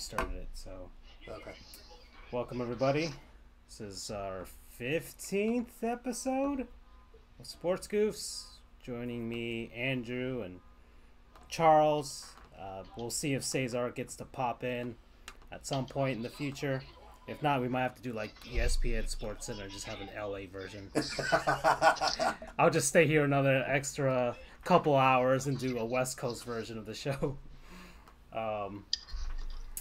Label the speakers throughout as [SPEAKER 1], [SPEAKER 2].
[SPEAKER 1] restarted it. So,
[SPEAKER 2] Okay.
[SPEAKER 1] welcome everybody. This is our 15th episode of Sports Goofs. Joining me, Andrew and Charles. We'll see if Cesar gets to pop in at some point in the future. If not, we might have to do like ESPN Sports Center, just have an LA version. I'll just stay here another extra couple hours and do a West Coast version of the show.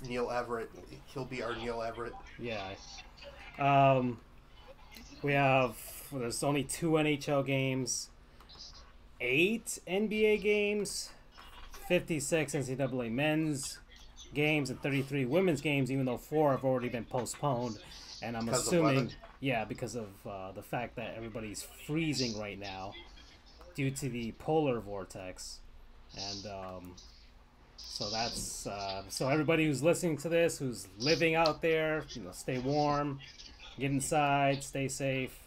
[SPEAKER 2] Neil Everett. He'll be our Neil Everett.
[SPEAKER 1] Yeah. There's only 2 NHL games, 8 NBA games, 56 NCAA men's games, and 33 women's games, even though 4 have already been postponed. And I'm assuming, because of the fact that everybody's freezing right now due to the polar vortex. And so that's so everybody who's listening to this, who's living out there, stay warm, get inside, stay safe,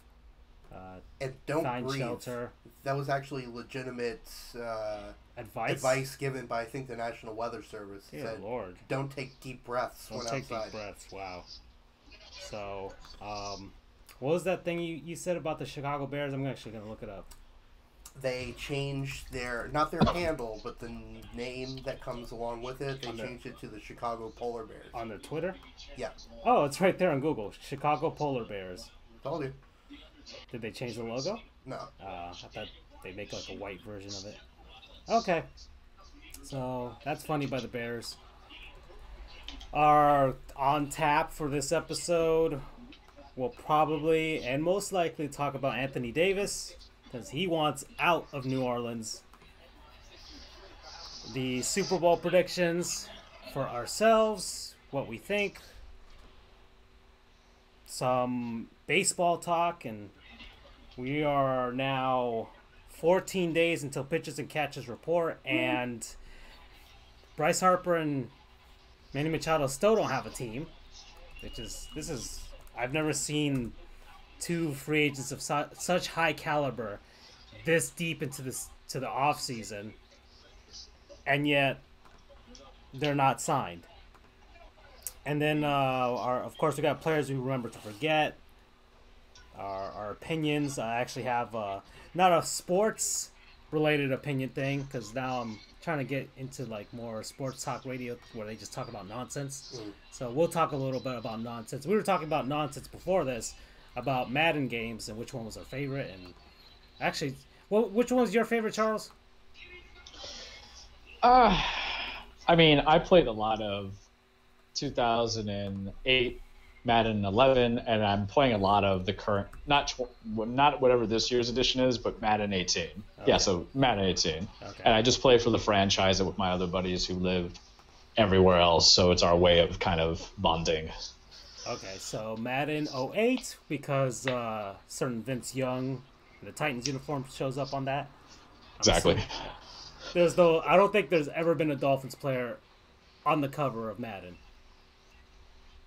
[SPEAKER 2] and don't
[SPEAKER 1] find
[SPEAKER 2] breathe.
[SPEAKER 1] shelter.
[SPEAKER 2] That was actually legitimate advice given by, I think, the National Weather Service.
[SPEAKER 1] Dear
[SPEAKER 2] Said,
[SPEAKER 1] Lord.
[SPEAKER 2] Don't take deep breaths
[SPEAKER 1] Don't
[SPEAKER 2] when
[SPEAKER 1] take
[SPEAKER 2] outside.
[SPEAKER 1] deep breaths. Wow. So, what was that thing you said about the Chicago Bears? I'm actually going to look it up.
[SPEAKER 2] They changed not their handle, but the name that comes along with it. They changed it to the Chicago Polar Bears.
[SPEAKER 1] On their Twitter?
[SPEAKER 2] Yeah.
[SPEAKER 1] Oh, it's right there on Google. Chicago Polar Bears.
[SPEAKER 2] Told you.
[SPEAKER 1] Did they change the logo?
[SPEAKER 2] No.
[SPEAKER 1] I thought they make like a white version of it. Okay. So, that's funny by the Bears. Our on tap for this episode, we'll probably and most likely talk about Anthony Davis, because he wants out of New Orleans. The Super Bowl predictions for ourselves, what we think, some baseball talk, and we are now 14 days until pitchers and catchers report, and Bryce Harper and Manny Machado still don't have a team, I've never seen 2 free agents of such high caliber this deep into the off season, and yet they're not signed. And then of course we got players we remember to forget. Our opinions. I actually have not a sports related opinion thing, because now I'm trying to get into like more sports talk radio where they just talk about nonsense. So we'll talk a little bit about nonsense. We were talking about nonsense before this, about Madden games and which one was our favorite. And actually, which one was your favorite, Charles?
[SPEAKER 3] I mean, I played a lot of 2008 Madden 11, and I'm playing a lot of the current, not whatever this year's edition is, but Madden 18. Okay. Yeah, so Madden 18. Okay. And I just play for the franchise with my other buddies who live everywhere else, so it's our way of kind of bonding.
[SPEAKER 1] Okay, so Madden 08, because certain Vince Young in the Titans uniform shows up on that.
[SPEAKER 3] Exactly.
[SPEAKER 1] I don't think there's ever been a Dolphins player on the cover of Madden.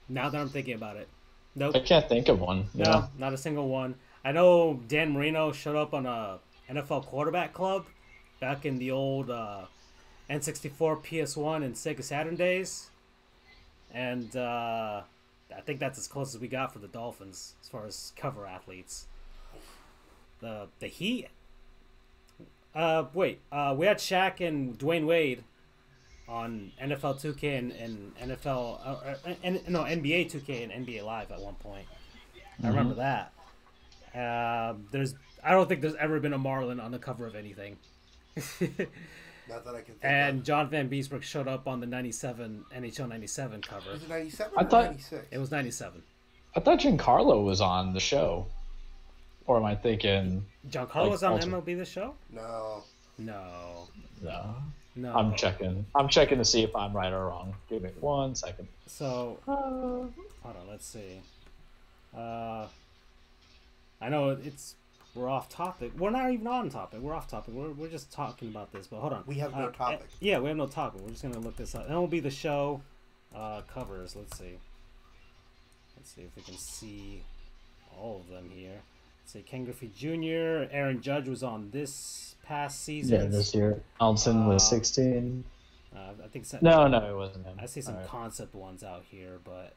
[SPEAKER 1] Now that I'm thinking about it. Nope.
[SPEAKER 3] I can't think of one.
[SPEAKER 1] No,
[SPEAKER 3] yeah.
[SPEAKER 1] Not a single one. I know Dan Marino showed up on a NFL quarterback club back in the old N64, PS1, and Sega Saturn days. And I think that's as close as we got for the Dolphins as far as cover athletes. The Heat. We had Shaq and Dwayne Wade on NFL 2K and NFL, NBA 2K and NBA Live at one point. I remember that. I don't think there's ever been a Marlin on the cover of anything.
[SPEAKER 2] Not that I can think
[SPEAKER 1] and
[SPEAKER 2] of.
[SPEAKER 1] John Van Beesbrook showed up on the NHL 97 cover.
[SPEAKER 2] Was it 97
[SPEAKER 3] or
[SPEAKER 2] 96?
[SPEAKER 1] It was 97.
[SPEAKER 3] I thought Giancarlo was on the show. Or am I thinking...
[SPEAKER 1] Giancarlo was on MLB The Show?
[SPEAKER 2] No.
[SPEAKER 1] I'm
[SPEAKER 3] checking to see if I'm right or wrong. Give me 1 second.
[SPEAKER 1] So, hold on, let's see. I know we're off topic. We're not even on topic. We're off topic. We're just talking about this, but hold on.
[SPEAKER 2] We have no topic.
[SPEAKER 1] Yeah, we have no topic. We're just going to look this up. MLB The Show covers. Let's see. Let's see if we can see all of them here. Let's see, Ken Griffey Jr., Aaron Judge was on this past season.
[SPEAKER 3] Yeah, this year. Elton was 16.
[SPEAKER 1] I think so,
[SPEAKER 3] No, it wasn't him.
[SPEAKER 1] I see some concept ones out here, but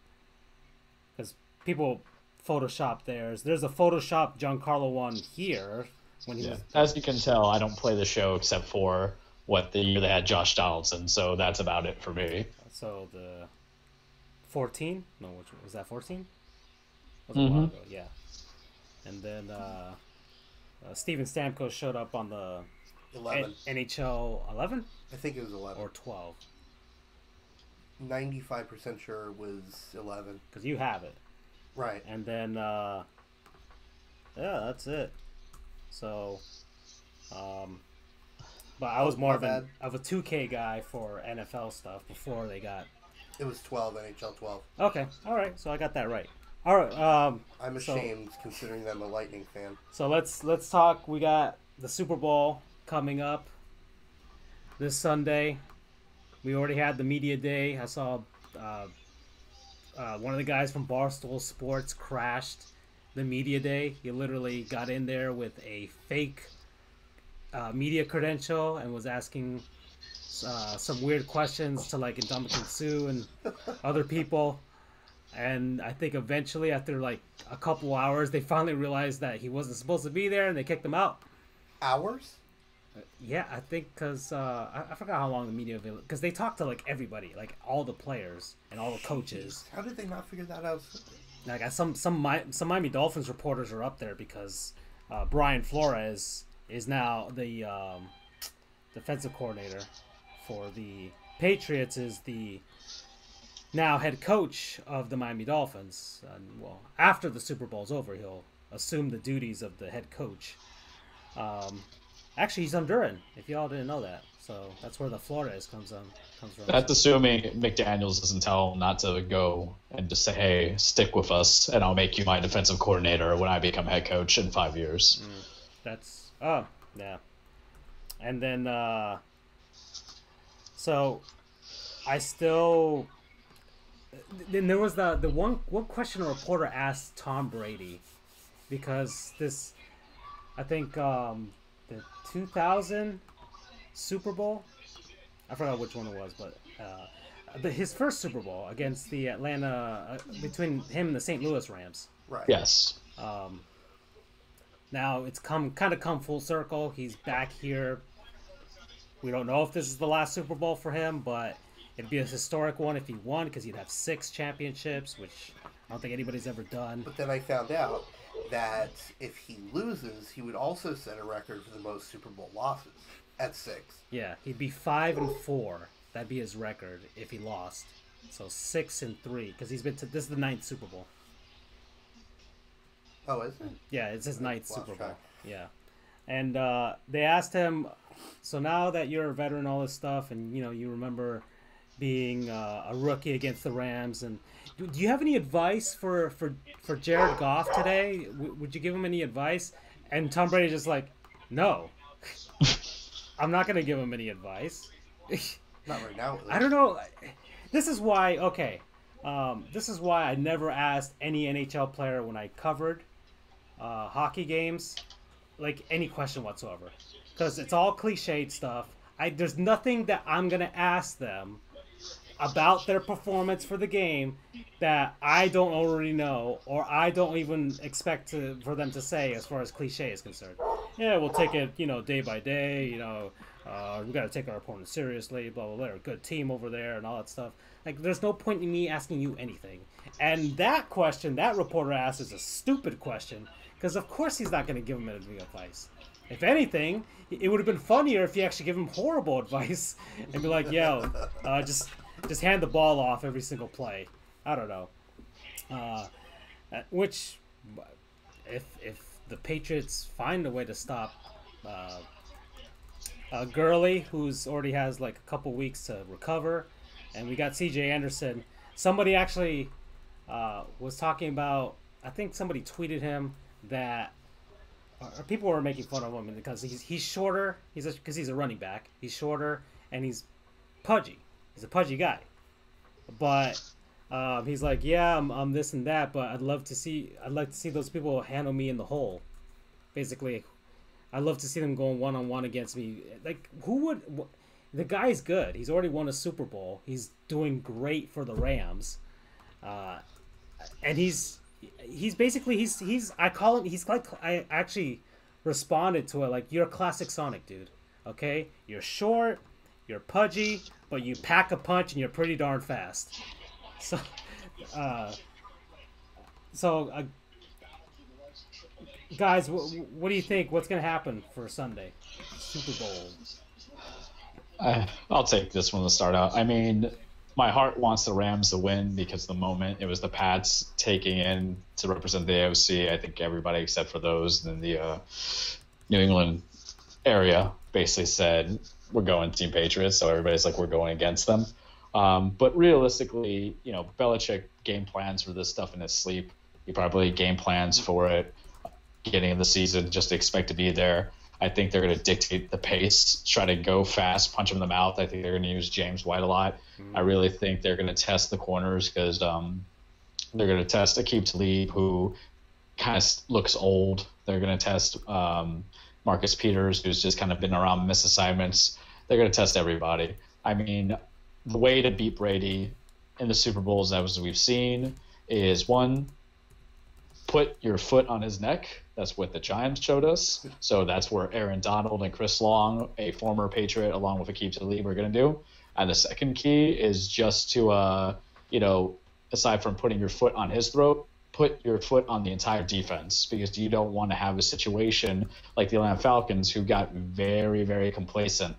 [SPEAKER 1] because people Photoshop theirs. There's a Photoshop Giancarlo one here when he was.
[SPEAKER 3] As you can tell, I don't play the show except for the year they had Josh Donaldson, so that's about it for me.
[SPEAKER 1] So the 14? No, which was that 14? That was a while ago, yeah. And then Steven Stamkos showed up on the
[SPEAKER 2] 11.
[SPEAKER 1] NHL 11?
[SPEAKER 2] I think it was 11.
[SPEAKER 1] Or 12.
[SPEAKER 2] 95% sure it was 11.
[SPEAKER 1] Because you have it.
[SPEAKER 2] Right.
[SPEAKER 1] And then, yeah, that's it. So, but I was more of a 2K guy for NFL stuff before they got.
[SPEAKER 2] It was 12, NHL 12.
[SPEAKER 1] Okay, all right. So I got that right. All right.
[SPEAKER 2] I'm ashamed considering that I'm a Lightning fan.
[SPEAKER 1] So let's talk. We got the Super Bowl coming up this Sunday. We already had the media day. I saw one of the guys from Barstool Sports crashed the media day. He literally got in there with a fake media credential and was asking some weird questions to like Ndamukong Suh and other people. And I think eventually, after like a couple hours, they finally realized that he wasn't supposed to be there, and they kicked him out.
[SPEAKER 2] Hours?
[SPEAKER 1] Yeah, I think because I forgot how long the media because they talked to like everybody, like all the players and all the coaches.
[SPEAKER 2] How did they not figure that out?
[SPEAKER 1] Like some Miami Dolphins reporters are up there because Brian Flores is now the defensive coordinator for the Patriots. Is the now head coach of the Miami Dolphins. And, well, after the Super Bowl's over, he'll assume the duties of the head coach. Actually, he's Honduran, if y'all didn't know that. So that's where the Flores comes from.
[SPEAKER 3] That's assuming McDaniels doesn't tell him not to go and just say, hey, stick with us, and I'll make you my defensive coordinator when I become head coach in 5 years.
[SPEAKER 1] Yeah. And then, so I still... Then there was the one question a reporter asked Tom Brady, because this, I think, the 2000 Super Bowl, I forgot which one it was, but his first Super Bowl against the Atlanta, between him and the St. Louis Rams.
[SPEAKER 2] Right.
[SPEAKER 3] Yes.
[SPEAKER 1] Now it's come full circle. He's back here. We don't know if this is the last Super Bowl for him, but it'd be a historic one if he won, because he'd have 6 championships, which I don't think anybody's ever done.
[SPEAKER 2] But then I found out that if he loses, he would also set a record for the most Super Bowl losses at 6.
[SPEAKER 1] Yeah, he'd be 5-4. That'd be his record if he lost. So 6-3, because he's been to this is the 9th Super Bowl.
[SPEAKER 2] Oh, is it?
[SPEAKER 1] Yeah, it's his 9th Super Bowl. Yeah, and they asked him, so now that you're a veteran, all this stuff, and you remember being a rookie against the Rams, and do you have any advice for Jared Goff today? Would you give him any advice? And Tom Brady just like, no, I'm not gonna give him any advice.
[SPEAKER 2] Not right now.
[SPEAKER 1] I don't know. This is why. Okay, this is why I never asked any NHL player when I covered hockey games, like, any question whatsoever, because it's all cliched stuff. There's nothing that I'm gonna ask them about their performance for the game that I don't already know, or I don't even expect for them to say as far as cliche is concerned. Yeah, we'll take it, day by day, we got to take our opponents seriously, blah, blah, blah. They're a good team over there and all that stuff. Like, there's no point in me asking you anything. And that question that reporter asked is a stupid question, because of course he's not going to give him any advice. If anything, it would have been funnier if you actually give him horrible advice and be like, yo, just hand the ball off every single play. I don't know. Which, if the Patriots find a way to stop Gurley, who's already has like a couple weeks to recover, and we got C.J. Anderson. Somebody actually was talking about, I think somebody tweeted him that people were making fun of him because he's shorter. Because he's a running back. He's shorter and he's pudgy. He's a pudgy guy, but he's like, yeah, I'm this and that, but I'd like to see those people handle me in the hole. Basically, I'd love to see them going one-on-one against me. Like, who would? the guy's good. He's already won a Super Bowl. He's doing great for the Rams, and he's basically I call him, he's like, I actually responded to it like, you're a classic Sonic, dude. Okay, you're short, you're pudgy, but you pack a punch and you're pretty darn fast. So, so guys, what do you think? What's gonna happen for Sunday, Super Bowl?
[SPEAKER 3] I'll take this one to start out. I mean, my heart wants the Rams to win because the moment it was the Pats taking in to represent the AOC, I think everybody except for those in the New England area basically said, we're going Team Patriots. So everybody's like, we're going against them. But realistically, you know, Belichick game plans for this stuff in his sleep. He probably game plans for it beginning of the season, just to expect to be there. I think they're going to dictate the pace, try to go fast, punch him in the mouth. I think they're going to use James White a lot. I really think they're going to test the corners because they're going to test Aqib Talib, who kind of looks old. They're going to test Marcus Peters, who's just kind of been around, miss assignments. They're going to test everybody. I mean, the way to beat Brady in the Super Bowls, as we've seen, is one, put your foot on his neck. That's what the Giants showed us. So that's where Aaron Donald and Chris Long, a former Patriot, along with Aqib Talib, are going to do. And the second key is just to, you know, aside from putting your foot on his throat, put your foot on the entire defense, because you don't want to have a situation like the Atlanta Falcons, who got very, very complacent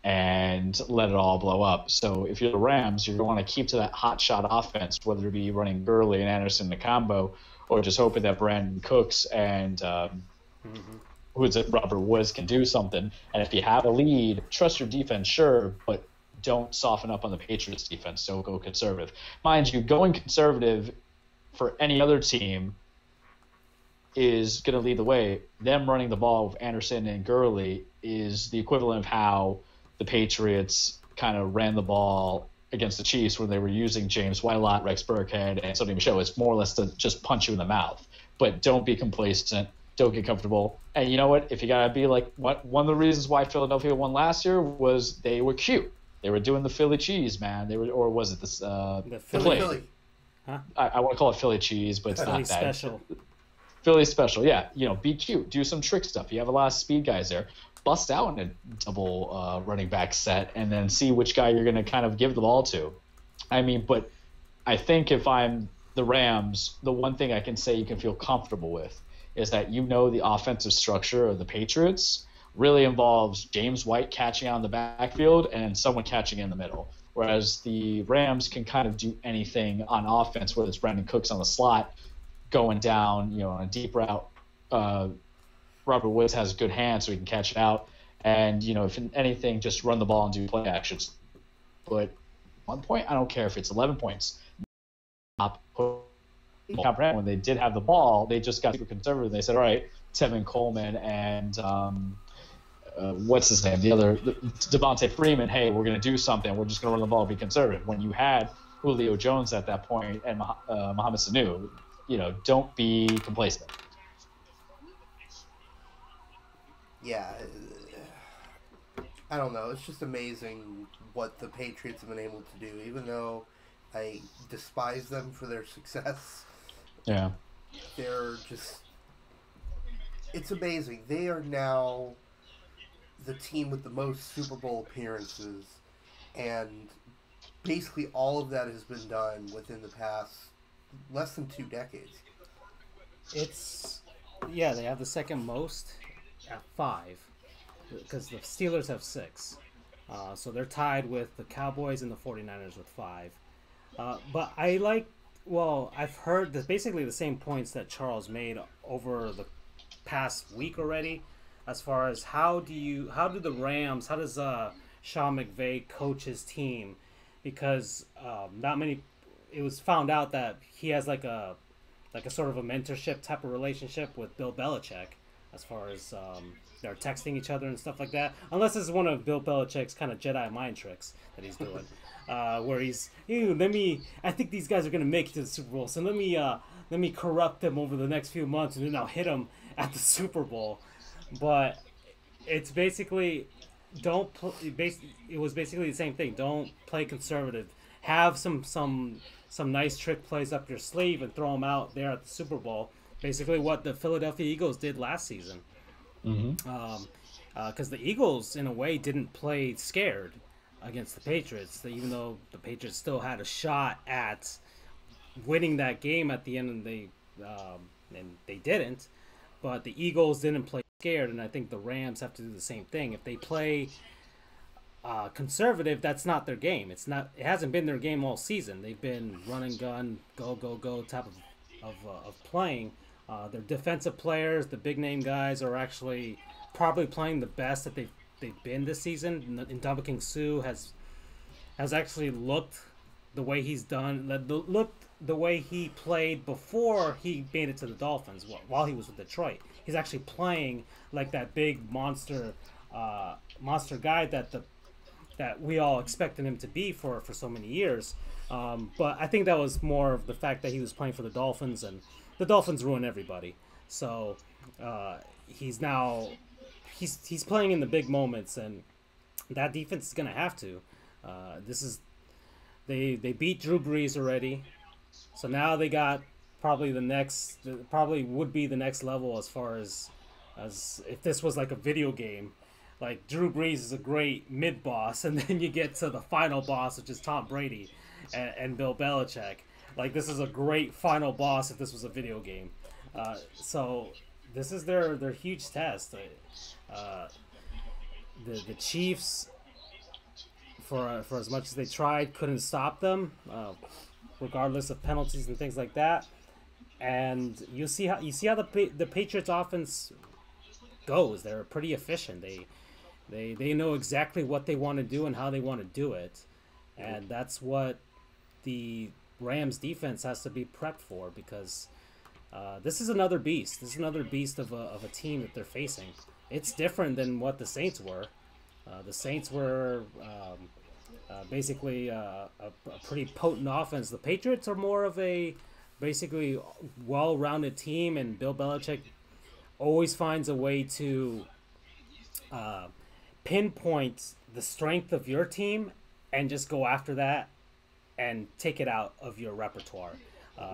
[SPEAKER 3] and let it all blow up. So if you're the Rams, you're going to keep to that hot shot offense, whether it be running Gurley and Anderson in the combo, or just hoping that Brandon Cooks and who's it, Robert Woods can do something. And if you have a lead, trust your defense, sure, but don't soften up on the Patriots defense. Don't go conservative. Mind you, going conservative for any other team is going to lead the way. Them running the ball with Anderson and Gurley is the equivalent of how the Patriots kind of ran the ball against the Chiefs when they were using James White, Rex Burkhead, and Sonny Michel. It's more or less to just punch you in the mouth. But don't be complacent. Don't get comfortable. And you know what? If you got to be like, one of the reasons why Philadelphia won last year was they were cute. They were doing the Philly cheese, man. They were, or was it this?
[SPEAKER 1] The Philly.
[SPEAKER 3] Huh? I want to call it Philly cheese, but it's
[SPEAKER 1] Philly
[SPEAKER 3] not that.
[SPEAKER 1] Special.
[SPEAKER 3] Philly special, yeah. You know, be cute. Do some trick stuff. You have a lot of speed guys there. Bust out in a double running back set, and then see which guy you're going to kind of give the ball to. I mean, but I think if I'm the Rams, the one thing I can say you can feel comfortable with is that, you know, the offensive structure of the Patriots really involves James White catching out in the backfield and someone catching in the middle. Whereas the Rams can kind of do anything on offense, whether it's Brandon Cooks on the slot, going down, you know, on a deep route. Robert Woods has good hands, so he can catch it out. And, you know, if anything, just run the ball and do play actions. But 1 point, I don't care if it's 11 points. When they did have the ball, they just got super conservative. They said, all right, Tevin Coleman and what's his name? The other, Devontae Freeman, hey, we're going to do something. We're just going to run the ball and be conservative. When you had Julio Jones at that point and Mohamed Sanu, you know, don't be complacent.
[SPEAKER 2] Yeah, I don't know. It's just amazing what the Patriots have been able to do, even though I despise them for their success.
[SPEAKER 3] Yeah.
[SPEAKER 2] They're just... It's amazing. They are now the team with the most Super Bowl appearances, and basically all of that has been done within the past less than 2 decades.
[SPEAKER 1] It's... Yeah, they have the second most at 5, because the Steelers have 6. So they're tied with the Cowboys and the 49ers with 5. But I like... Well, I've heard basically the same points that Charles made over the past week already, as far as how does Sean McVay coach his team, because it was found out that he has like a sort of a mentorship type of relationship with Bill Belichick, as far as they're texting each other and stuff like that, unless this is one of Bill Belichick's kind of Jedi mind tricks that he's doing. Where he's, I think these guys are gonna make it to the Super Bowl, so let me corrupt them over the next few months, and then I'll hit them at the Super Bowl. But it's basically it was basically the same thing. Don't play conservative. Have some nice trick plays up your sleeve and throw them out there at the Super Bowl. Basically, what the Philadelphia Eagles did last season. Because the Eagles, in a way, didn't play scared against the Patriots, even though the Patriots still had a shot at winning that game at the end, and they didn't. But the Eagles didn't play scared, and I think the Rams have to do the same thing. If they play conservative, that's not their game. It hasn't been their game all season. They've been run and gun, go type of playing. Their defensive players, the big name guys, are actually probably playing the best that they've been this season. And Ndamukong Suh has actually looked the way he's done, looked the way he played before he made it to the Dolphins while he was with Detroit. He's actually playing like that big monster guy that we all expected him to be for so many years. But I think that was more of the fact that he was playing for the Dolphins, and the Dolphins ruin everybody. So he's playing in the big moments, and that defense is gonna have to. They beat Drew Brees already, so now they got probably would be the next level as far as if this was like a video game. Like, Drew Brees is a great mid boss, and then you get to the final boss, which is Tom Brady and Bill Belichick. Like, this is a great final boss if this was a video game. So this is their huge test. The Chiefs, for as much as they tried, couldn't stop them, regardless of penalties and things like that. And you see how the Patriots offense goes. They're pretty efficient. They know exactly what they want to do and how they want to do it, and that's what the Rams defense has to be prepped for, because this is another beast. This is another beast of a team that they're facing. It's different than what the Saints were. The Saints were basically a pretty potent offense. The Patriots are more of a basically well-rounded team, and Bill Belichick always finds a way to pinpoint the strength of your team and just go after that and take it out of your repertoire.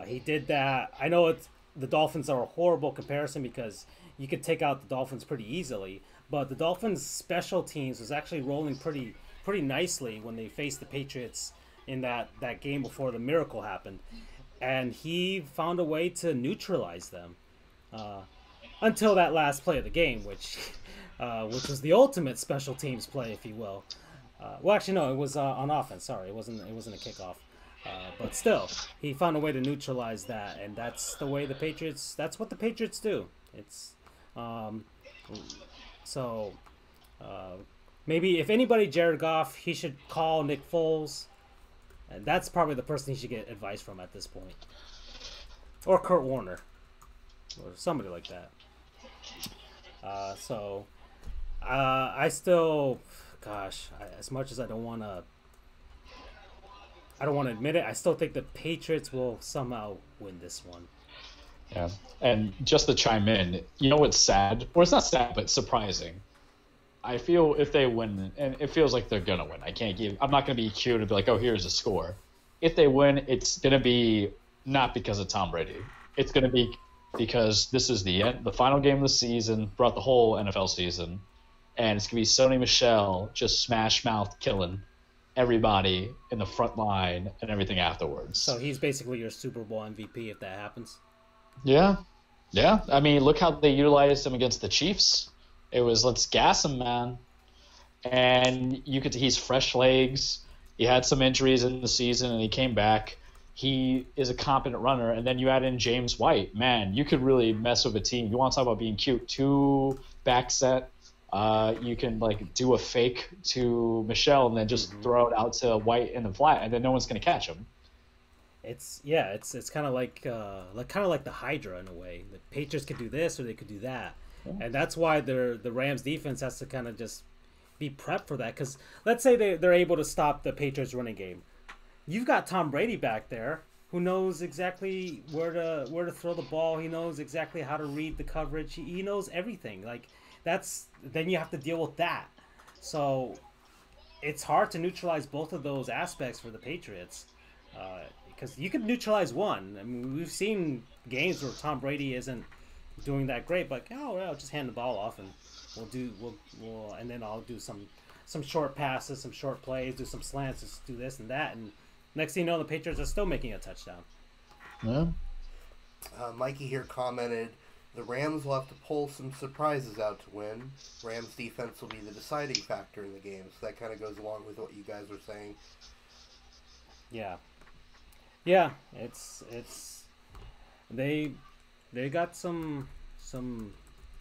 [SPEAKER 1] He did that. I know the Dolphins are a horrible comparison because you could take out the Dolphins pretty easily, but the Dolphins' special teams was actually rolling pretty nicely when they faced the Patriots in that game before the miracle happened, and he found a way to neutralize them until that last play of the game, which was the ultimate special teams play, if you will. Well, actually, no, it was on offense. Sorry, it wasn't a kickoff. But still, he found a way to neutralize that, and that's the way that's what the Patriots do. It's maybe if anybody, Jared Goff, he should call Nick Foles. And that's probably the person he should get advice from at this point. Or Kurt Warner. Or somebody like that. I still, as much as I don't want to admit it, I still think the Patriots will somehow win this one.
[SPEAKER 3] Yeah, and just to chime in, you know what's sad? Or it's not sad, but surprising. I feel if they win, and it feels like they're gonna win. I'm not gonna be cute and be like, oh, here's a score. If they win, it's gonna be not because of Tom Brady. It's gonna be because this is the final game of the season, throughout the whole NFL season, and it's gonna be Sony Michel just smash mouth killing everybody in the front line and everything afterwards.
[SPEAKER 1] So he's basically your Super Bowl MVP if that happens.
[SPEAKER 3] Yeah. I mean, look how they utilized him against the Chiefs. It was, let's gas him, man. And he's fresh legs. He had some injuries in the season, and he came back. He is a competent runner. And then you add in James White. Man, you could really mess with a team. You want to talk about being cute? 2 back set. You can do a fake to Michelle and then just throw it out to White in the flat, and then no one's going to catch him.
[SPEAKER 1] It's kind of like the Hydra in a way. The Patriots could do this or they could do that. And that's why the Rams defense has to kind of just be prepped for that. Because let's say they're able to stop the Patriots running game. You've got Tom Brady back there who knows exactly where to throw the ball. He knows exactly how to read the coverage. He knows everything. Then you have to deal with that. So it's hard to neutralize both of those aspects for the Patriots. Because you could neutralize one. I mean, we've seen games where Tom Brady isn't doing that great, but well, just hand the ball off and we'll and then I'll do some short passes, some short plays, do some slants, just do this and that, and next thing you know, the Patriots are still making a touchdown.
[SPEAKER 3] Yeah.
[SPEAKER 2] Mikey here commented, the Rams will have to pull some surprises out to win. Rams defense will be the deciding factor in the game, so that kind of goes along with what you guys were saying.
[SPEAKER 1] Yeah, it's they got some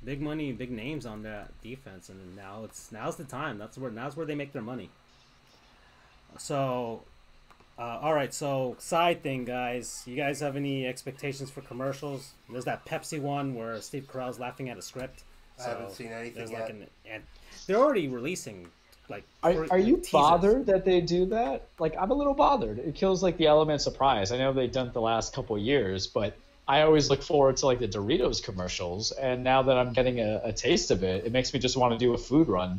[SPEAKER 1] big money, big names on that defense, and now's the time. Now's where they make their money. So, all right. So, side thing, guys. You guys have any expectations for commercials? There's that Pepsi one where Steve Carell's laughing at a script.
[SPEAKER 2] I haven't seen anything yet.
[SPEAKER 1] And they're already releasing. Like,
[SPEAKER 3] are you
[SPEAKER 1] teasers.
[SPEAKER 3] bothered that they do that? Like, I'm a little bothered. It kills like the element of surprise. I know they've done it the last couple of years, but I always look forward to like the Doritos commercials, and now that I'm getting a taste of it, it makes me just want to do a food run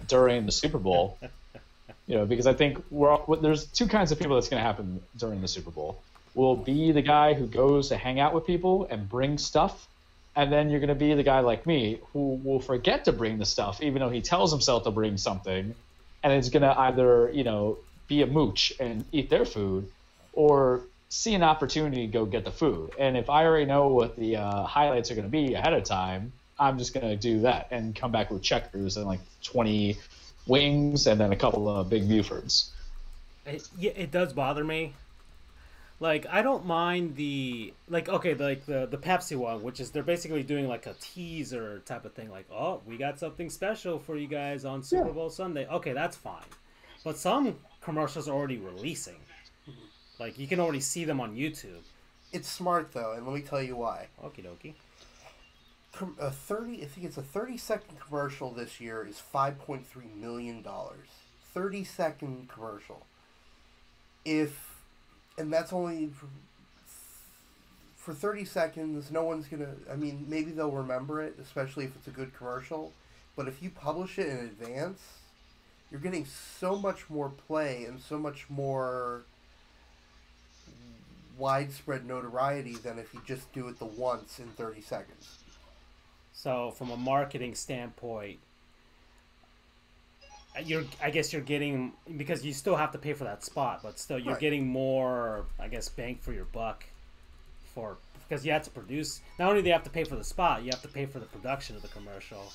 [SPEAKER 3] during the Super Bowl. Because I think there's two kinds of people that's going to happen during the Super Bowl. We'll be the guy who goes to hang out with people and bring stuff, and then you're going to be the guy like me who will forget to bring the stuff, even though he tells himself to bring something, and it's going to either be a mooch and eat their food, or see an opportunity to go get the food. And if I already know what the highlights are going to be ahead of time, I'm just going to do that and come back with checkers and like 20 wings and then a couple of big Bufords.
[SPEAKER 1] It does bother me. Like, I don't mind the Pepsi one, which is they're basically doing like a teaser type of thing. Like, oh, we got something special for you guys on Super Bowl Sunday. Okay, that's fine. But some commercials are already releasing. Like, you can already see them on YouTube.
[SPEAKER 2] It's smart, though, and let me tell you why.
[SPEAKER 1] Okie dokie.
[SPEAKER 2] I think it's a 30-second commercial this year is $5.3 million. 30-second commercial. And that's only for 30 seconds, no one's going to, maybe they'll remember it, especially if it's a good commercial. But if you publish it in advance, you're getting so much more play and so much more widespread notoriety than if you just do it the once in 30 seconds.
[SPEAKER 1] So from a marketing standpoint, I guess you're getting, because you still have to pay for that spot, but still you're getting more, I guess, bang for your buck because you have to produce. Not only do you have to pay for the spot, you have to pay for the production of the commercial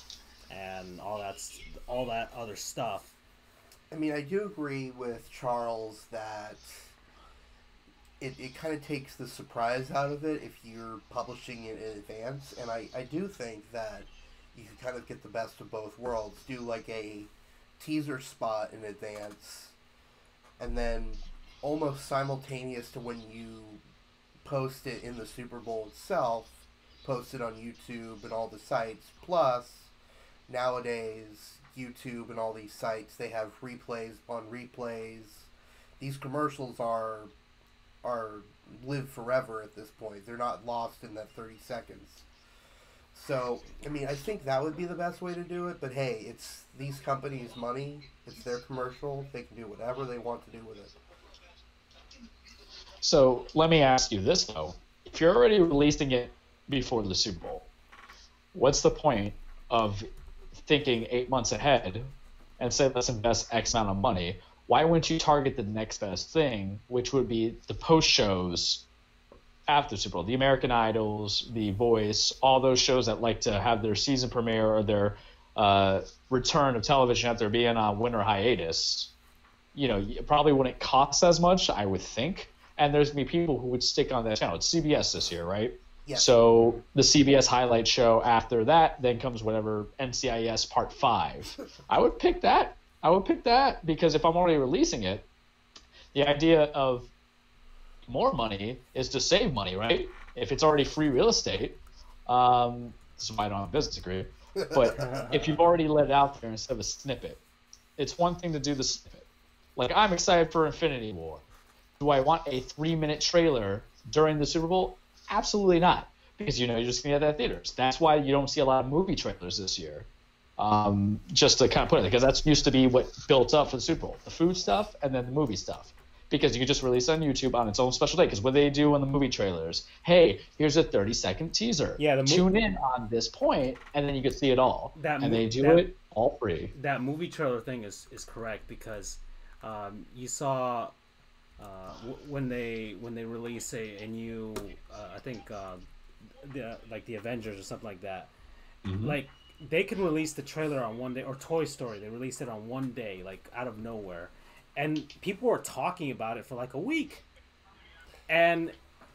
[SPEAKER 1] and all that other stuff.
[SPEAKER 2] I do agree with Charles that it kind of takes the surprise out of it if you're publishing it in advance, and I do think that you can kind of get the best of both worlds. Do like a teaser spot in advance, and then almost simultaneous to when you post it in the Super Bowl itself, post it on YouTube and all the sites. Plus, nowadays, YouTube and all these sites, they have replays on replays. These commercials are live forever at this point. They're not lost in that 30 seconds. So, I think that would be the best way to do it, but hey, it's these companies' money. It's their commercial. They can do whatever they want to do with it.
[SPEAKER 3] So, let me ask you this, though. If you're already releasing it before the Super Bowl, what's the point of thinking 8 months ahead and say, let's invest X amount of money? Why wouldn't you target the next best thing, which would be the post shows after Super Bowl, the American Idols, The Voice, all those shows that like to have their season premiere or their return of television after being on winter hiatus? It probably wouldn't cost as much, I would think. And there's going to be people who would stick on that channel. It's CBS this year, right?
[SPEAKER 2] Yeah.
[SPEAKER 3] So the CBS highlight show after that, then comes whatever NCIS Part 5. I would pick that. Because if I'm already releasing it, the idea of more money is to save money, right? If it's already free real estate, this is why I don't have a business degree, but if you've already let it out there instead of a snippet, it's one thing to do the snippet. Like, I'm excited for Infinity War. Do I want a 3-minute trailer during the Super Bowl? Absolutely not, because you're just going to get that at theaters. That's why you don't see a lot of movie trailers this year. just to kind of put it, because that's used to be what built up for the Super Bowl, the food stuff and then the movie stuff. Because you could just release it on YouTube on its own special day. Because what they do in the movie trailers, hey, here's a 30-second teaser.
[SPEAKER 1] Yeah,
[SPEAKER 3] tune in on this point, and then you can see it all. They do it all free.
[SPEAKER 1] That movie trailer thing is correct, because you saw when they release a new I think the Avengers or something like that, like they can release the trailer on one day, or Toy Story, they released it on one day, like out of nowhere. And people were talking about it for like a week, and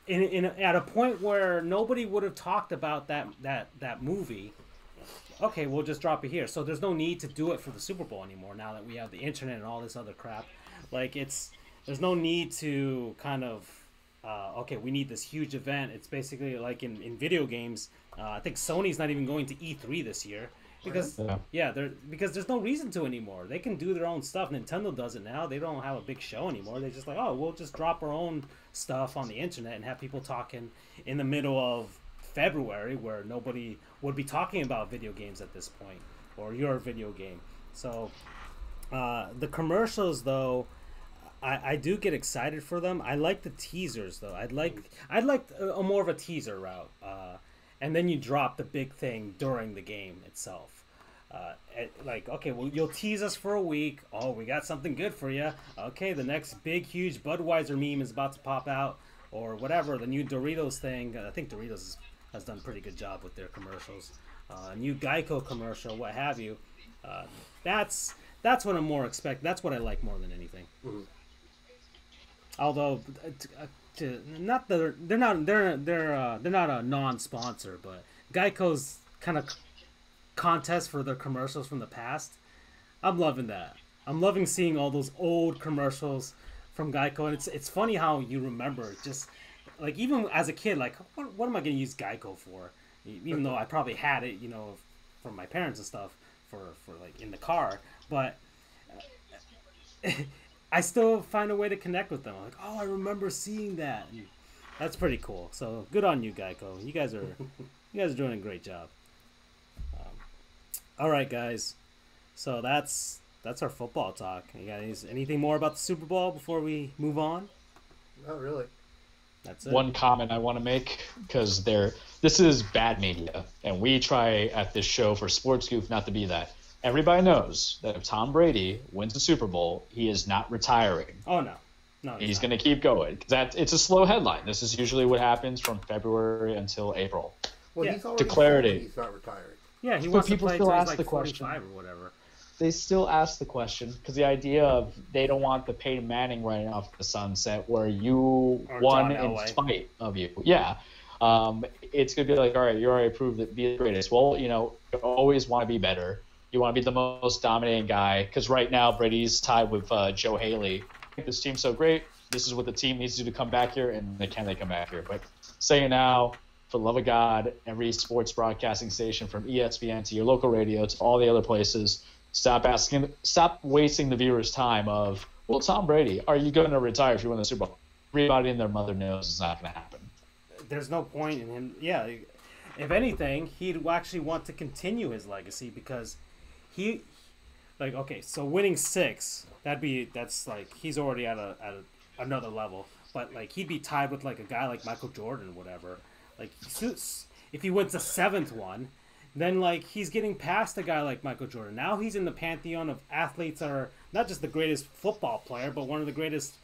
[SPEAKER 1] at a point where nobody would have talked about that movie. Okay, we'll just drop it here. So there's no need to do it for the Super Bowl anymore. Now that we have the internet and all this other crap, like there's no need to kind of okay, we need this huge event. It's basically like in video games. I think Sony's not even going to E3 this year. Because because there's no reason to anymore. They can do their own stuff. Nintendo does it now. They don't have a big show anymore. They're just like, oh, we'll just drop our own stuff on the internet and have people talking in the middle of February, where nobody would be talking about video games at this point, or your video game. So the commercials, though, I do get excited for them. I like the teasers, though. I'd like a more of a teaser route. And then you drop the big thing during the game itself. Like, okay, well, you'll tease us for a week. Oh, we got something good for you. Okay, the next big, huge Budweiser meme is about to pop out, or whatever. The new Doritos thing. I think Doritos has done a pretty good job with their commercials. New Geico commercial, what have you. That's what I'm more expecting. That's what I like more than anything. Mm-hmm. Although. They're not a non-sponsor, but Geico's kind of contest for their commercials from the past. I'm loving that. I'm loving seeing all those old commercials from Geico, and it's funny how you remember just like, even as a kid, like what am I going to use Geico for? Even though I probably had it, from my parents and stuff for like in the car, but. I still find a way to connect with them. I'm like, oh, I remember seeing that. And that's pretty cool. So good on you, Geico. You guys are doing a great job. All right, guys. So that's our football talk. You guys, anything more about the Super Bowl before we move on?
[SPEAKER 2] Not really.
[SPEAKER 3] That's it. One comment I want to make, because this is bad media, and we try at this show for Sports Goof not to be that. Everybody knows that if Tom Brady wins the Super Bowl, he is not retiring.
[SPEAKER 1] Oh, no.
[SPEAKER 3] He's going to keep going. It's a slow headline. This is usually what happens from February until April.
[SPEAKER 2] Well, he's already declared he's not retiring.
[SPEAKER 1] Yeah, he wants to play until he's like 45 or whatever.
[SPEAKER 3] They still ask the question, because the idea of they don't want the Peyton Manning running off the sunset where you won in spite of you. Yeah. It's going to be like, all right, you already proved that be the greatest. Well, you always want to be better. You want to be the most dominating guy, because right now Brady's tied with Joe Haley. This team's so great. This is what the team needs to do to come back here, and they come back here. But saying now, for the love of God, every sports broadcasting station from ESPN to your local radio to all the other places, stop wasting the viewers' time of, well, Tom Brady, are you going to retire if you win the Super Bowl? Everybody and their mother knows it's not going to happen.
[SPEAKER 1] There's no point in him. Yeah, if anything, he'd actually want to continue his legacy, because so winning 6, that's like he's already at another level. But like he'd be tied with like a guy like Michael Jordan or whatever. Like if he wins the 7th one, then like he's getting past a guy like Michael Jordan. Now he's in the pantheon of athletes that are not just the greatest football player, but one of the greatest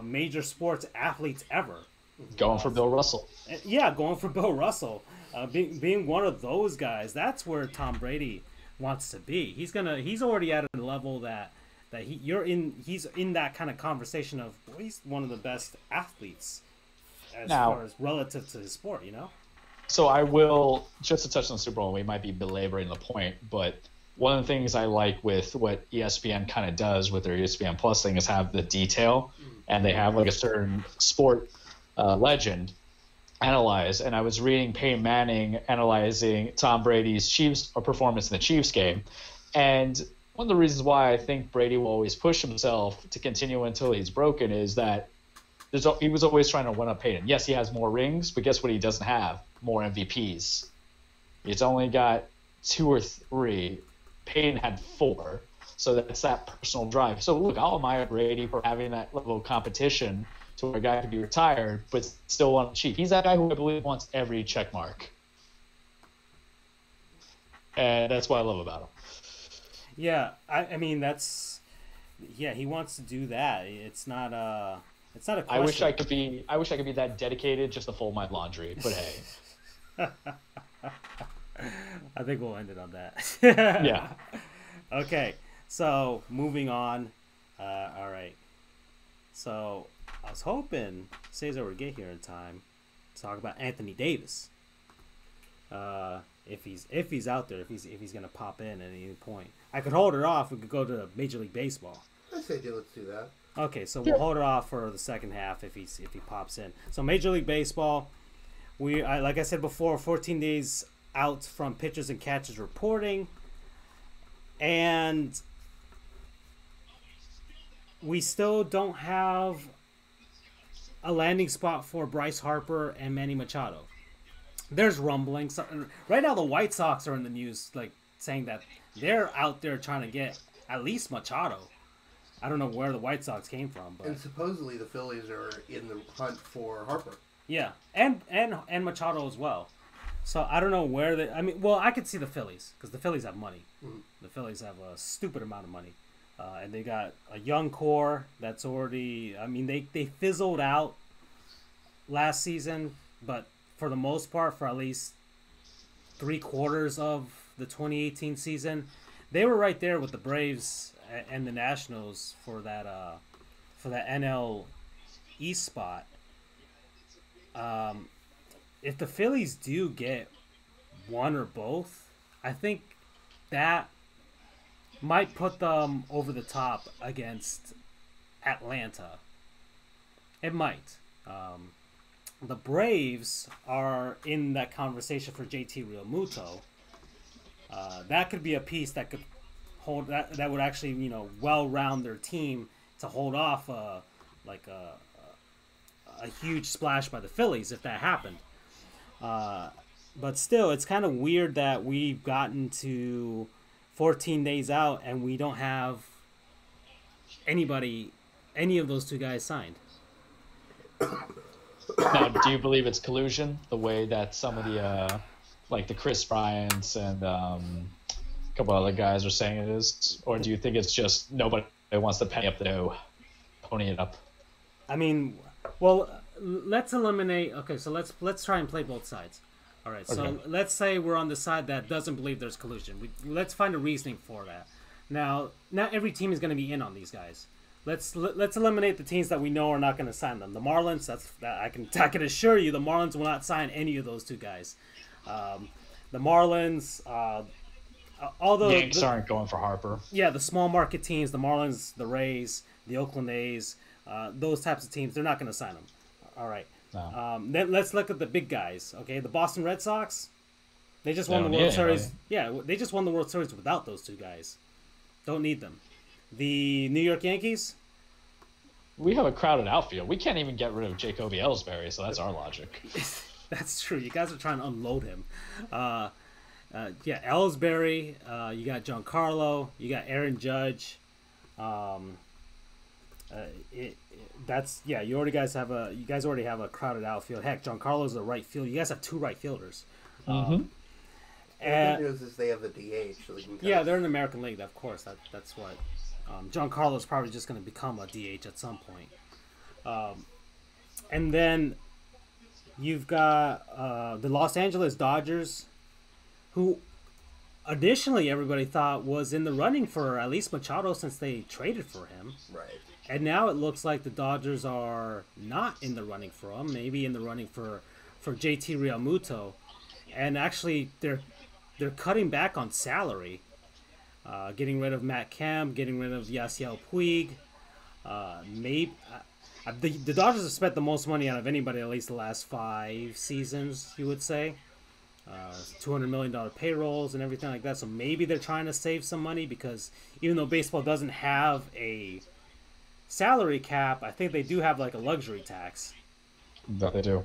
[SPEAKER 1] major sports athletes ever.
[SPEAKER 3] Going for Bill Russell.
[SPEAKER 1] Yeah, going for Bill Russell. Being one of those guys, that's where Tom Brady wants to be. He's already at a level that he's in that kind of conversation of, well, he's one of the best athletes as far as relative to his sport,
[SPEAKER 3] So I will, just to touch on the Super Bowl, we might be belaboring the point, but one of the things I like with what ESPN kind of does with their ESPN Plus thing is have the detail, and they have like a certain sport legend analyze, and I was reading Peyton Manning analyzing Tom Brady's Chiefs performance in the Chiefs game, and one of the reasons why I think Brady will always push himself to continue until he's broken is that he was always trying to one up Peyton. Yes, he has more rings, but guess what he doesn't have? More MVPs. He's only got 2 or 3 Payton had 4. So that's that personal drive. So look, I'll admire Brady for having that level of competition to where a guy could be retired but still want to cheat. He's that guy who I believe wants every check mark. And that's what I love about him.
[SPEAKER 1] Yeah, I mean that's he wants to do that. It's not a question.
[SPEAKER 3] I wish I could be that dedicated just to fold my laundry, but hey.
[SPEAKER 1] I think we'll end it on that.
[SPEAKER 3] Yeah.
[SPEAKER 1] Okay, so moving on. All right. So I was hoping Cesar would get here in time to talk about Anthony Davis. If he's out there, if he's gonna pop in at any point, I could hold it off. We could go to Major League Baseball.
[SPEAKER 2] I say let's do that.
[SPEAKER 1] Okay, so we'll hold it off for the second half if he pops in. So Major League Baseball, like I said before, 14 days out from pitchers and catchers reporting, and we still don't have a landing spot for Bryce Harper and Manny Machado. There's rumblings. Right now, the White Sox are in the news, like saying that they're out there trying to get at least Machado. I don't know where the White Sox came from, but
[SPEAKER 2] and supposedly the Phillies are in the hunt for Harper.
[SPEAKER 1] Yeah, and Machado as well. So I don't know where they. I mean, well, I could see the Phillies because the Phillies have money. Mm-hmm. The Phillies have a stupid amount of money, and they got a young core that's already. I mean, they fizzled out last season, but for the most part, for at least 3/4 of the 2018 season, they were right there with the Braves and the Nationals for that NL East spot. If the Phillies do get one or both, I think that might put them over the top against Atlanta. It might. The Braves are in that conversation for JT Realmuto. That could be a piece that could hold that would actually well round their team to hold off a huge splash by the Phillies if that happened. But still, it's kind of weird that we've gotten to 14 days out and we don't have any of those two guys signed.
[SPEAKER 3] Now, do you believe it's collusion, the way that some of the like the Chris Bryants and a couple other guys are saying it is, or do you think it's just nobody wants to pony it up?
[SPEAKER 1] I mean, well, let's eliminate. Okay, so let's try and play both sides. All right, so
[SPEAKER 3] Okay.
[SPEAKER 1] let's say we're on the side that doesn't believe there's collusion. Let's find a reasoning for that. Now, not every team is going to be in on these guys. Let's eliminate the teams that we know are not going to sign them. The Marlins, I can assure you, the Marlins will not sign any of those two guys. The Marlins, although
[SPEAKER 3] Yanks aren't going for Harper.
[SPEAKER 1] Yeah, the small market teams, the Marlins, the Rays, the Oakland A's, those types of teams, they're not going to sign them. All right.
[SPEAKER 3] No.
[SPEAKER 1] Then let's look at the big guys. Okay, the Boston Red Sox, they just won the World Series.
[SPEAKER 3] Right?
[SPEAKER 1] Yeah, they just won the World Series without those two guys. Don't need them. The New York Yankees,
[SPEAKER 3] We have a crowded outfield. We can't even get rid of Jacoby Ellsbury, so that's our logic.
[SPEAKER 1] that's true. You guys are trying to unload him. Yeah, Ellsbury. You got Giancarlo. You got Aaron Judge. You already have a crowded outfield. Heck, Giancarlo's the right field. You guys have two right fielders.
[SPEAKER 3] Mm-hmm.
[SPEAKER 2] And the good news is they have the DH. So they can
[SPEAKER 1] they're in the American League. Of course, that's what. Giancarlo's probably just going to become a DH at some point. And then you've got the Los Angeles Dodgers, who additionally everybody thought was in the running for at least Machado since they traded for him.
[SPEAKER 2] Right.
[SPEAKER 1] And now it looks like the Dodgers are not in the running for him, maybe in the running for JT Realmuto. And actually, they're cutting back on salary, getting rid of Matt Kemp, getting rid of Yasiel Puig. The Dodgers have spent the most money out of anybody at least the last 5 seasons, you would say. $200 million payrolls and everything like that. So maybe they're trying to save some money because even though baseball doesn't have a salary cap, I think they do have like a luxury tax.
[SPEAKER 3] That they do.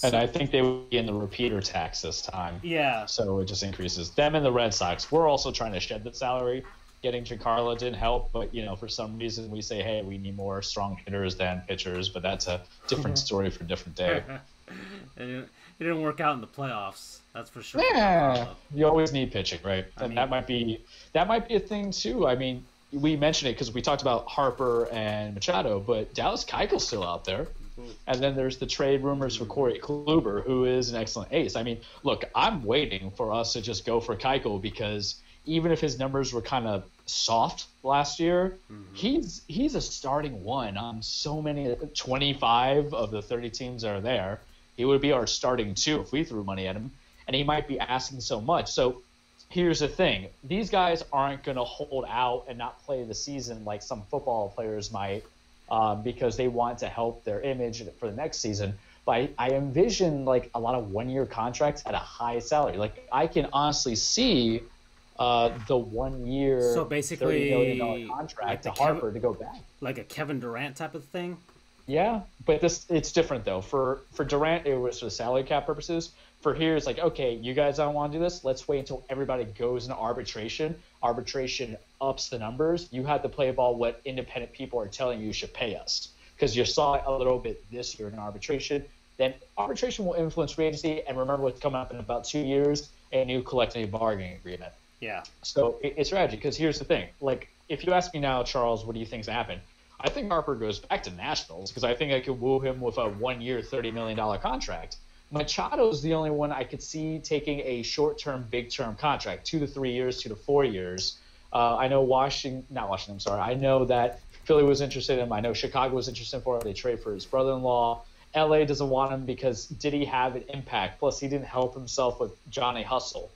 [SPEAKER 3] And I think they would be in the repeater tax this time.
[SPEAKER 1] Yeah.
[SPEAKER 3] So it just increases. Them and the Red Sox. We're also trying to shed the salary. Getting Giancarlo didn't help, but for some reason we say, hey, we need more strong hitters than pitchers, but that's a different story for a different day.
[SPEAKER 1] It didn't work out in the playoffs. That's for sure.
[SPEAKER 3] Yeah, you always need pitching, right? And that might be a thing too. I mean, we mentioned it because we talked about Harper and Machado, but Dallas Keuchel's still out there. And then there's the trade rumors for Corey Kluber, who is an excellent ace. I mean, look, I'm waiting for us to just go for Keuchel because even if his numbers were kind of soft last year, he's a starting one on so many 25 of the 30 teams that are there. He would be our starting two if we threw money at him, and he might be asking so much. So here's the thing. These guys aren't going to hold out and not play the season like some football players might because they want to help their image for the next season. But I envision like a lot of one-year contracts at a high salary. Like I can honestly see the 1 year,
[SPEAKER 1] so basically
[SPEAKER 3] $30 million contract
[SPEAKER 1] like
[SPEAKER 3] to Harper to go back.
[SPEAKER 1] Like a Kevin Durant type of thing?
[SPEAKER 3] Yeah, but it's different though. For Durant, it was for salary cap purposes. For here, it's like, okay, you guys don't want to do this. Let's wait until everybody goes into arbitration. Arbitration ups the numbers. You have to play ball what independent people are telling you should pay us. Because you saw it a little bit this year in arbitration. Then arbitration will influence free agency. And remember what's coming up in about 2 years, a new collective bargaining agreement.
[SPEAKER 1] Yeah.
[SPEAKER 3] So it's tragic because here's the thing. Like, if you ask me now, Charles, what do you think's happened? I think Harper goes back to Nationals because I think I could woo him with a 1 year, $30 million contract. Machado's the only one I could see taking a short-term, big-term contract, 2 to 3 years, 2 to 4 years. I know I know that Philly was interested in him. I know Chicago was interested for him. They trade for his brother-in-law. LA doesn't want him because did he have an impact? Plus, he didn't help himself with Johnny Hustle.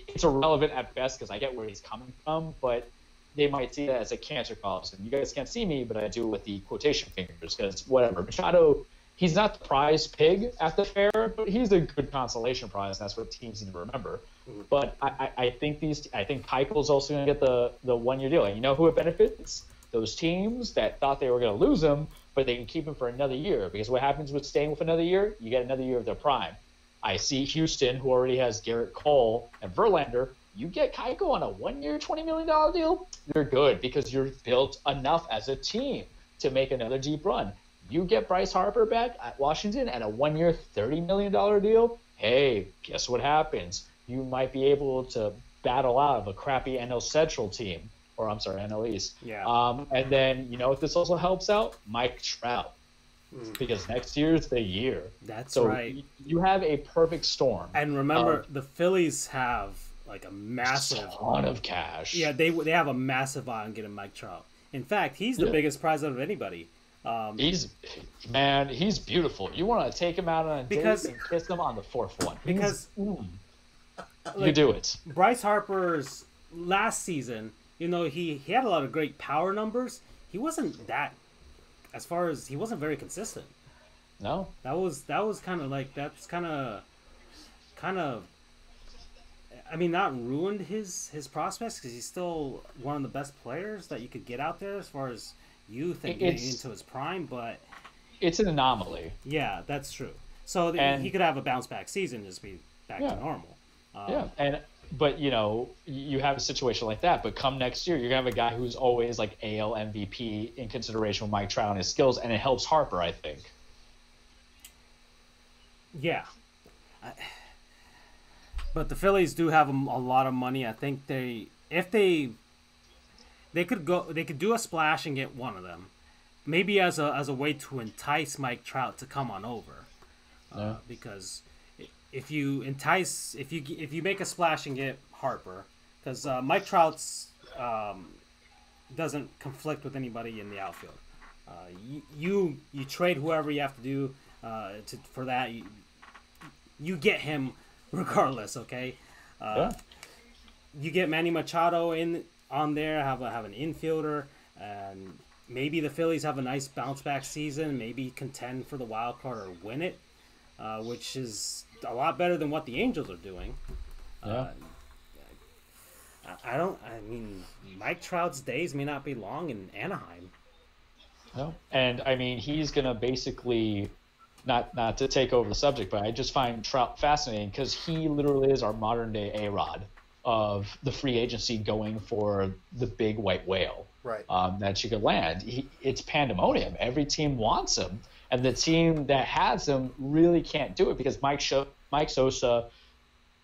[SPEAKER 3] It's irrelevant at best because I get where he's coming from, but they might see that as a cancer cause. And you guys can't see me, but I do with the quotation fingers because whatever. Machado, he's not the prize pig at the fair, but he's a good consolation prize. And that's what teams need to remember. But I think Keichel's also going to get the 1 year deal. And you know who it benefits? Those teams that thought they were going to lose him, but they can keep him for another year. Because what happens with staying with another year? You get another year of their prime. I see Houston, who already has Garrett Cole and Verlander. You get Keuchel on a 1 year, $20 million deal, you're good because you're built enough as a team to make another deep run. You get Bryce Harper back at Washington at a 1 year, $30 million deal. Hey, guess what happens? You might be able to battle out of a crappy NL Central team, or I'm sorry, NL East.
[SPEAKER 1] Yeah.
[SPEAKER 3] And then, you know what this also helps out? Mike Trout. Because next year's the year.
[SPEAKER 1] That's
[SPEAKER 3] so
[SPEAKER 1] right.
[SPEAKER 3] You have a perfect storm.
[SPEAKER 1] And remember, the Phillies have like a massive
[SPEAKER 3] ton of cash.
[SPEAKER 1] Yeah, they have a massive eye on getting Mike Trout. In fact, he's the biggest prize out of anybody.
[SPEAKER 3] He's beautiful. You want to take him out on a date and kiss him on the fourth one.
[SPEAKER 1] Because
[SPEAKER 3] you do it.
[SPEAKER 1] Bryce Harper's last season, he had a lot of great power numbers. He wasn't that. As far as he wasn't very consistent.
[SPEAKER 3] No.
[SPEAKER 1] That was kind of like I mean, not ruined his prospects because he's still one of the best players that you could get out there as far as youth and getting into his prime, but
[SPEAKER 3] it's an anomaly.
[SPEAKER 1] Yeah, that's true. So he could have a bounce back season, just be back to normal.
[SPEAKER 3] But you have a situation like that. But come next year, you're gonna have a guy who's always like AL MVP in consideration with Mike Trout and his skills, and it helps Harper, I think.
[SPEAKER 1] Yeah, but the Phillies do have a lot of money. I think they could do a splash and get one of them, maybe as a way to entice Mike Trout to come on over, because. If you make a splash and get Harper, because Mike Trout's doesn't conflict with anybody in the outfield. You trade whoever you have to do for that. You get him regardless. Okay. You get Manny Machado on there. Have an infielder, and maybe the Phillies have a nice bounce back season. Maybe contend for the wild card or win it, which is a lot better than what the Angels are doing. Mike Trout's days may not be long in Anaheim.
[SPEAKER 3] No, and I mean he's gonna basically not to take over the subject, but I just find Trout fascinating because he literally is our modern day A-Rod of the free agency going for the big white whale
[SPEAKER 2] right.
[SPEAKER 3] That you could land. It's pandemonium. Every team wants him, and the team that has him really can't do it because Mike Sosa,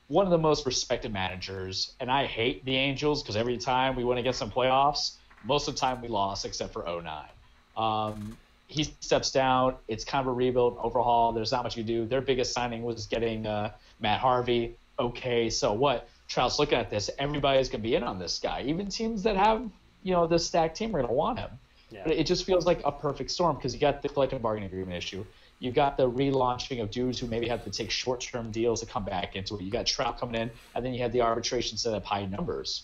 [SPEAKER 3] one of the most respected managers, and I hate the Angels because every time we went against some playoffs, most of the time we lost except for 2009. He steps down. It's kind of a rebuild, overhaul. There's not much you do. Their biggest signing was getting Matt Harvey. Okay, so what? Trout's looking at this. Everybody's going to be in on this guy. Even teams that have, this stacked team are going to want him. Yeah. But it just feels like a perfect storm because you got the collective bargaining agreement issue. You've got the relaunching of dudes who maybe have to take short-term deals to come back into it. You got Trout coming in, and then you had the arbitration set up high numbers.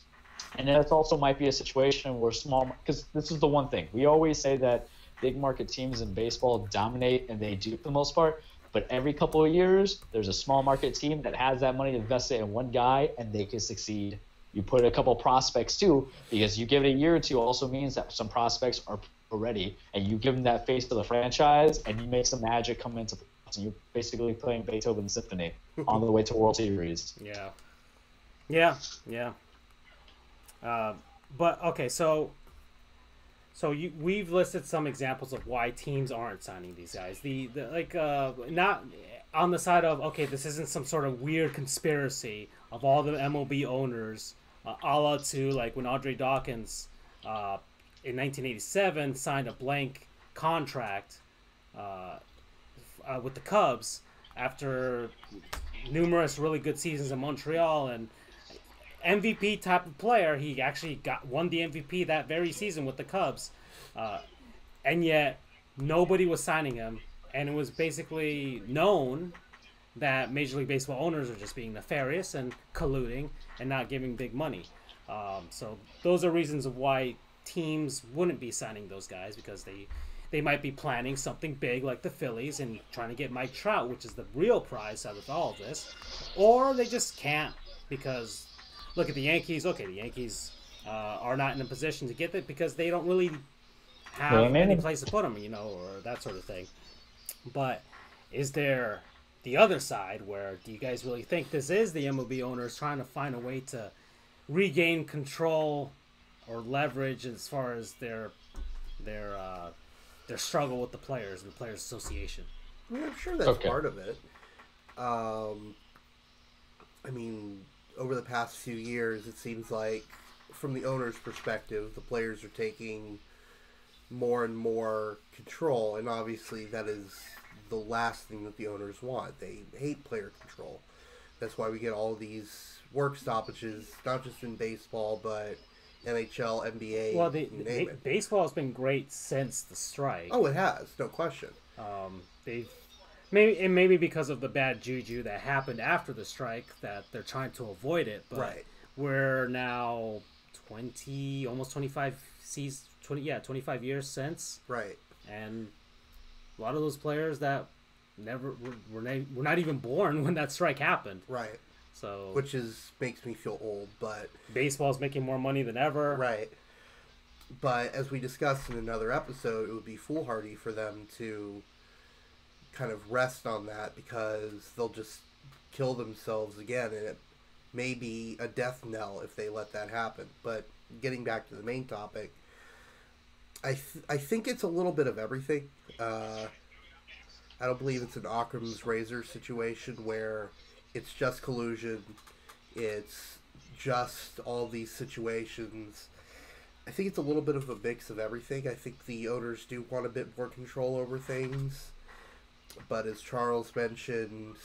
[SPEAKER 3] And then it also might be a situation where because this is the one thing. We always say that big market teams in baseball dominate, and they do for the most part. But every couple of years, there's a small market team that has that money invested in one guy, and they can succeed. You put a couple prospects too, because you give it a year or two also means that some prospects are ready, and you give them that face to the franchise, and you make some magic come into playoffs, and you're basically playing Beethoven's Symphony on the way to World Series.
[SPEAKER 1] Yeah. But okay, so we've listed some examples of why teams aren't signing these guys. Not on the side of, okay, this isn't some sort of weird conspiracy of all the MLB owners, a la to like when Andre Dawkins in 1987 signed a blank contract with the Cubs after numerous really good seasons in Montreal and MVP type of player. He actually won the MVP that very season with the Cubs, and yet nobody was signing him, and it was basically known that Major League Baseball owners are just being nefarious and colluding and not giving big money. So those are reasons of why teams wouldn't be signing those guys, because they might be planning something big like the Phillies and trying to get Mike Trout, which is the real prize out of all of this, or they just can't because look at the Yankees. Okay, the Yankees are not in a position to get it because they don't really have any place to put them, or that sort of thing. But is there the other side where do you guys really think this is the MLB owners trying to find a way to regain control or leverage as far as their struggle with the players and the Players Association?
[SPEAKER 2] I'm sure that's part of it. Over the past few years, it seems like from the owner's perspective, the players are taking more and more control, and obviously that is the last thing that the owners want. They hate player control. That's why we get all these work stoppages, not just in baseball, but NHL, NBA,
[SPEAKER 1] well, baseball has been great since the strike.
[SPEAKER 2] Oh, it has, no question.
[SPEAKER 1] Maybe because of the bad juju that happened after the strike that they're trying to avoid it. But
[SPEAKER 2] right.
[SPEAKER 1] We're now almost 25 seasons, 25 years since.
[SPEAKER 2] Right.
[SPEAKER 1] And a lot of those players that were not even born when that strike happened.
[SPEAKER 2] Right.
[SPEAKER 1] So
[SPEAKER 2] which makes me feel old, but
[SPEAKER 1] baseball's making more money than ever.
[SPEAKER 2] Right. But as we discussed in another episode, it would be foolhardy for them to kind of rest on that because they'll just kill themselves again, and it may be a death knell if they let that happen. But getting back to the main topic, I think it's a little bit of everything. I don't believe it's an Occam's razor situation where it's just collusion, it's just all these situations. I think it's a little bit of a mix of everything. I think the owners do want a bit more control over things. But as Charles mentioned,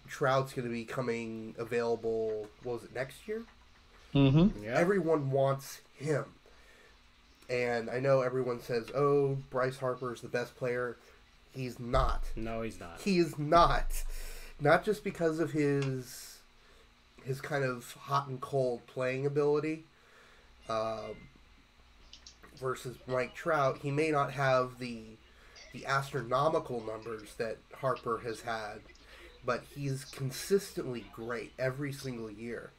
[SPEAKER 2] Trout's going to be coming available, next year?
[SPEAKER 3] Mm-hmm.
[SPEAKER 2] Yeah. Everyone wants him. And I know everyone says, oh, Bryce Harper is the best player. He's not.
[SPEAKER 1] No, he's not.
[SPEAKER 2] He is not. Not just because of his kind of hot and cold playing ability versus Mike Trout. He may not have the astronomical numbers that Harper has had, but he's consistently great every single year.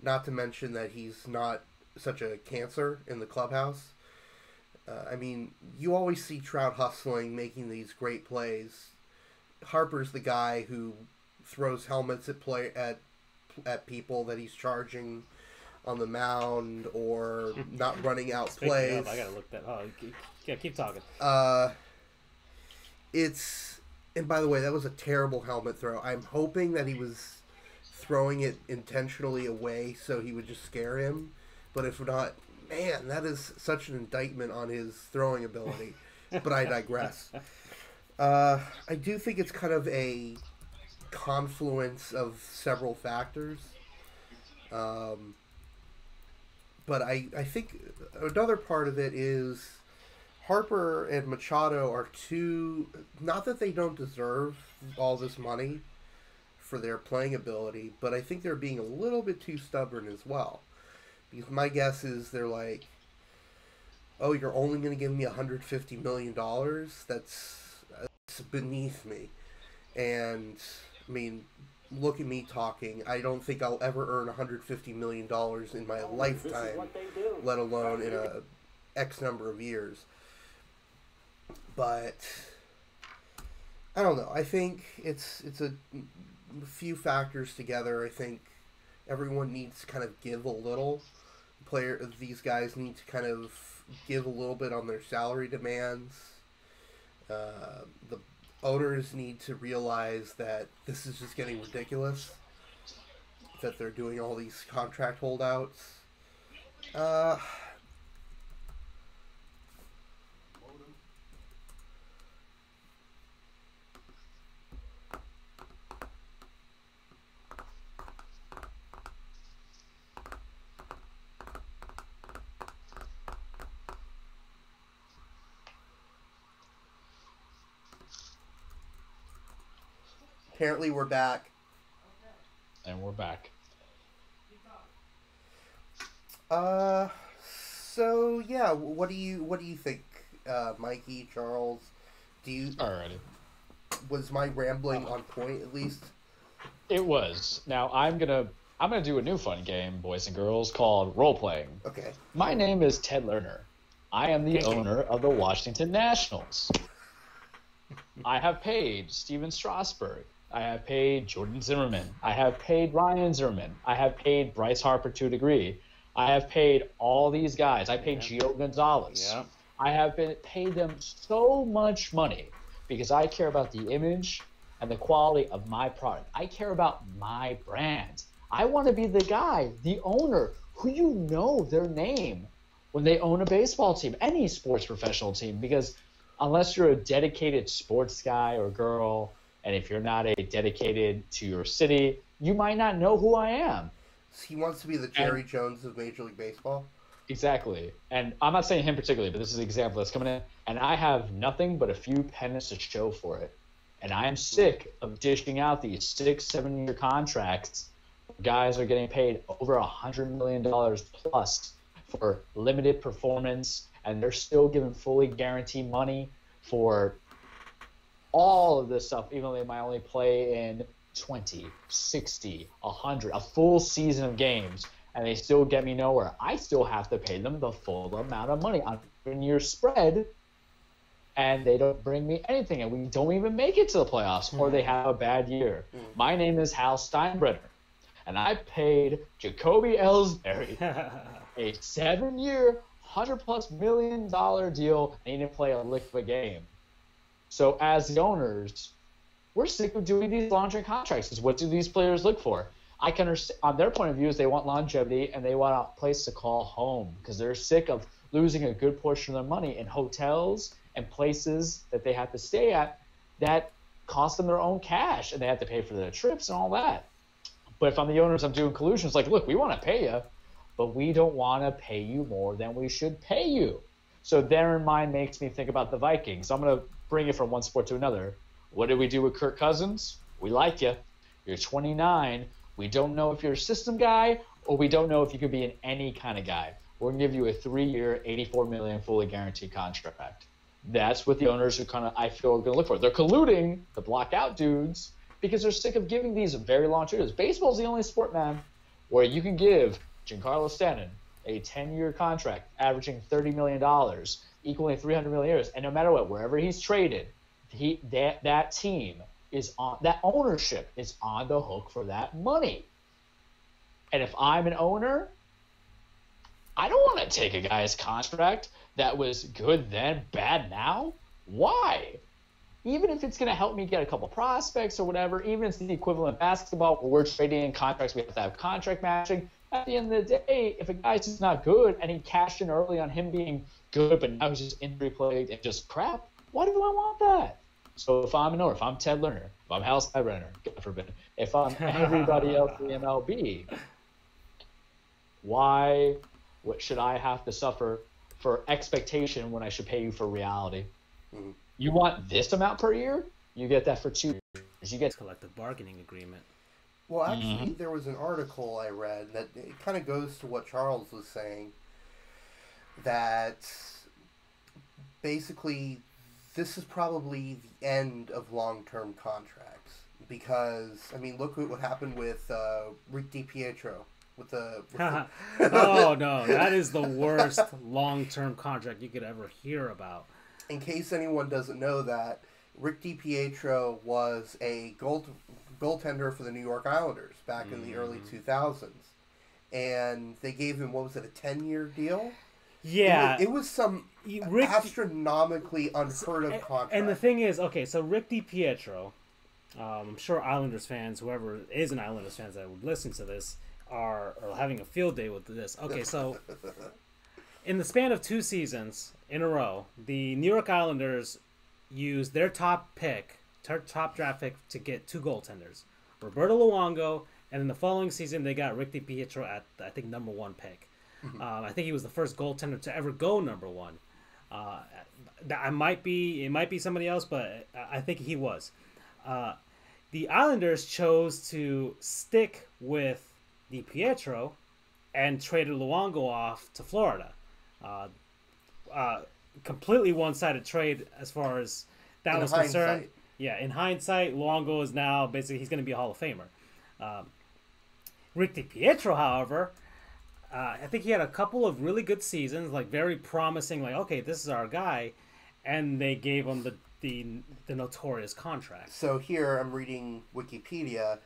[SPEAKER 2] Not to mention that he's not such a cancer in the clubhouse. You always see Trout hustling, making these great plays Harper's the guy who throws helmets at people that he's charging on the mound or not running out plays.
[SPEAKER 1] I gotta look that. Oh, keep talking.
[SPEAKER 2] And by the way, that was a terrible helmet throw. I'm hoping that he was throwing it intentionally away so he would just scare him. But if not, man, that is such an indictment on his throwing ability. But I digress. I do think it's kind of a confluence of several factors. But I think another part of it is Harper and Machado are too... Not that they don't deserve all this money for their playing ability, but I think they're being a little bit too stubborn as well. Because my guess is they're like, oh, you're only going to give me $150 million? That's beneath me. And, I mean, look at me talking. I don't think I'll ever earn $150 million in my lifetime, let alone in a X number of years. But I don't know. I think it's a few factors together. I think everyone needs to kind of give a little. These guys need to kind of give a little bit on their salary demands. The owners need to realize that this is just getting ridiculous, that they're doing all these contract holdouts. Apparently we're back.
[SPEAKER 3] And we're back.
[SPEAKER 2] So yeah, what do you think, Mikey, Charles?
[SPEAKER 3] Alrighty.
[SPEAKER 2] Was my rambling on point at least?
[SPEAKER 3] It was. Now I'm gonna do a new fun game, boys and girls, called role playing.
[SPEAKER 2] Okay.
[SPEAKER 3] My name is Ted Lerner. I am the owner of the Washington Nationals. I have paid Steven Strasburg. I have paid Jordan Zimmerman. I have paid Ryan Zimmerman. I have paid Bryce Harper to a degree. I have paid all these guys. I paid Gio Gonzalez.
[SPEAKER 1] Yeah.
[SPEAKER 3] I have paid them so much money because I care about the image and the quality of my product. I care about my brand. I want to be the guy, the owner, who you know their name when they own a baseball team, any sports professional team, because unless you're a dedicated sports guy or girl, and if you're not dedicated to your city, you might not know who I am.
[SPEAKER 2] He wants to be the Jerry Jones of Major League Baseball.
[SPEAKER 3] Exactly. And I'm not saying him particularly, but this is an example that's coming in. And I have nothing but a few pennies to show for it. And I am sick of dishing out these 6-7 year contracts. Guys are getting paid over $100 million plus for limited performance, and they're still giving fully guaranteed money for all of this stuff, even though they might only play in 20, 60, 100, a full season of games, and they still get me nowhere. I still have to pay them the full amount of money on a 7-year spread, and they don't bring me anything, and we don't even make it to the playoffs, or they have a bad year. My name is Hal Steinbrenner, and I paid Jacoby Ellsbury a 7-year, $100+ million deal, and he didn't play a lick of a game. So as the owners, we're sick of doing these long-term contracts because what do these players look for? I can understand, on their point of view, is they want longevity and they want a place to call home because they're sick of losing a good portion of their money in hotels and places that they have to stay at that cost them their own cash and they have to pay for their trips and all that. But if I'm the owners, I'm doing Collusion. It's like, look, we want to pay you, but we don't want to pay you more than we should pay you. So therein mind makes me think about the Vikings. I'm going to bring it from one sport to another. What did we do with Kirk Cousins? We like you. You're 29. We don't know if you're a system guy or we don't know if you could be an any kind of guy. We're going to give you a 3-year, $84 million fully guaranteed contract. That's what the owners who kind of, I feel, are going to look for. They're colluding the block out dudes because they're sick of giving these very long years. Baseball's the only sport, man, where you can give Giancarlo Stanton a 10-year contract averaging $30 million, equaling 300 million years. And no matter what, wherever he's traded, that team that ownership is on the hook for that money. And if I'm an owner, I don't want to take a guy's contract that was good then, bad now. Why? Even if it's going to help me get a couple prospects or whatever, even if it's the equivalent of basketball where we're trading in contracts, we have to have contract matching. At the end of the day, if a guy's just not good and he cashed in early on him being good, but now he's just injury plagued and just crap, why do I want that? So if I'm an owner, if I'm Ted Lerner, if I'm Hal Steinbrenner, God forbid, if I'm everybody else in the MLB, what should I have to suffer for expectation when I should pay you for reality? Mm-hmm. You want this amount per year? You get that for 2 years. You get
[SPEAKER 1] collective bargaining agreement.
[SPEAKER 2] Well, actually, there was an article I read that it kind of goes to what Charles was saying, that basically this is probably the end of long-term contracts. Because, I mean, look at what happened with Rick DiPietro.
[SPEAKER 1] Oh, no, that is the worst long-term contract you could ever hear about.
[SPEAKER 2] In case anyone doesn't know that, Rick DiPietro was a goaltender for the New York Islanders back in the early 2000s. And they gave him, what was it, a 10-year deal?
[SPEAKER 1] Yeah.
[SPEAKER 2] It was some astronomically unheard of contract.
[SPEAKER 1] And the thing is, okay, so Rick DiPietro, I'm sure Islanders fans, whoever is an Islanders fans that would listen to this, are having a field day with this. Okay, so in the span of 2 seasons in a row, the New York Islanders used their top draft pick to get 2 goaltenders, Roberto Luongo, and in the following season they got Rick DiPietro at, I think, number 1 pick. Mm-hmm. I think he was the first goaltender to ever go number 1. It might be somebody else, but I think he was. The Islanders chose to stick with DiPietro and traded Luongo off to Florida. Completely one-sided trade as far as that was concerned. Yeah, in hindsight, Luongo is now basically he's going to be a Hall of Famer. Rick DiPietro, however, I think he had a couple of really good seasons, like very promising. Like, okay, this is our guy, and they gave him the notorious contract.
[SPEAKER 2] So here I'm reading Wikipedia.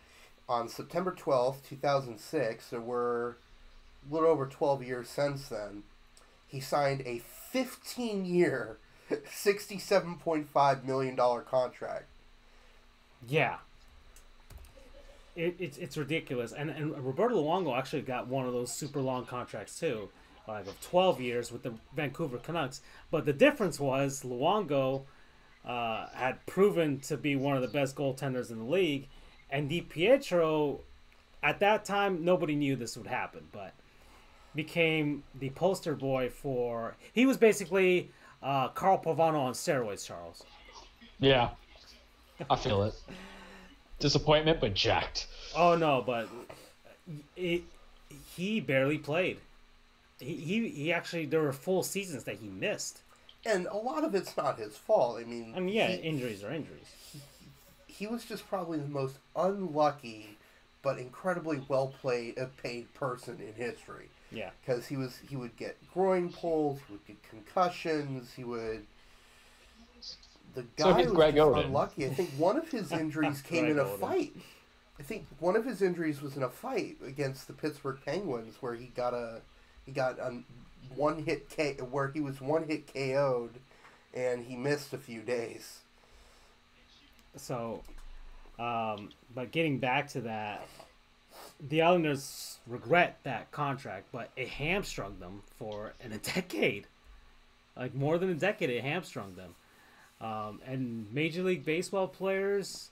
[SPEAKER 2] On September 12th, 2006, so we're a little over 12 years since then, he signed a 15-year, $67.5 million contract.
[SPEAKER 1] Yeah. It's ridiculous. And Roberto Luongo actually got one of those super long contracts too, like of 12 years with the Vancouver Canucks. But the difference was Luongo had proven to be one of the best goaltenders in the league. And DiPietro, at that time, nobody knew this would happen, but became the poster boy for... He was basically Carl Pavano on steroids, Charles.
[SPEAKER 3] Yeah, I feel it. Disappointment, but jacked.
[SPEAKER 1] Oh, no, but he barely played. He actually... There were full seasons that he missed.
[SPEAKER 2] And a lot of it's not his fault. I mean,
[SPEAKER 1] yeah, injuries are injuries.
[SPEAKER 2] He was just probably the most unlucky, but incredibly paid person in history.
[SPEAKER 1] Yeah,
[SPEAKER 2] because he would get groin pulls, he would get concussions, the guy was unlucky. I think one of his injuries came in a fight. I think one of his injuries was in a fight against the Pittsburgh Penguins, where he got a one hit KO'd, and he missed a few days.
[SPEAKER 1] So, but getting back to that, the Islanders regret that contract, but it hamstrung them for a decade. Like, more than a decade, it hamstrung them. And Major League Baseball players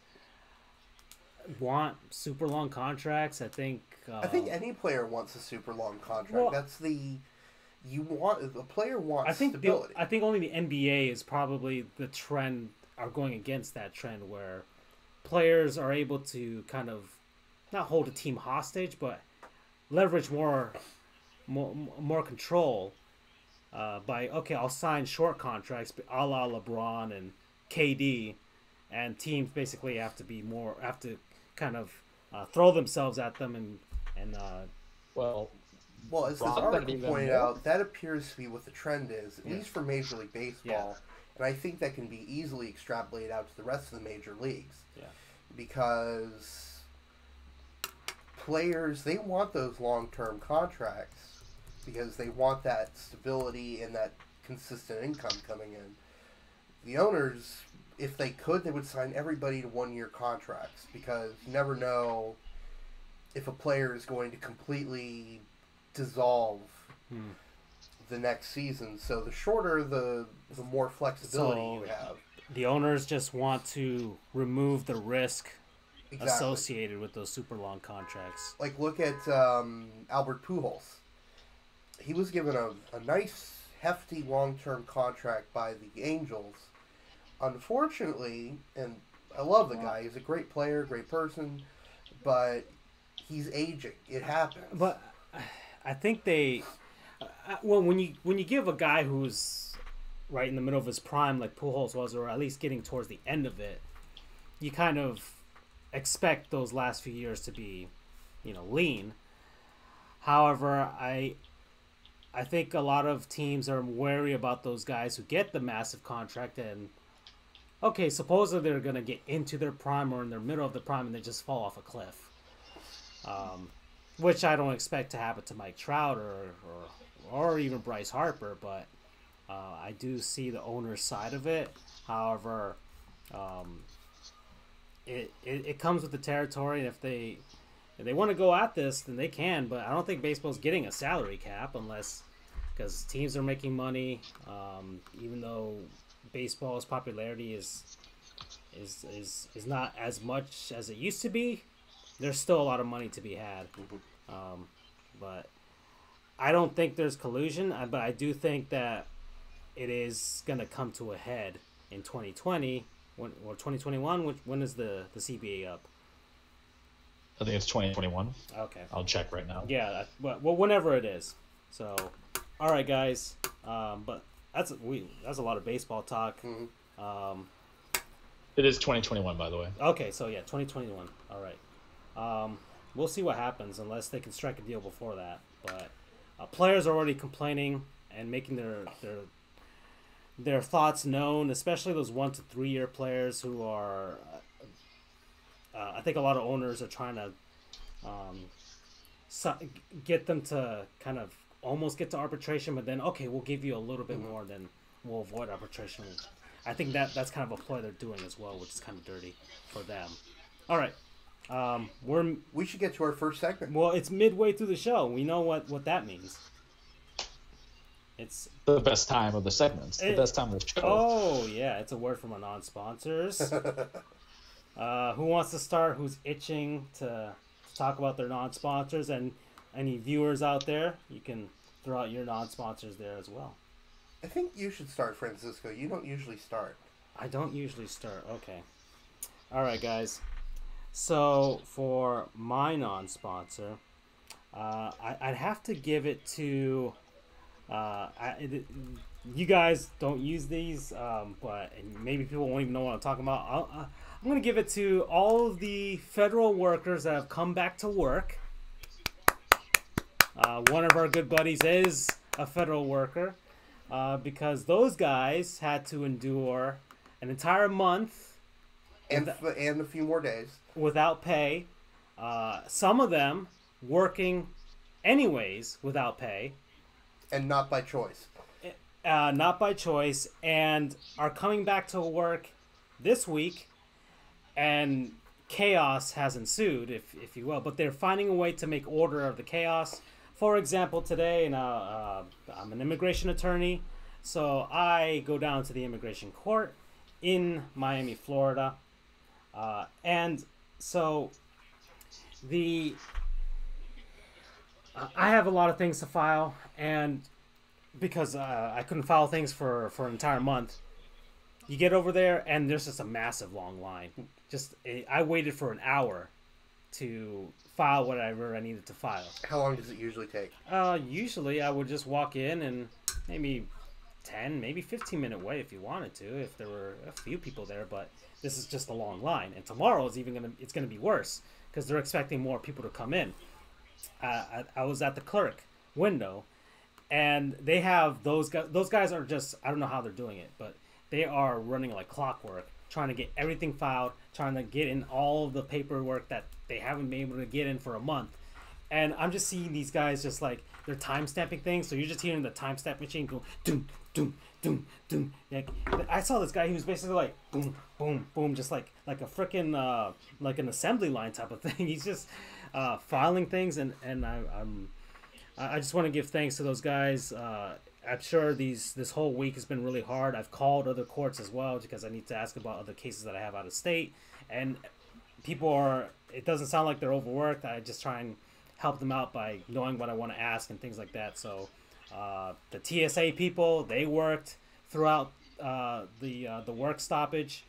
[SPEAKER 1] want super long contracts. I think
[SPEAKER 2] any player wants a super long contract. Well, that's a player wants stability.
[SPEAKER 1] I think only the NBA is probably the trend, are going against that trend, where players are able to kind of not hold a team hostage, but leverage more control by, okay, I'll sign short contracts, a la LeBron and KD, and teams basically have to kind of throw themselves at them and
[SPEAKER 2] well, as this article pointed out, that appears to be what the trend is, at least for Major League Baseball. And I think that can be easily extrapolated out to the rest of the major leagues.
[SPEAKER 1] Yeah.
[SPEAKER 2] Because players, they want those long-term contracts because they want that stability and that consistent income coming in. The owners, if they could, they would sign everybody to one-year contracts because you never know if a player is going to completely dissolve the next season. So the shorter, the more flexibility you have.
[SPEAKER 1] The owners just want to remove the risk associated with those super long contracts.
[SPEAKER 2] Like, look at Albert Pujols. He was given a nice, hefty, long-term contract by the Angels. Unfortunately, and I love the guy. He's a great player, great person, but he's aging. It happens.
[SPEAKER 1] But I think well, when you give a guy who's right in the middle of his prime, like Pujols was, or at least getting towards the end of it, you kind of expect those last few years to be, lean. However, I think a lot of teams are wary about those guys who get the massive contract and, okay, supposedly they're going to get into their prime or in their middle of the prime and they just fall off a cliff. Which I don't expect to happen to Mike Trout or even Bryce Harper, but I do see the owner's side of it. However, it comes with the territory, and if they want to go at this, then they can. But I don't think baseball's getting a salary cap because teams are making money. Even though baseball's popularity is not as much as it used to be, there's still a lot of money to be had. But I don't think there's collusion, but I do think that it is going to come to a head in 2020 or 2021. When is the CBA up?
[SPEAKER 3] I think it's 2021.
[SPEAKER 1] Okay.
[SPEAKER 3] I'll check right now.
[SPEAKER 1] Yeah, well, whenever it is. So, all right, guys. But that's a lot of baseball talk.
[SPEAKER 3] It is 2021, by the way.
[SPEAKER 1] Okay, so yeah, 2021. All right. We'll see what happens unless they can strike a deal before that. But players are already complaining and making their thoughts known, especially those 1 to 3 year players who are. I think a lot of owners are trying to get them to kind of almost get to arbitration, but then okay, we'll give you a little bit more, then we'll avoid arbitration. I think that's kind of a play they're doing as well, which is kind of dirty for them. All right.
[SPEAKER 2] We should get to our first segment.
[SPEAKER 1] Well, it's midway through the show. We know what that means. It's
[SPEAKER 3] the best time of the segments. The best time of the show.
[SPEAKER 1] Oh yeah, it's a word from our non-sponsors. Who wants to start? Who's itching to talk about their non-sponsors? And any viewers out there, you can throw out your non-sponsors there as well.
[SPEAKER 2] I think you should start, Francisco. You don't usually start.
[SPEAKER 1] I don't usually start. Okay. All right, guys. So for my non-sponsor, I'd have to give it to. You guys don't use these, but maybe people won't even know what I'm talking about. I'm going to give it to all of the federal workers that have come back to work. One of our good buddies is a federal worker because those guys had to endure an entire month
[SPEAKER 2] and a few more days
[SPEAKER 1] without pay. Some of them working anyways without pay.
[SPEAKER 2] And not by choice.
[SPEAKER 1] Not by choice, and are coming back to work this week, and chaos has ensued, if you will. But they're finding a way to make order of the chaos. For example, today, I'm an immigration attorney, so I go down to the immigration court in Miami, Florida, and so I have a lot of things to file, and because I couldn't file things for an entire month, you get over there, and there's just a massive long line. I waited for an hour to file whatever I needed to file.
[SPEAKER 2] How long does it usually take?
[SPEAKER 1] Usually I would just walk in and maybe 10, maybe 15-minute wait if you wanted to, if there were a few people there, but this is just a long line. And tomorrow it's gonna be worse because they're expecting more people to come in. I was at the clerk window, and they have those guys. Those guys are just, I don't know how they're doing it, but they are running like clockwork, trying to get everything filed, trying to get in all of the paperwork that they haven't been able to get in for a month. And I'm just seeing these guys just like they're time stamping things, so you're just hearing the time stamp machine go doom doom doom doom. Like I saw this guy, he was basically like boom boom boom, just like a freaking like an assembly line type of thing. He's just filing things, and I just want to give thanks to those guys. I'm sure this whole week has been really hard. I've called other courts as well because I need to ask about other cases that I have out of state, and people are. It doesn't sound like they're overworked. I just try and help them out by knowing what I want to ask and things like that. So the TSA people, they worked throughout the work stoppage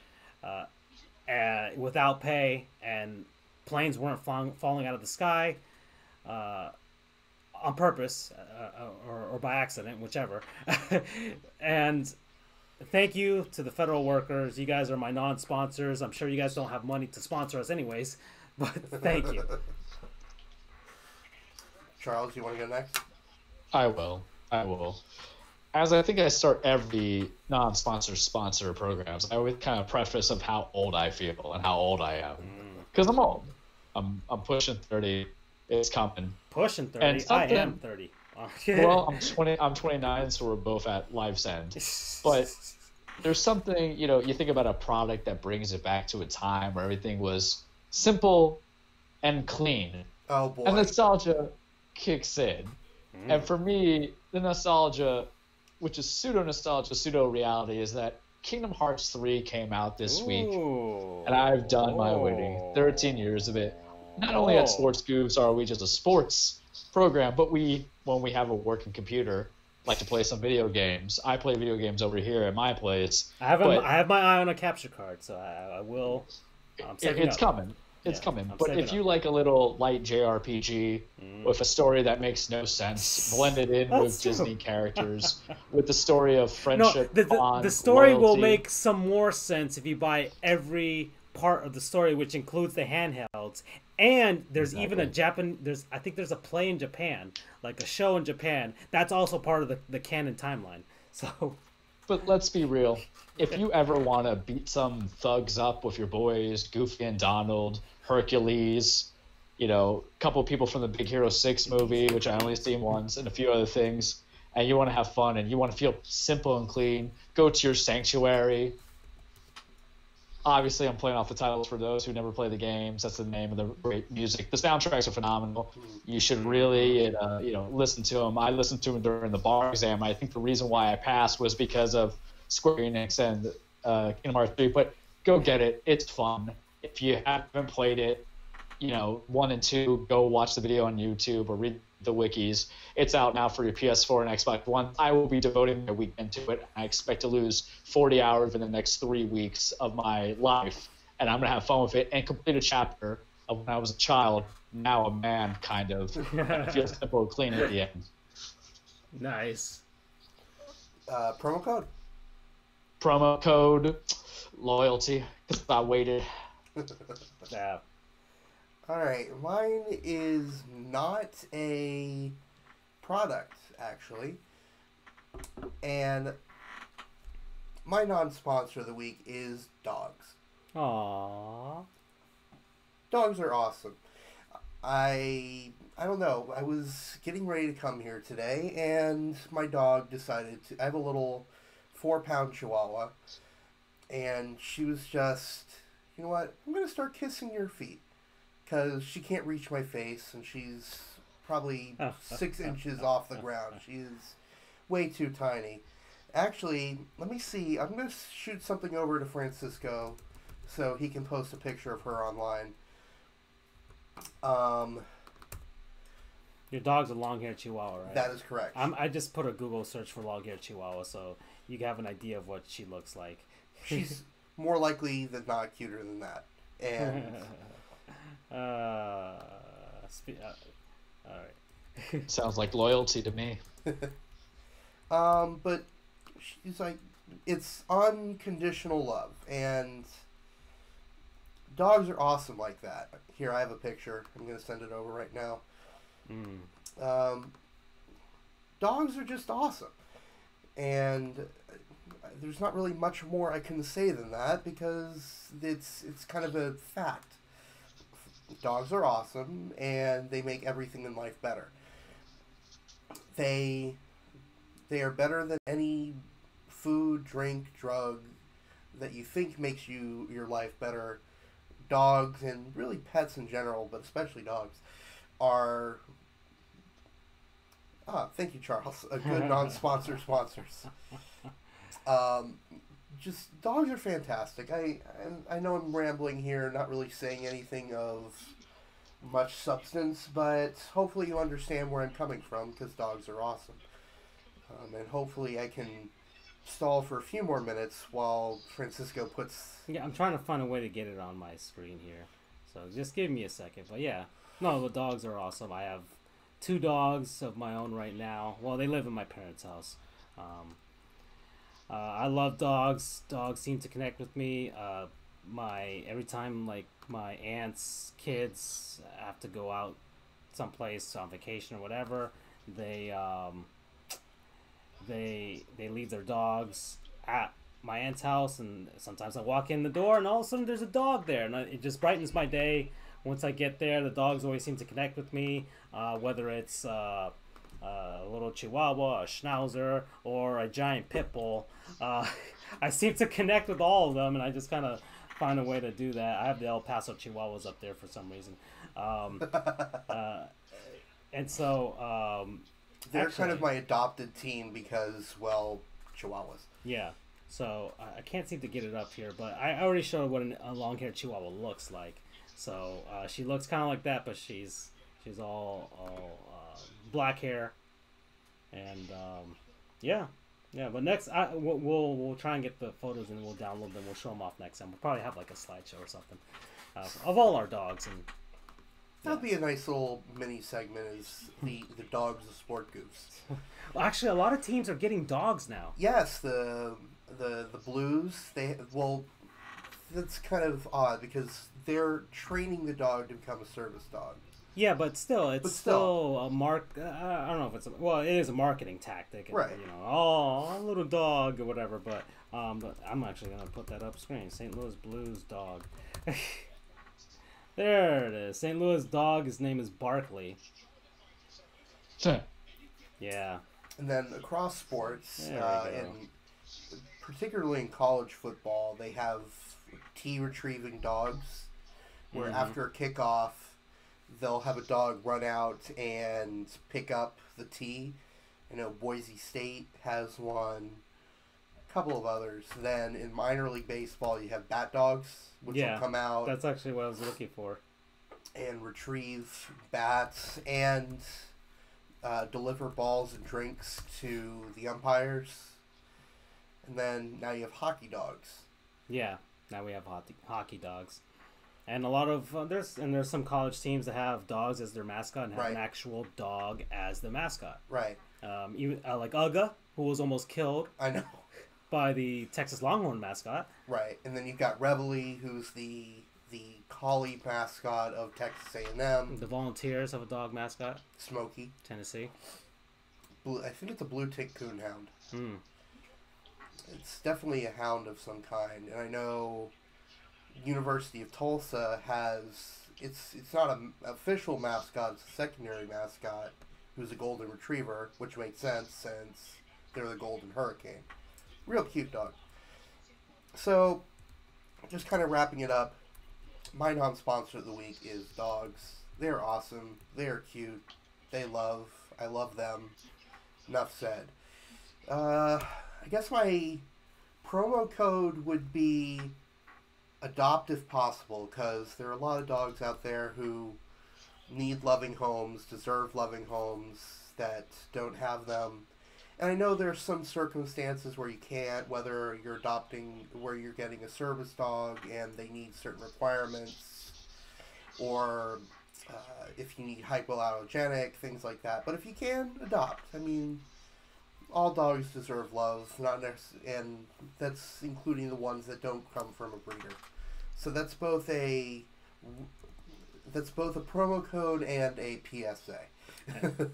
[SPEAKER 1] without pay, and planes weren't falling out of the sky on purpose or by accident, whichever. And thank you to the federal workers. You guys are my non-sponsors. I'm sure you guys don't have money to sponsor us anyways, but thank you.
[SPEAKER 2] Charles, you want to go next?
[SPEAKER 3] I will. As I think I start every sponsor programs, I always kind of preface of how old I feel and how old I am. Because I'm old. I'm pushing 30. It's coming.
[SPEAKER 1] Pushing 30? I am 30.
[SPEAKER 3] Well, I'm 29, so we're both at life's end. But there's something, you think about a product that brings it back to a time where everything was simple and clean.
[SPEAKER 2] Oh, boy.
[SPEAKER 3] And nostalgia kicks in. And for me, the nostalgia, which is pseudo-nostalgia, pseudo-reality, is that Kingdom Hearts 3 came out this week. And I've done my waiting. 13 years of it. Not only at Sports Goofs are we just a sports program, but when we have a working computer, like to play some video games. I play video games over here at my place.
[SPEAKER 1] I have my eye on a capture card, so I will.
[SPEAKER 3] It's coming. It's coming. But if you like a little light JRPG with a story that makes no sense, blended in with Disney characters, with the story of friendship,
[SPEAKER 1] the story
[SPEAKER 3] loyalty.
[SPEAKER 1] will make some more sense if you buy every part of the story, which includes the handhelds. And there's even a I think there's a play in Japan, like a show in Japan. That's also part of the canon timeline. So,
[SPEAKER 3] but let's be real. If you ever want to beat some thugs up with your boys, Goofy and Donald, Hercules, a couple of people from the Big Hero 6 movie, which I only seen once, and a few other things, and you want to have fun and you want to feel simple and clean, go to your Sanctuary. Obviously, I'm playing off the titles for those who never play the games. That's the name of the great music. The soundtracks are phenomenal. You should really, listen to them. I listened to them during the bar exam. I think the reason why I passed was because of Square Enix and Kingdom Hearts 3. But go get it. It's fun. If you haven't played it, 1 and 2, go watch the video on YouTube or read the wikis. It's out now for your PS4 and Xbox One. I will be devoting my weekend to it. I expect to lose 40 hours in the next 3 weeks of my life, and I'm going to have fun with it and complete a chapter of when I was a child, now a man, kind of. Feel simple and clean at the end.
[SPEAKER 1] Nice.
[SPEAKER 2] Promo
[SPEAKER 3] code loyalty, because I waited.
[SPEAKER 1] Yeah.
[SPEAKER 2] All right, mine is not a product, actually. And my non-sponsor of the week is dogs.
[SPEAKER 1] Aww.
[SPEAKER 2] Dogs are awesome. I don't know. I was getting ready to come here today, and my dog decided to... I have a little 4-pound Chihuahua, and she was just, you know what? I'm going to start kissing your feet. Because she can't reach my face, and she's probably 6 inches off the ground. She is way too tiny. Actually, let me see. I'm going to shoot something over to Francisco so he can post a picture of her online.
[SPEAKER 1] Your dog's a long-haired Chihuahua, right?
[SPEAKER 2] That is correct.
[SPEAKER 1] I just put a Google search for long-haired Chihuahua, so you can have an idea of what she looks like.
[SPEAKER 2] She's more likely than not cuter than that. And...
[SPEAKER 1] all right.
[SPEAKER 3] Sounds like loyalty to me.
[SPEAKER 2] But she's like, it's unconditional love, and dogs are awesome like that. Here, I have a picture. I'm going to send it over right now. Dogs are just awesome. And there's not really much more I can say than that because it's kind of a fact. Dogs are awesome, and they make everything in life better. They are better than any food, drink, drug that you think makes your life better. Dogs, and really pets in general, but especially dogs, are... thank you, Charles. A good non-sponsor sponsors. Just, dogs are fantastic. I know I'm rambling here, not really saying anything of much substance, but hopefully you understand where I'm coming from, because dogs are awesome. And hopefully I can stall for a few more minutes while Francisco puts...
[SPEAKER 1] Yeah, I'm trying to find a way to get it on my screen here. So just give me a second. But yeah, no, the dogs are awesome. I have 2 dogs of my own right now. Well, they live in my parents' house. I love dogs. Dogs seem to connect with me. Every time like my aunt's kids have to go out someplace on vacation or whatever, they leave their dogs at my aunt's house, and sometimes I walk in the door and all of a sudden there's a dog there, and it just brightens my day. Once I get there, the dogs always seem to connect with me, whether it's a little Chihuahua, a Schnauzer, or a giant pit bull. I seem to connect with all of them, and I just kind of find a way to do that. I have the El Paso Chihuahuas up there for some reason. And so...
[SPEAKER 2] they're kind of my adopted team because, well, Chihuahuas.
[SPEAKER 1] Yeah. So I can't seem to get it up here, but I already showed what a long-haired Chihuahua looks like. So she looks kind of like that, but she's all black hair, and yeah. But next, we'll try and get the photos and we'll download them. We'll show them off next time. We'll probably have like a slideshow or something of all our dogs, and
[SPEAKER 2] that'll be a nice little mini segment. Is the dogs of Sport Goofs.
[SPEAKER 1] Well, actually, a lot of teams are getting dogs now.
[SPEAKER 2] Yes, the Blues. That's kind of odd because they're training the dog to become a service dog.
[SPEAKER 1] Yeah, but still, it's still a I don't know if it's it is a marketing tactic,
[SPEAKER 2] right?
[SPEAKER 1] You know, a little dog or whatever. But I'm actually gonna put that up screen. St. Louis Blues dog. There it is. St. Louis dog. His name is Barkley. Yeah.
[SPEAKER 2] And then across sports, and particularly in college football, they have tee retrieving dogs, where after a kickoff, they'll have a dog run out and pick up the tee. I know Boise State has one, a couple of others. Then in minor league baseball, you have bat dogs, which will come out.
[SPEAKER 1] That's actually what I was looking for.
[SPEAKER 2] And retrieve bats and deliver balls and drinks to the umpires. And then now you have hockey dogs.
[SPEAKER 1] Yeah, now we have hockey dogs. And a lot of there's some college teams that have dogs as their mascot and have an actual dog as the mascot.
[SPEAKER 2] Right.
[SPEAKER 1] Even like Uga, who was almost killed.
[SPEAKER 2] I know.
[SPEAKER 1] By the Texas Longhorn mascot.
[SPEAKER 2] Right, and then you've got Reveille, who's the collie mascot of Texas A&M.
[SPEAKER 1] The Volunteers have a dog mascot.
[SPEAKER 2] Smokey.
[SPEAKER 1] Tennessee.
[SPEAKER 2] I think it's a blue tick coonhound.
[SPEAKER 1] Hmm.
[SPEAKER 2] It's definitely a hound of some kind, and I know University of Tulsa has it's not an official mascot, it's a secondary mascot who's a golden retriever, which makes sense since they're the Golden Hurricane. Real cute dog. So, just kind of wrapping it up, my non-sponsor of the week is dogs. They're awesome. They're cute. I love them. Enough said. I guess my promo code would be adopt if possible, because there are a lot of dogs out there who need loving homes, deserve loving homes, that don't have them. And I know there's some circumstances where you can't, whether you're adopting, where you're getting a service dog and they need certain requirements, or if you need hypoallergenic, things like that. But if you can, adopt. I mean, all dogs deserve love, and that's including the ones that don't come from a breeder. So that's both a promo code and a PSA.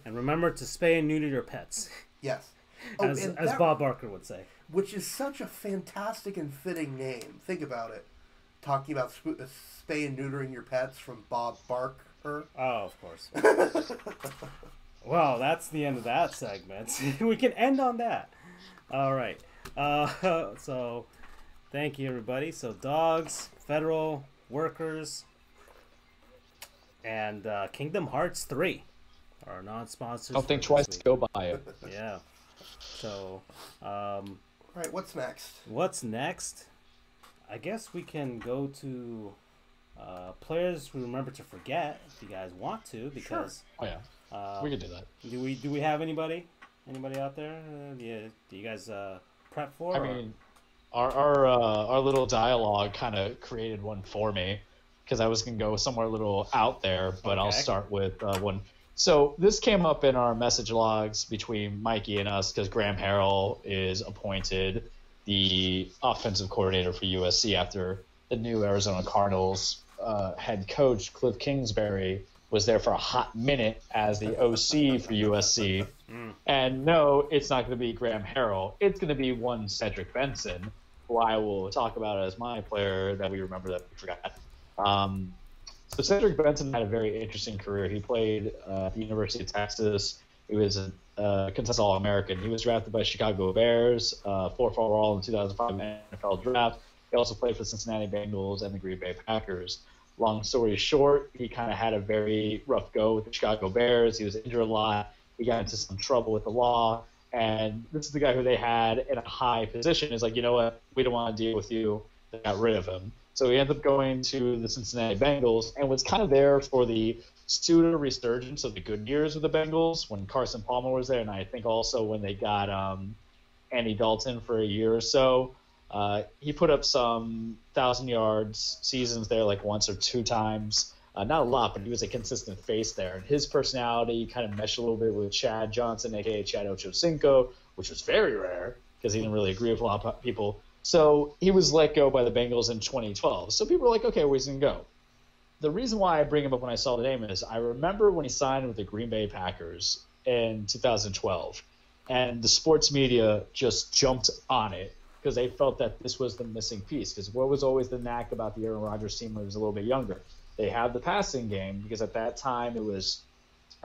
[SPEAKER 1] And remember to spay and neuter your pets.
[SPEAKER 2] Yes.
[SPEAKER 1] as Bob Barker would say.
[SPEAKER 2] Which is such a fantastic and fitting name. Think about it. Talking about spay and neutering your pets from Bob Barker.
[SPEAKER 1] Oh, of course. Well, that's the end of that segment. We can end on that. All right. So, thank you, everybody. So, dogs, federal workers, and Kingdom Hearts 3 are non-sponsors.
[SPEAKER 3] Don't think twice to go buy it.
[SPEAKER 1] Yeah. So,
[SPEAKER 2] all right, what's next?
[SPEAKER 1] What's next? I guess we can go to players we remember to forget, if you guys want to, because...
[SPEAKER 3] Sure. Oh, yeah. We can do that.
[SPEAKER 1] Do we have anybody? Anybody out there? Do you guys prep for?
[SPEAKER 3] I mean, our little dialogue kind of created one for me, because I was going to go somewhere a little out there, but okay. I'll start with one. So this came up in our message logs between Mikey and us, because Graham Harrell is appointed the offensive coordinator for USC after the new Arizona Cardinals head coach, Cliff Kingsbury, was there for a hot minute as the OC for USC. And no, it's not going to be Graham Harrell. It's going to be one Cedric Benson, who I will talk about as my player that we remember that we forgot. So Cedric Benson had a very interesting career. He played at the University of Texas. He was a contested All-American. He was drafted by Chicago Bears, 4th overall in the 2005 NFL Draft. He also played for the Cincinnati Bengals and the Green Bay Packers. Long story short, he kind of had a very rough go with the Chicago Bears. He was injured a lot. He got into some trouble with the law. And this is the guy who they had in a high position. Is like, you know what? We don't want to deal with you. They got rid of him. So he ended up going to the Cincinnati Bengals and was kind of there for the pseudo resurgence of the good years of the Bengals when Carson Palmer was there, and I think also when they got Andy Dalton for a year or so. He put up some 1,000 yards seasons there, like once or two times. Not a lot, but he was a consistent face there. And his personality kind of meshed a little bit with Chad Johnson, a.k.a. Chad Ochocinco, which was very rare because he didn't really agree with a lot of people. So he was let go by the Bengals in 2012. So people were like, okay, where's he going to go? The reason why I bring him up when I saw the name is I remember when he signed with the Green Bay Packers in 2012, and the sports media just jumped on it because they felt that this was the missing piece. Because what was always the knack about the Aaron Rodgers team when he was a little bit younger? They had the passing game because at that time it was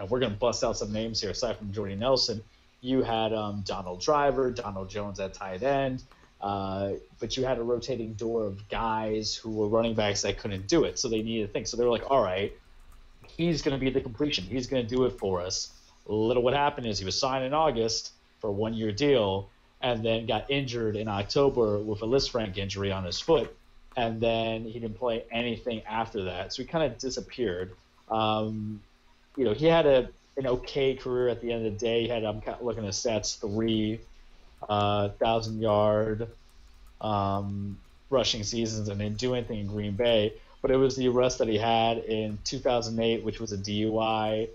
[SPEAKER 3] we're going to bust out some names here aside from Jordy Nelson. You had Donald Driver, Donald Jones at tight end. But you had a rotating door of guys who were running backs that couldn't do it, so they needed to think. So they were like, all right, he's going to be the completion. He's going to do it for us. What happened is he was signed in August for a one-year deal and then got injured in October with a Lisfranc injury on his foot, and then he didn't play anything after that. So he kind of disappeared. He had an okay career at the end of the day. He had, I'm looking at stats, 3,000-yard rushing seasons and didn't do anything in Green Bay. But it was the arrest that he had in 2008, which was a DUI,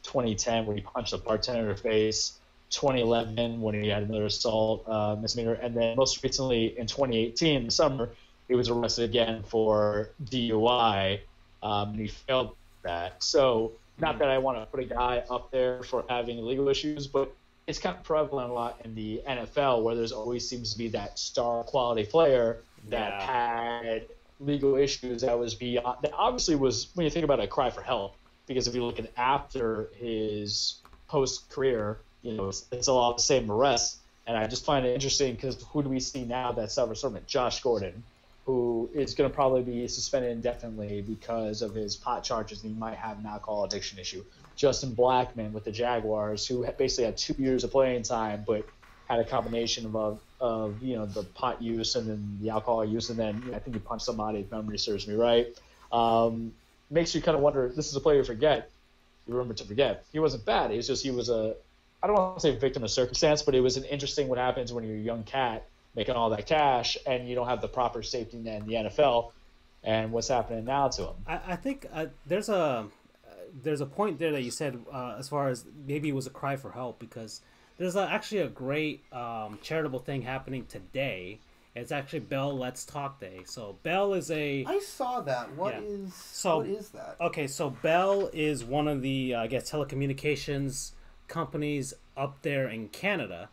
[SPEAKER 3] 2010 when he punched a bartender in the face, 2011 when he had another assault misdemeanor, and then most recently in 2018, in the summer, he was arrested again for DUI, and he failed that. So not that I want to put a guy up there for having legal issues, but it's kind of prevalent a lot in the NFL where there's always seems to be that star quality player that had legal issues that was beyond, that obviously was, when you think about it, a cry for help, because if you look at after his post-career, it's a lot of the same arrests. And I just find it interesting because who do we see now that suffers from it? Josh Gordon, who is going to probably be suspended indefinitely because of his pot charges, and he might have an alcohol addiction issue. Justin Blackman with the Jaguars, who basically had 2 years of playing time, but had a combination of the pot use and then the alcohol use, and then I think he punched somebody, if memory serves me right. Makes you kind of wonder, this is a player you remember to forget. He wasn't bad. It was just he was I don't want to say victim of circumstance, but it was an interesting what happens when you're a young cat making all that cash and you don't have the proper safety net in the NFL, and what's happening now to him.
[SPEAKER 1] I think there's a point there that you said as far as maybe it was a cry for help, because there's actually a great charitable thing happening today. It's actually Bell Let's Talk Day. So Bell is
[SPEAKER 2] I saw that. What is that?
[SPEAKER 1] Okay, so Bell is one of the, I guess, telecommunications companies up there in Canada.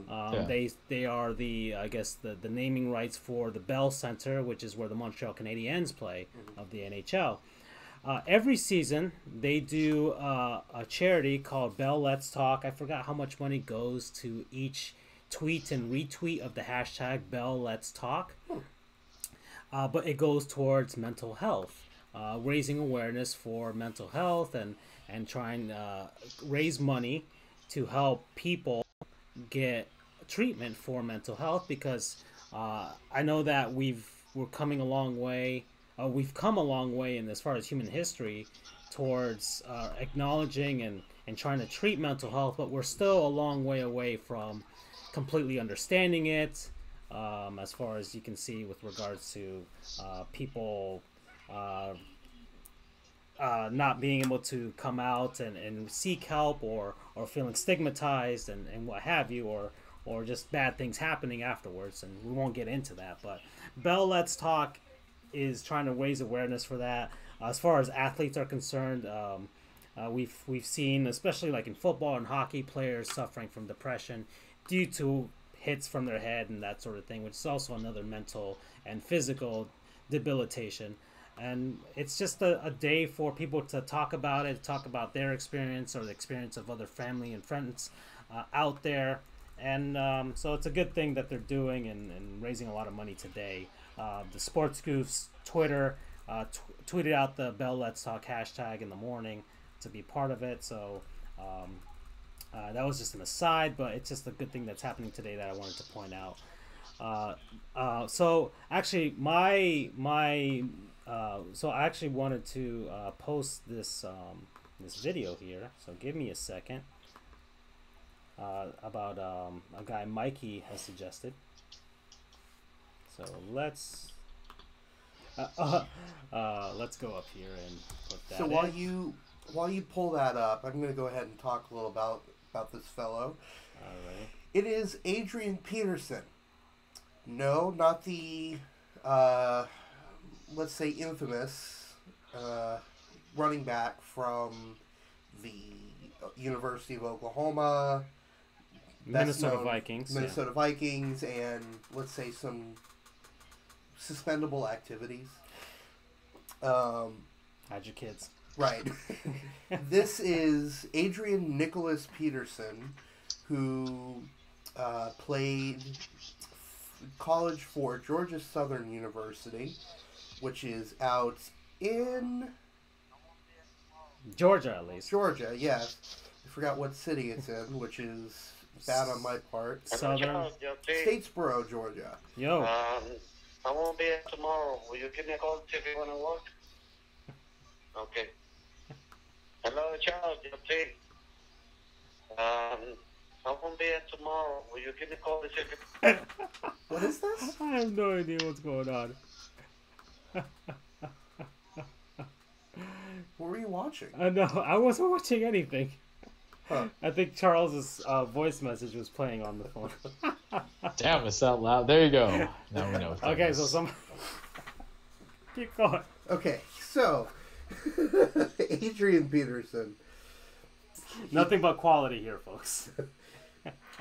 [SPEAKER 1] They are the, I guess, the naming rights for the Bell Center, which is where the Montreal Canadiens play of the NHL. Every season, they do a charity called Bell Let's Talk. I forgot how much money goes to each tweet and retweet of the hashtag Bell Let's Talk. But it goes towards mental health, raising awareness for mental health and trying to raise money to help people get treatment for mental health, because I know that we've come a long way in as far as human history towards acknowledging and trying to treat mental health, but we're still a long way away from completely understanding it, as far as you can see with regards to people not being able to come out and seek help, or feeling stigmatized and what have you, or just bad things happening afterwards, and we won't get into that. But Bell Let's Talk is trying to raise awareness for that. As far as athletes are concerned, we've seen, especially like in football and hockey, players suffering from depression due to hits from their head and that sort of thing, which is also another mental and physical debilitation. And it's just a day for people to talk about it, talk about their experience or the experience of other family and friends out there. And so it's a good thing that they're doing and raising a lot of money today. The Sports Goofs Twitter tweeted out the Bell Let's Talk hashtag in the morning to be part of it. So that was just an aside, but it's just a good thing that's happening today that I wanted to point out. So actually, so I actually wanted to post this this video here. So give me a second. About a guy Mikey has suggested. So let's go up here and put that.
[SPEAKER 2] So
[SPEAKER 1] in.
[SPEAKER 2] while you pull that up, I'm going to go ahead and talk a little about this fellow.
[SPEAKER 1] All right.
[SPEAKER 2] It is Adrian Peterson. No, not the let's say infamous running back from the University of Oklahoma,
[SPEAKER 1] Minnesota Vikings,
[SPEAKER 2] Vikings, and let's say some suspendable activities.
[SPEAKER 1] Hide your kids.
[SPEAKER 2] Right. This is Adrian Nicholas Peterson, who played college for Georgia Southern University, which is out in
[SPEAKER 1] Georgia, at least.
[SPEAKER 2] Georgia, yes. I forgot what city it's in, which is bad on my part.
[SPEAKER 1] Southern.
[SPEAKER 2] Statesboro, Georgia.
[SPEAKER 1] Yo.
[SPEAKER 4] I won't be here tomorrow. Will you give me a call if you want to work? Okay. Hello, Charles, JP. I won't be here tomorrow. Will you give me a call if you...
[SPEAKER 2] What is this?
[SPEAKER 1] I have no idea what's going on.
[SPEAKER 2] What were you watching?
[SPEAKER 1] No, I wasn't watching anything.
[SPEAKER 2] Huh.
[SPEAKER 1] I think Charles's voice message was playing on the phone.
[SPEAKER 3] Damn, it's that loud. There you go. Now we know.
[SPEAKER 1] Okay, so some. Keep going.
[SPEAKER 2] Okay, so Adrian Peterson.
[SPEAKER 1] Nothing but quality here, folks.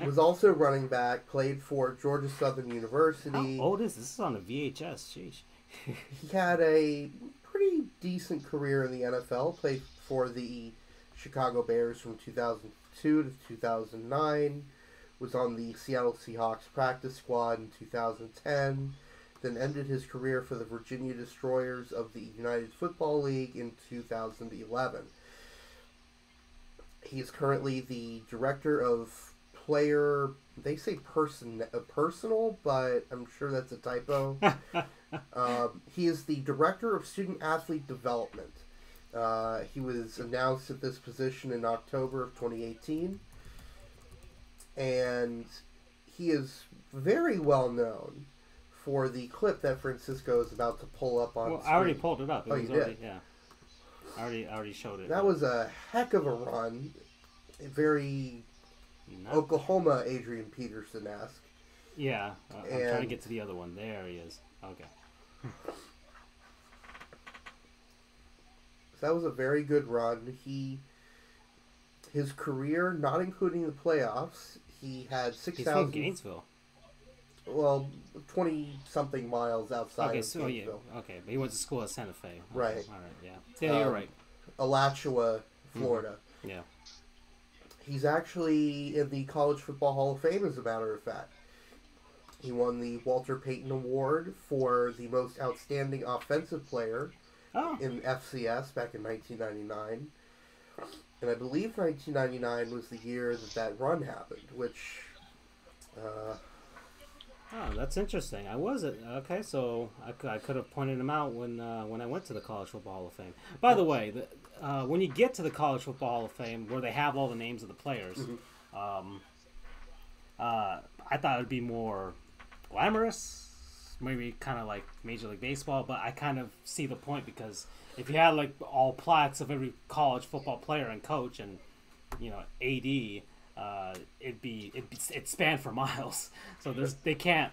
[SPEAKER 2] Was also running back, played for Georgia Southern University.
[SPEAKER 1] How old is this? This is on a VHS. Sheesh.
[SPEAKER 2] He had a pretty decent career in the NFL. Played for the Chicago Bears from 2002 to 2009. Was on the Seattle Seahawks practice squad in 2010. Then ended his career for the Virginia Destroyers of the United Football League in 2011. He is currently the director of player. They say personal, but I'm sure that's a typo. He is the director of student athlete development. He was announced at this position in October of 2018, and he is very well known for the clip that Francisco is about to pull up on.
[SPEAKER 1] Well, I already pulled it up.
[SPEAKER 2] You did?
[SPEAKER 1] Yeah. I already showed it.
[SPEAKER 2] That was a heck of a run. Very Oklahoma Adrian Peterson-esque.
[SPEAKER 1] Yeah, I'm trying to get to the other one. There he is. Okay.
[SPEAKER 2] So that was a very good run. His career, not including the playoffs, he had
[SPEAKER 1] He's from
[SPEAKER 2] 6,000.
[SPEAKER 1] Gainesville.
[SPEAKER 2] Well, 20-something miles outside of Gainesville.
[SPEAKER 1] Okay, but he went to school at Santa Fe. Okay,
[SPEAKER 2] Right.
[SPEAKER 1] All right. Yeah. Yeah, you're right.
[SPEAKER 2] Alachua, Florida.
[SPEAKER 1] Yeah.
[SPEAKER 2] He's actually in the College Football Hall of Fame, as a matter of fact. He won the Walter Payton Award for the most outstanding offensive player in FCS back in 1999. And I believe 1999 was the year that run happened, which...
[SPEAKER 1] Oh, that's interesting. I wasn't okay. So I could have pointed him out when I went to the College Football Hall of Fame. By the way, when you get to the College Football Hall of Fame, where they have all the names of the players, I thought it'd be more glamorous, maybe kind of like Major League Baseball. But I kind of see the point, because if you had like all plaques of every college football player and coach and AD. It'd span for miles, so they can't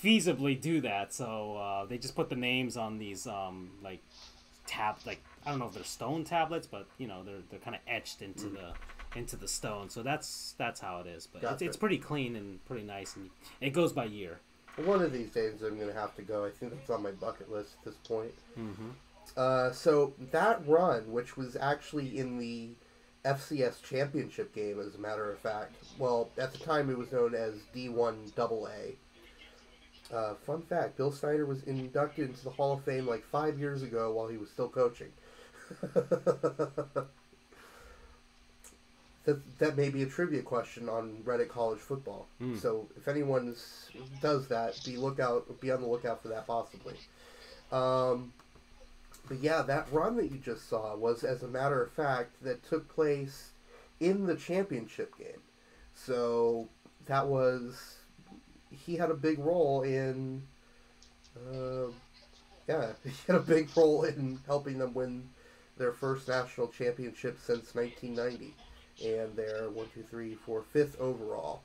[SPEAKER 1] feasibly do that. So they just put the names on these I don't know if they're stone tablets, but they're kind of etched into the stone. So that's how it is. But
[SPEAKER 2] Gotcha.
[SPEAKER 1] it's pretty clean and pretty nice, and it goes by year.
[SPEAKER 2] One of these days I'm going to have to go. I think that's on my bucket list at this point.
[SPEAKER 1] Mm-hmm.
[SPEAKER 2] So that run, which was actually in the FCS championship game, as a matter of fact. Well, at the time it was known as D1 AA. Fun fact, Bill Snyder was inducted into the Hall of Fame like 5 years ago while he was still coaching. that may be a trivia question on Reddit College Football. So if anyone does that, be on the lookout for that possibly. But yeah, that run that you just saw was, as a matter of fact, that took place in the championship game. So that was... He had a big role in... he had a big role in helping them win their first national championship since 1990. And their 5th overall.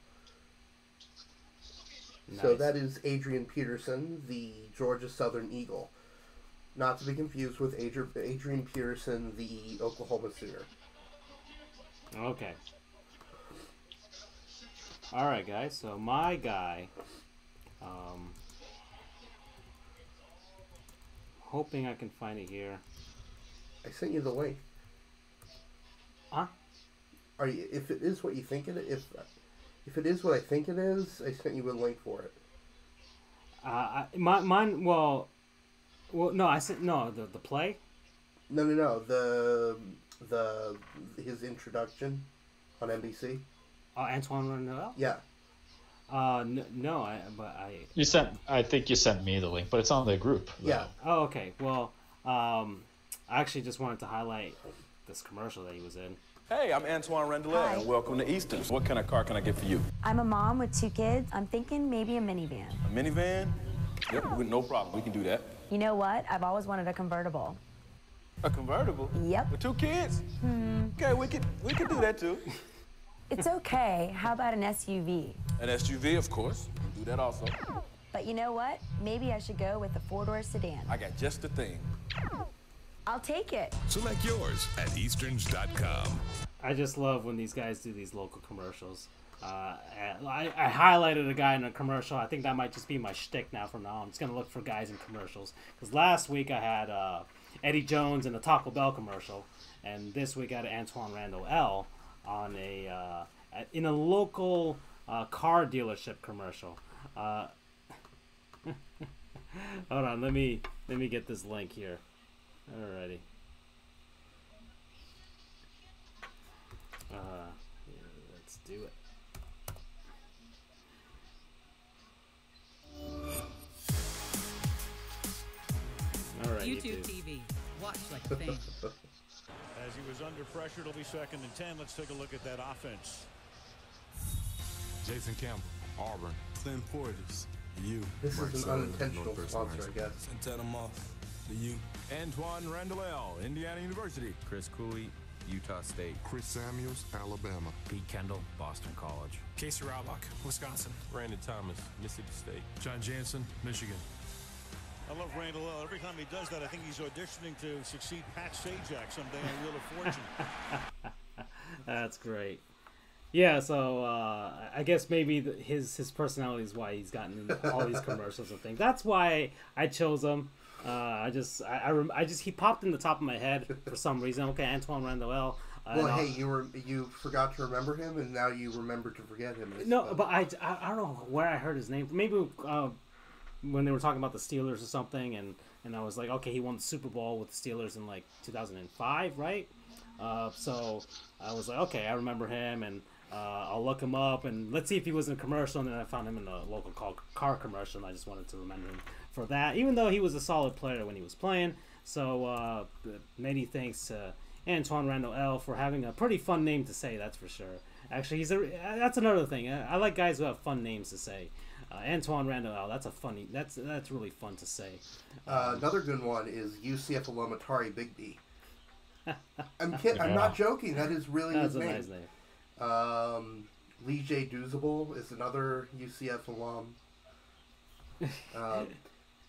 [SPEAKER 2] Nice. So that is Adrian Peterson, the Georgia Southern Eagle. Not to be confused with Adrian Peterson, the Oklahoma Sooner.
[SPEAKER 1] Okay. All right, guys. So my guy, hoping I can find it here.
[SPEAKER 2] I sent you the link.
[SPEAKER 1] Huh?
[SPEAKER 2] Are you? If it is what you think it is, if it is what I think it is, I sent you a link for it.
[SPEAKER 1] Mine. Well, no, I said no. The play.
[SPEAKER 2] No. His introduction on NBC.
[SPEAKER 1] Antoine Randall.
[SPEAKER 2] Yeah.
[SPEAKER 1] No.
[SPEAKER 3] I think you sent me the link, but it's on the group. Though.
[SPEAKER 2] Yeah.
[SPEAKER 1] Oh, okay. Well, I actually just wanted to highlight this commercial that he was in.
[SPEAKER 5] Hey, I'm Antoine Randall, and welcome to Easterns. What kind of car can I get for you?
[SPEAKER 6] I'm a mom with 2 kids. I'm thinking maybe a minivan.
[SPEAKER 5] A minivan? Yep, no problem. We can do that.
[SPEAKER 6] You know what? I've always wanted a convertible.
[SPEAKER 5] A convertible?
[SPEAKER 6] Yep.
[SPEAKER 5] With 2 kids? Okay, we could do that too.
[SPEAKER 6] It's okay. How about an SUV?
[SPEAKER 5] An SUV, of course. We can do that also.
[SPEAKER 6] But you know what? Maybe I should go with a 4-door sedan.
[SPEAKER 5] I got just the thing.
[SPEAKER 6] I'll take it.
[SPEAKER 7] Select yours at Easterns.com.
[SPEAKER 1] I just love when these guys do these local commercials. I highlighted a guy in a commercial. I think that might just be my shtick now from now on. I'm just going to look for guys in commercials. Because last week I had Eddie Jones in a Taco Bell commercial. And this week I had Antoine Randall L. on in a local car dealership commercial. Hold on, let me get this link here. Alrighty. Let's do it. Alright,
[SPEAKER 8] YouTube TV. Watch like a fan.
[SPEAKER 9] As he was under pressure, it'll be 2nd and 10. Let's take a look at that offense.
[SPEAKER 7] Jason Campbell, Auburn.
[SPEAKER 10] Clint Portis, you.
[SPEAKER 2] This is an unintentional sponsor, I guess.
[SPEAKER 10] And tell them off. The you.
[SPEAKER 7] Antoine Randall L., Indiana University.
[SPEAKER 11] Chris Cooley, Utah State.
[SPEAKER 7] Chris Samuels, Alabama.
[SPEAKER 11] Pete Kendall, Boston College.
[SPEAKER 12] Casey Raubach, Wisconsin.
[SPEAKER 10] Brandon Thomas, Mississippi State.
[SPEAKER 12] John Jansen, Michigan.
[SPEAKER 9] I love Randall L. Every time he does that, I think he's auditioning to succeed Pat Sajak someday on Wheel of Fortune.
[SPEAKER 1] That's great. Yeah, so I guess maybe his personality is why he's gotten all these commercials and things. That's why I chose him. He popped in the top of my head for some reason. Okay, Antoine Randall.
[SPEAKER 2] Well, hey, you forgot to remember him, and now you remember to forget him.
[SPEAKER 1] No, but I don't know where I heard his name. Maybe when they were talking about the Steelers or something, and I was like, okay, he won the Super Bowl with the Steelers in like 2005, right? So I was like, okay, I remember him, and I'll look him up, and let's see if he was in a commercial. And then I found him in a local car commercial, and I just wanted to remember him for that, even though he was a solid player when he was playing. So many thanks to Antoine Randall for having a pretty fun name to say, that's for sure. Actually, that's another thing. I like guys who have fun names to say. Antoine Randall, that's really fun to say.
[SPEAKER 2] Another good one is UCF alum Atari Bigby. I'm not joking. That is really his name.
[SPEAKER 1] That's a nice name.
[SPEAKER 2] Lee J. Doozable is another UCF alum.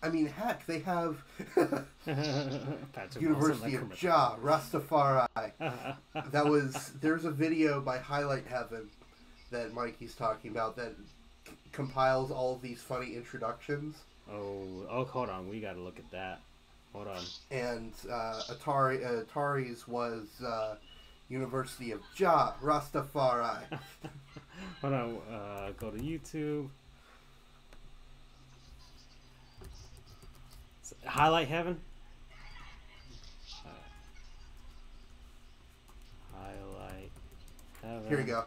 [SPEAKER 2] I mean, heck, they have University of Jah, Rastafari. There's a video by Highlight Heaven that Mikey's talking about that compiles all of these funny introductions.
[SPEAKER 1] Oh, hold on, we gotta look at that. Hold on.
[SPEAKER 2] And Atari's was University of Jah, Rastafari.
[SPEAKER 1] Hold on, go to YouTube. Highlight Heaven. Highlight Heaven.
[SPEAKER 2] Here you go.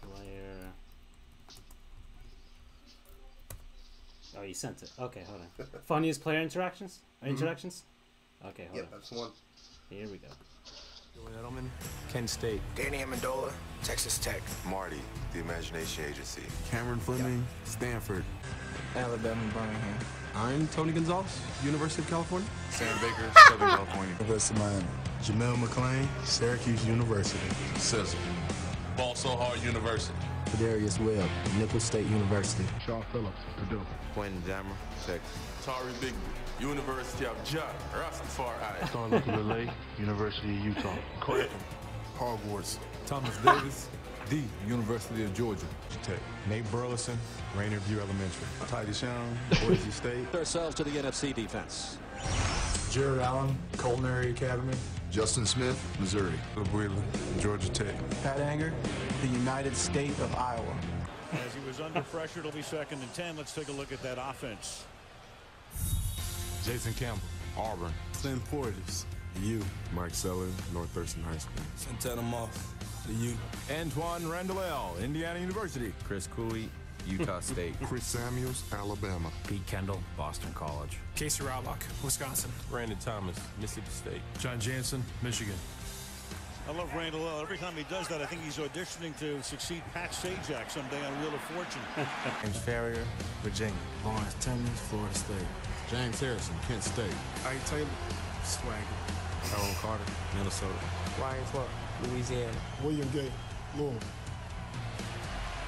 [SPEAKER 1] Player. Oh, you sent it. Okay, hold on. Funniest player interactions? Introductions? Okay, hold on.
[SPEAKER 2] That's the one.
[SPEAKER 1] Here we go.
[SPEAKER 10] Julian Edelman, Kent State.
[SPEAKER 13] Danny Amendola, Texas Tech.
[SPEAKER 14] Marty, the Imagination Agency.
[SPEAKER 7] Cameron Fleming, Stanford.
[SPEAKER 13] Alabama, Birmingham.
[SPEAKER 10] I'm Tony Gonzalez, University of California.
[SPEAKER 14] Sam Baker, Southern California.
[SPEAKER 7] University of Miami. Jamel McClain, Syracuse University.
[SPEAKER 10] Sizzle. Ball So Hard University.
[SPEAKER 13] Darius Webb, Nicholls State University.
[SPEAKER 7] Shaw Phillips, Purdue.
[SPEAKER 14] Quentin Jammer, Texas.
[SPEAKER 10] Tari Bigby, University of Jah, Rastafari.
[SPEAKER 7] Charlotte Relay, University of Utah.
[SPEAKER 10] Correct.
[SPEAKER 7] Hogwarts.
[SPEAKER 10] Thomas Davis, the University of Georgia.
[SPEAKER 7] Tech. Nate Burleson, Rainier View Elementary. Tidy Shawn, Boise State.
[SPEAKER 15] Ourselves to the NFC defense.
[SPEAKER 7] Jared Allen, Culinary Academy.
[SPEAKER 14] Justin Smith, Missouri.
[SPEAKER 7] Wheeler, Georgia Tech.
[SPEAKER 13] Pat Anger, the United State of Iowa.
[SPEAKER 9] As he was under pressure, it'll be 2nd and 10. Let's take a look at that offense.
[SPEAKER 10] Jason Campbell, Auburn.
[SPEAKER 12] Clint Portis, the U.
[SPEAKER 10] Mike Seller, North Thurston High School.
[SPEAKER 12] Santana Moss, the U.
[SPEAKER 5] Antoine Randall, Indiana University.
[SPEAKER 11] Chris Cooley, Utah State.
[SPEAKER 7] Chris Samuels, Alabama.
[SPEAKER 11] Pete Kendall, Boston College.
[SPEAKER 12] Casey Raubach, Wisconsin.
[SPEAKER 10] Brandon Thomas, Mississippi State.
[SPEAKER 12] John Jansen, Michigan.
[SPEAKER 9] I love Randall. Every time he does that, I think he's auditioning to succeed Pat Sajak someday on Wheel of Fortune.
[SPEAKER 13] James Ferrier, Virginia. Lawrence Timmons, Florida State.
[SPEAKER 7] James Harrison, Kent State.
[SPEAKER 12] Ike Taylor, Swagger.
[SPEAKER 10] Tyrone Carter, Minnesota.
[SPEAKER 13] Ryan Clark, Louisiana.
[SPEAKER 7] William Gay, Louisville.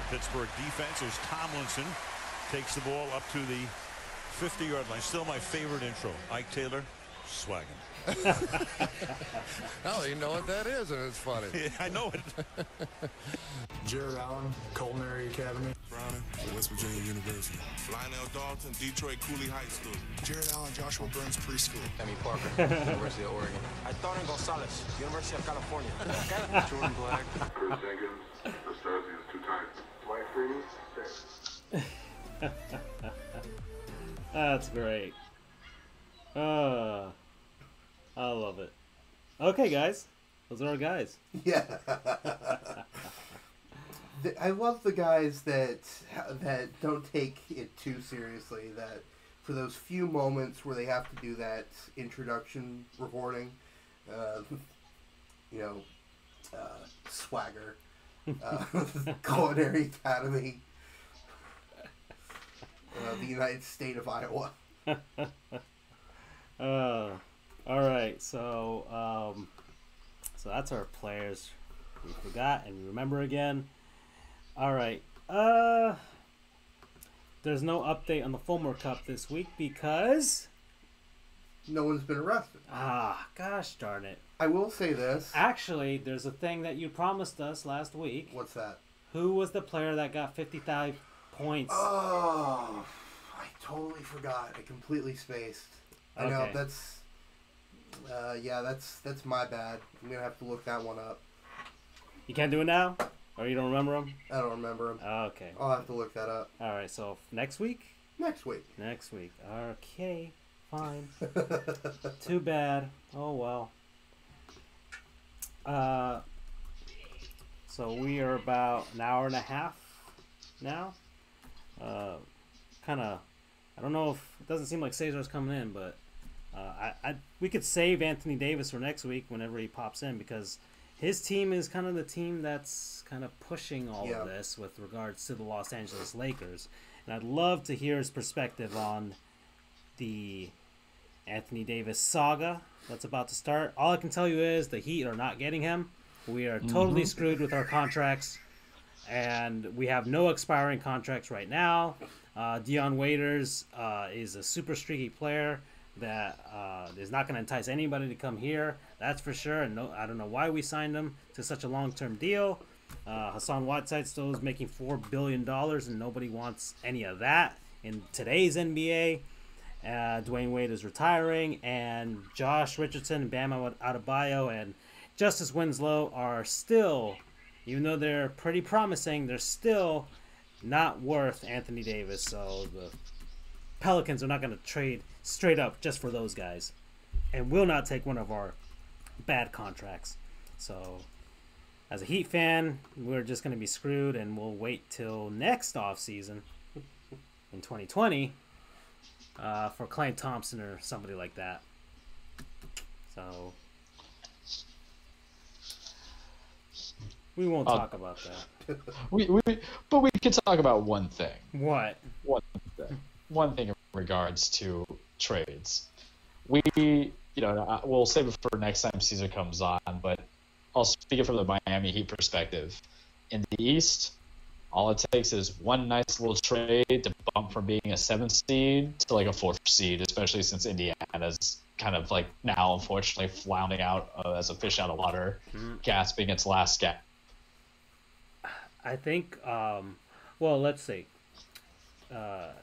[SPEAKER 9] Pittsburgh defense as Tomlinson takes the ball up to the 50-yard line. Still my favorite intro. Ike Taylor, swagging.
[SPEAKER 14] Oh, you know what that is, and it's funny.
[SPEAKER 9] Yeah, I know it.
[SPEAKER 7] Jared Allen, Culinary Academy.
[SPEAKER 12] Browner, West Virginia University.
[SPEAKER 14] Lionel Dalton, Detroit Cooley High School.
[SPEAKER 7] Jared Allen, Joshua Burns Preschool.
[SPEAKER 13] Tammy Parker, University of Oregon. Antonio Gonzalez, University of California. Jordan Black.
[SPEAKER 16] Chris Jenkins, Astasias 2 times. Dwight Freeman, 6.
[SPEAKER 1] That's great. I love it. Okay, guys. Those are our guys.
[SPEAKER 2] Yeah. I love the guys that don't take it too seriously. That for those few moments where they have to do that introduction recording, swagger, Culinary Academy, the United State of Iowa.
[SPEAKER 1] All right, so that's our players we forgot and we remember again. All right, there's no update on the Fulmer Cup this week because
[SPEAKER 2] no one's been arrested.
[SPEAKER 1] Gosh Gosh darn it.
[SPEAKER 2] I will say this.
[SPEAKER 1] Actually, there's a thing that you promised us last week.
[SPEAKER 2] What's that?
[SPEAKER 1] Who was the player that got 55 points?
[SPEAKER 2] Oh, I totally forgot. I completely spaced. I know, that's... that's my bad. I'm going to have to look that one up.
[SPEAKER 1] You can't do it now? Or you don't remember him?
[SPEAKER 2] I don't remember him.
[SPEAKER 1] Okay.
[SPEAKER 2] I'll have to look that up.
[SPEAKER 1] All right, so next week?
[SPEAKER 2] Next week.
[SPEAKER 1] Next week. Okay, fine. Too bad. Oh, well. So we are about an hour and a half now. Kind of, I don't know if, it doesn't seem like Cesar's coming in, but we could save Anthony Davis for next week whenever he pops in, because his team is kind of the team that's kind of pushing all of this with regards to the Los Angeles Lakers. And I'd love to hear his perspective on the Anthony Davis saga that's about to start. All I can tell you is the Heat are not getting him. We are totally screwed with our contracts, and we have no expiring contracts right now. Dion Waiters is a super streaky player that is not going to entice anybody to come here, that's for sure. And no, I don't know why we signed him to such a long-term deal. Hassan Whiteside still is making $4 billion, and nobody wants any of that in today's NBA. Dwayne Wade is retiring, and Josh Richardson and Bam Adebayo and Justice Winslow are still, even though they're pretty promising, they're still not worth Anthony Davis. So the Pelicans are not going to trade straight up just for those guys, and will not take one of our bad contracts. So as a Heat fan, we're just going to be screwed, and we'll wait till next offseason in 2020 for Klay Thompson or somebody like that. So we won't talk about that.
[SPEAKER 3] But we could talk about one thing.
[SPEAKER 1] What?
[SPEAKER 3] One thing in regards to trades. We'll save it for next time Caesar comes on, but I'll speak it from the Miami Heat perspective. In the East, all it takes is one nice little trade to bump from being a 7th seed to like a 4th seed, especially since Indiana's kind of like now, unfortunately, floundering out as a fish out of water, gasping its last gasp.
[SPEAKER 1] I think, let's see. That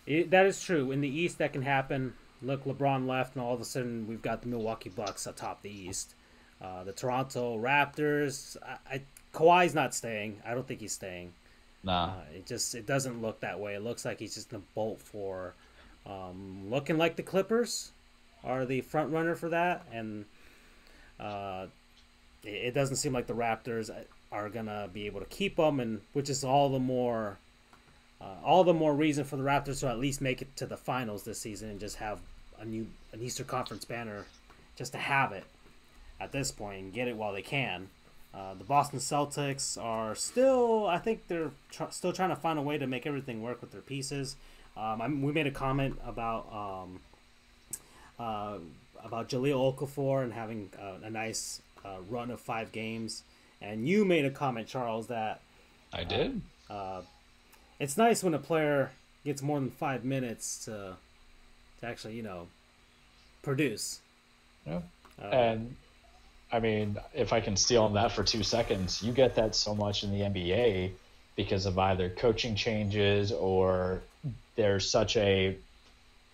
[SPEAKER 1] is true. In the East, that can happen. Look, LeBron left, and all of a sudden, we've got the Milwaukee Bucks atop the East. The Toronto Raptors, Kawhi's not staying. I don't think he's staying.
[SPEAKER 3] Nah.
[SPEAKER 1] It doesn't look that way. It looks like he's just going to bolt for, looking like the Clippers are the front runner for that, and it doesn't seem like the Raptors are going to be able to keep them, and which is all the more reason for the Raptors to at least make it to the finals this season and just have an Eastern Conference banner, just to have it at this point and get it while they can. The Boston Celtics are still, I think they're still trying to find a way to make everything work with their pieces. We made a comment about Jahlil Okafor and having a nice run of 5 games, and you made a comment, Charles, that
[SPEAKER 3] I did.
[SPEAKER 1] It's nice when a player gets more than 5 minutes to actually, produce.
[SPEAKER 3] Yeah. And I mean, if I can steal on that for 2 seconds, you get that so much in the NBA because of either coaching changes or there's such a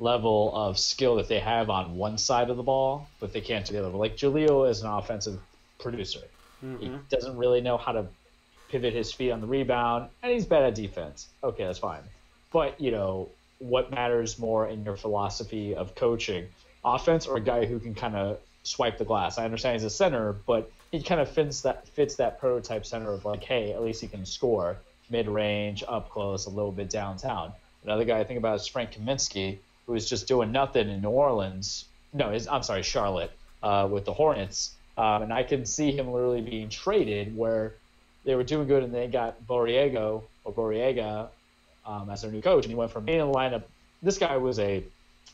[SPEAKER 3] level of skill that they have on one side of the ball, but they can't do the other. Like Jahlil is an offensive producer. He doesn't really know how to pivot his feet on the rebound, and he's bad at defense. Okay, that's fine. But, what matters more in your philosophy of coaching? Offense or a guy who can kind of swipe the glass? I understand he's a center, but he kind of fits that prototype center of like, hey, at least he can score mid-range, up close, a little bit downtown. Another guy I think about is Frank Kaminsky, who is just doing nothing in New Orleans. No, Charlotte with the Hornets. And I can see him literally being traded where they were doing good and they got Borrega as their new coach, and he went from being in the lineup. This guy was a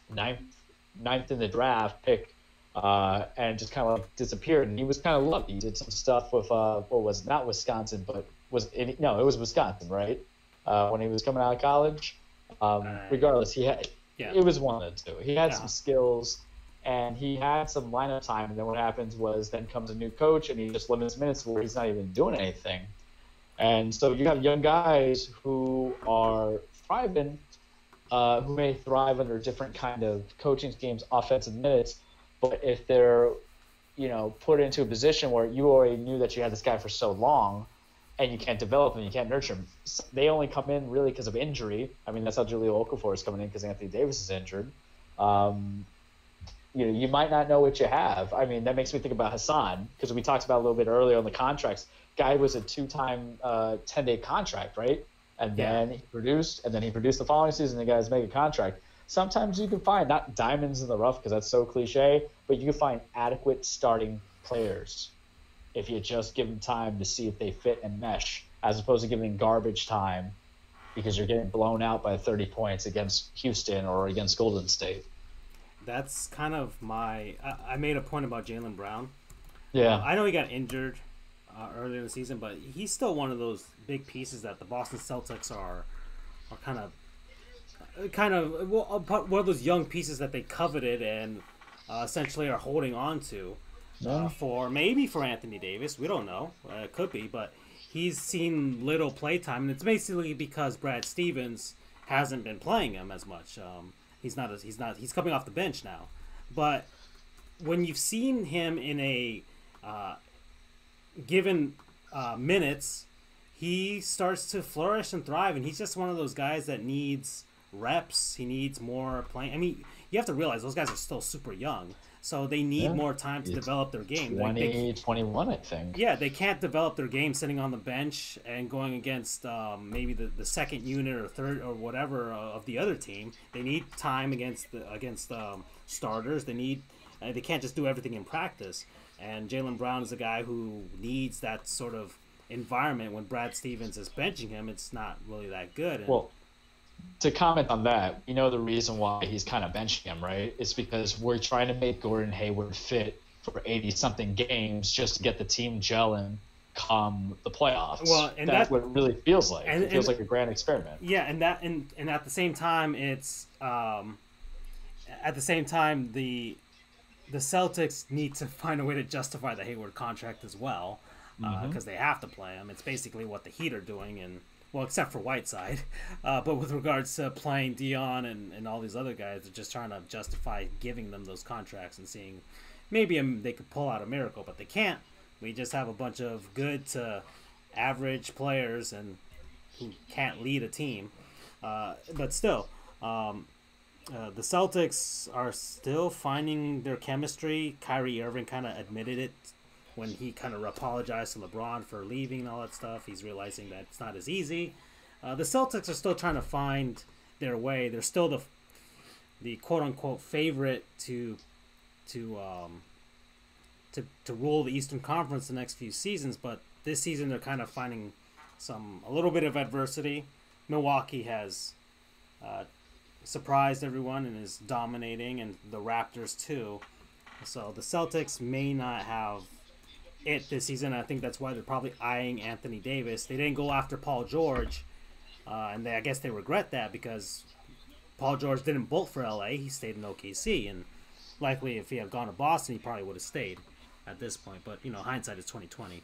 [SPEAKER 3] ninth in the draft pick, and just kind of like disappeared. And he was kind of lucky. He did some stuff with not Wisconsin, but it was Wisconsin, right? When he was coming out of college. Regardless, it was one of the two. He had some skills, and he had some lineup time. And then what happens was then comes a new coach, and he just limits minutes where he's not even doing anything. And so you have young guys who are thriving, who may thrive under different kind of coaching schemes, offensive minutes, but if they're, put into a position where you already knew that you had this guy for so long, and you can't develop him, you can't nurture him. They only come in really because of injury. I mean, that's how Julio Okafor is coming in, because Anthony Davis is injured. You might not know what you have. I mean, that makes me think about Hassan, because we talked about a little bit earlier on the contracts. Guy was a 2-time 10-day contract, right? And then he produced the following season. The guy's mega contract. Sometimes you can find not diamonds in the rough, because that's so cliche, but you can find adequate starting players if you just give them time to see if they fit and mesh, as opposed to giving garbage time because you're getting blown out by 30 points against Houston or against Golden State.
[SPEAKER 1] That's kind of I made a point about Jaylen Brown.
[SPEAKER 3] Yeah.
[SPEAKER 1] I know he got injured earlier in the season, but he's still one of those big pieces that the Boston Celtics are kind of one of those young pieces that they coveted and essentially are holding on to for Anthony Davis. We don't know. It could be, but he's seen little play time, and it's basically because Brad Stevens hasn't been playing him as much. He's coming off the bench now. But when you've seen him in a given minutes, he starts to flourish and thrive, and he's just one of those guys that needs reps. He needs more playing. I mean, you have to realize those guys are still super young, so they need more time to develop their game.
[SPEAKER 3] 21, I think.
[SPEAKER 1] Yeah, they can't develop their game sitting on the bench and going against maybe the second unit or third or whatever of the other team. They need time against starters. They can't just do everything in practice. And Jaylen Brown is a guy who needs that sort of environment. When Brad Stevens is benching him, it's not really that good. And,
[SPEAKER 3] well, to comment on that, the reason why he's kind of benching him, right? It's because we're trying to make Gordon Hayward fit for 80-something games just to get the team gelling come the playoffs. Well, and that's what it really feels like. It feels like a grand experiment.
[SPEAKER 1] Yeah, and at the same time, it's the Celtics need to find a way to justify the Hayward contract as well, because they have to play him. It's basically what the Heat are doing, and well, except for Whiteside. But with regards to playing Dion and all these other guys, they're just trying to justify giving them those contracts and seeing maybe they could pull out a miracle, but they can't. We just have a bunch of good to average players and who can't lead a team. But still, the Celtics are still finding their chemistry. Kyrie Irving kind of admitted it when he kind of apologized to LeBron for leaving and all that stuff. He's realizing that it's not as easy. The Celtics are still trying to find their way. They're still the quote-unquote favorite to rule the Eastern Conference the next few seasons, but this season they're kind of finding a little bit of adversity. Milwaukee has surprised everyone and is dominating, and the Raptors too. So the Celtics may not have it this season. I think that's why they're probably eyeing Anthony Davis. They didn't go after Paul George, and I guess they regret that because Paul George didn't bolt for LA. He stayed in OKC, and likely if he had gone to Boston, he probably would have stayed at this point. But hindsight is 2020.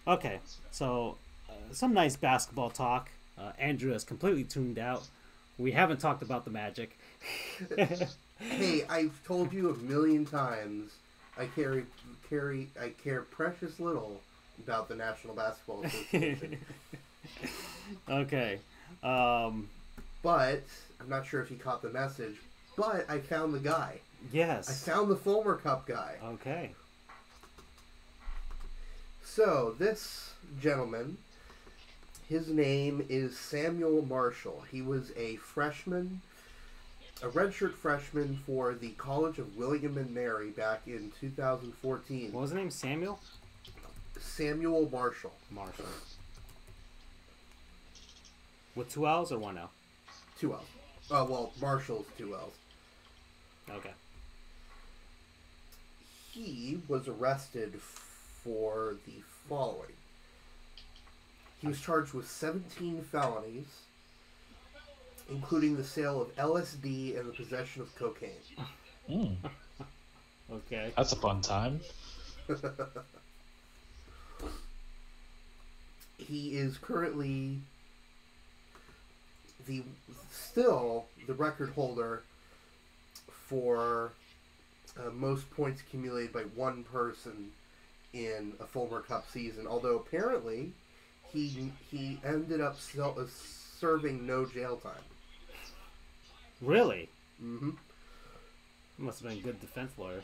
[SPEAKER 1] Okay, so some nice basketball talk. Andrew has completely tuned out. We haven't talked about the Magic.
[SPEAKER 2] Hey, I've told you a million times. I care precious little about the National Basketball Association.
[SPEAKER 1] Okay.
[SPEAKER 2] But I'm not sure if he caught the message. But I found the guy.
[SPEAKER 1] Yes.
[SPEAKER 2] I found the Fulmer Cup guy.
[SPEAKER 1] Okay.
[SPEAKER 2] So this gentleman, his name is Samuel Marshall. He was a freshman, a redshirt freshman for the College of William and Mary back in 2014.
[SPEAKER 1] What was his name? Samuel?
[SPEAKER 2] Samuel Marshall.
[SPEAKER 1] Marshall. With 2 L's or 1 L?
[SPEAKER 2] 2 L's. Well, Marshall's 2 L's.
[SPEAKER 1] Okay.
[SPEAKER 2] He was arrested for the following. He was charged with 17 felonies, including the sale of LSD and the possession of cocaine.
[SPEAKER 1] Okay.
[SPEAKER 3] That's a fun time.
[SPEAKER 2] He is currently still the record holder for most points accumulated by one person in a Fulmer Cup season. Although apparently he ended up serving no jail time.
[SPEAKER 1] Really?
[SPEAKER 2] Mm-hmm.
[SPEAKER 1] Must have been a good defense lawyer.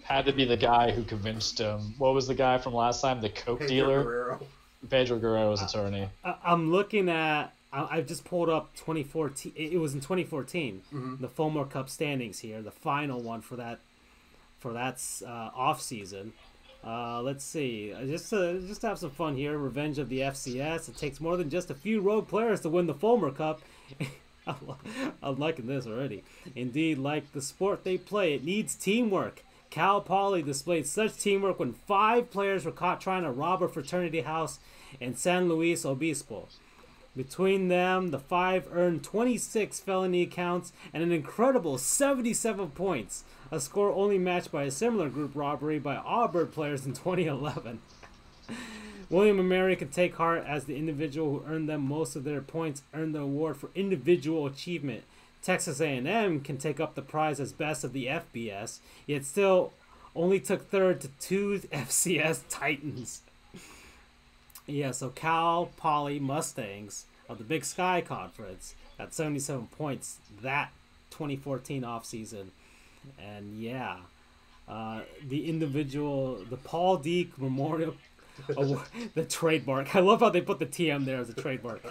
[SPEAKER 3] Had to be the guy who convinced him. What was the guy from last time? The coke dealer?
[SPEAKER 2] Guerrero.
[SPEAKER 3] Pedro Guerrero's attorney.
[SPEAKER 1] I'm looking at... I've just pulled up 2014. It was in 2014. The Fulmer Cup standings here. The final one for that off season. Let's see. Just to have some fun here. Revenge of the FCS. It takes more than just a few rogue players to win the Fulmer Cup. I'm liking this already. Indeed, like the sport they play, it needs teamwork. Cal Poly displayed such teamwork when 5 players were caught trying to rob a fraternity house in San Luis Obispo. Between them, the 5 earned 26 felony counts and an incredible 77 points, a score only matched by a similar group robbery by Auburn players in 2011. William and Mary can take heart as the individual who earned them most of their points earned the award for individual achievement. Texas A&M can take up the prize as best of the FBS, yet still only took third to 2 FCS Titans. Yeah, so Cal Poly Mustangs of the Big Sky Conference got 77 points that 2014 offseason. And yeah, the Paul Deek Memorial Award, the trademark. I love how they put the TM there as a trademark.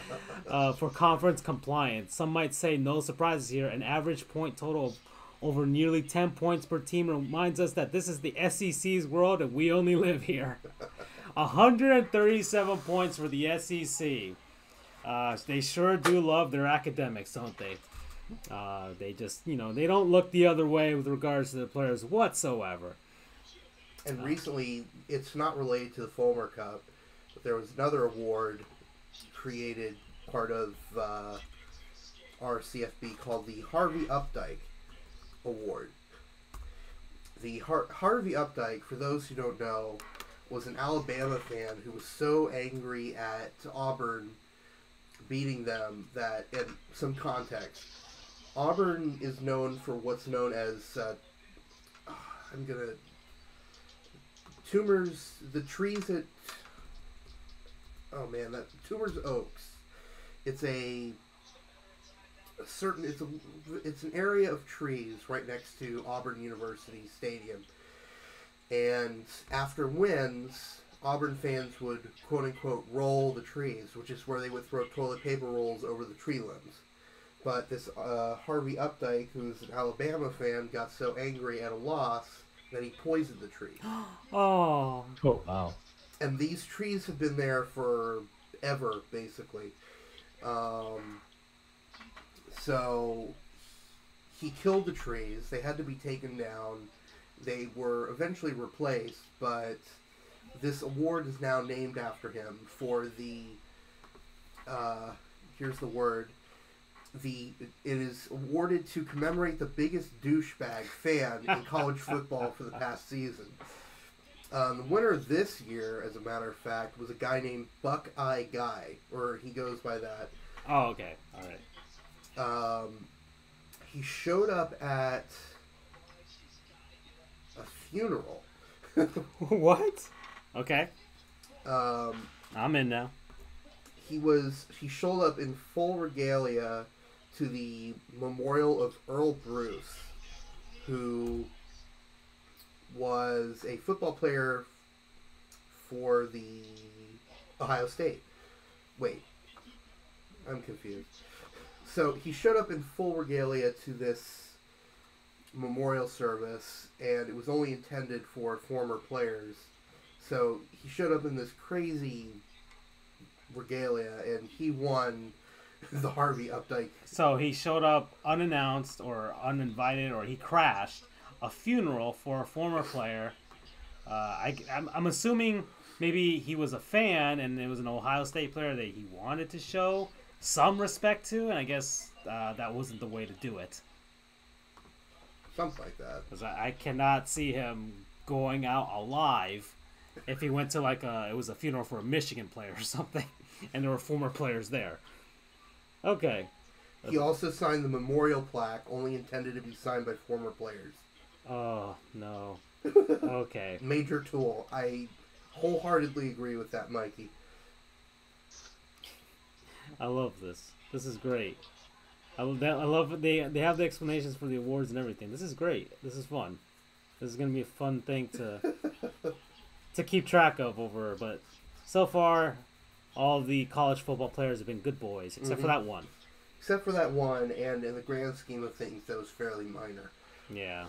[SPEAKER 1] For conference compliance. Some might say no surprises here. An average point total of over nearly 10 points per team reminds us that this is the SEC's world and we only live here. 137 points for the SEC. They sure do love their academics, don't they? They just, they don't look the other way with regards to the players whatsoever.
[SPEAKER 2] And recently, it's not related to the Fulmer Cup, but there was another award created part of RCFB called the Harvey Updike Award. The Harvey Updike, for those who don't know, was an Alabama fan who was so angry at Auburn beating them that, in some context, Auburn is known for what's known as, Tumors Oaks. It's an area of trees right next to Auburn University Stadium. And after wins, Auburn fans would quote-unquote roll the trees, which is where they would throw toilet paper rolls over the tree limbs. But this Harvey Updike, who's an Alabama fan, got so angry at a loss that he poisoned the tree.
[SPEAKER 1] Oh,
[SPEAKER 3] wow.
[SPEAKER 2] And these trees have been there forever, basically. So he killed the trees. They had to be taken down. They were eventually replaced, but this award is now named after him for the, here's the word, it is awarded to commemorate the biggest douchebag fan in college football for the past season. The winner this year, as a matter of fact, was a guy named Buckeye Guy, or he goes by that.
[SPEAKER 1] Oh, okay. All right.
[SPEAKER 2] He showed up at a funeral.
[SPEAKER 1] What? Okay. I'm in now.
[SPEAKER 2] He showed up in full regalia to the memorial of Earl Bruce, who was a football player for the Ohio State. Wait, I'm confused. So he showed up in full regalia to this memorial service, and it was only intended for former players. So he showed up in this crazy regalia, and he won the Harvey Updike.
[SPEAKER 1] So he showed up unannounced or uninvited, or he crashed a funeral for a former player. I'm assuming maybe he was a fan, and it was an Ohio State player that he wanted to show some respect to, and I guess that wasn't the way to do it.
[SPEAKER 2] Something like that.
[SPEAKER 1] Because I cannot see him going out alive if he went to like it was a funeral for a Michigan player or something, and there were former players there. Okay.
[SPEAKER 2] He also signed the memorial plaque, only intended to be signed by former players.
[SPEAKER 1] Oh, no. Okay.
[SPEAKER 2] Major Tool. I wholeheartedly agree with that, Mikey.
[SPEAKER 1] I love this. This is great. I love they have the explanations for the awards and everything. This is great. This is fun. This is going to be a fun thing to keep track of over. But so far, all the college football players have been good boys, except for that one.
[SPEAKER 2] Except for that one, and in the grand scheme of things, that was fairly minor.
[SPEAKER 1] Yeah.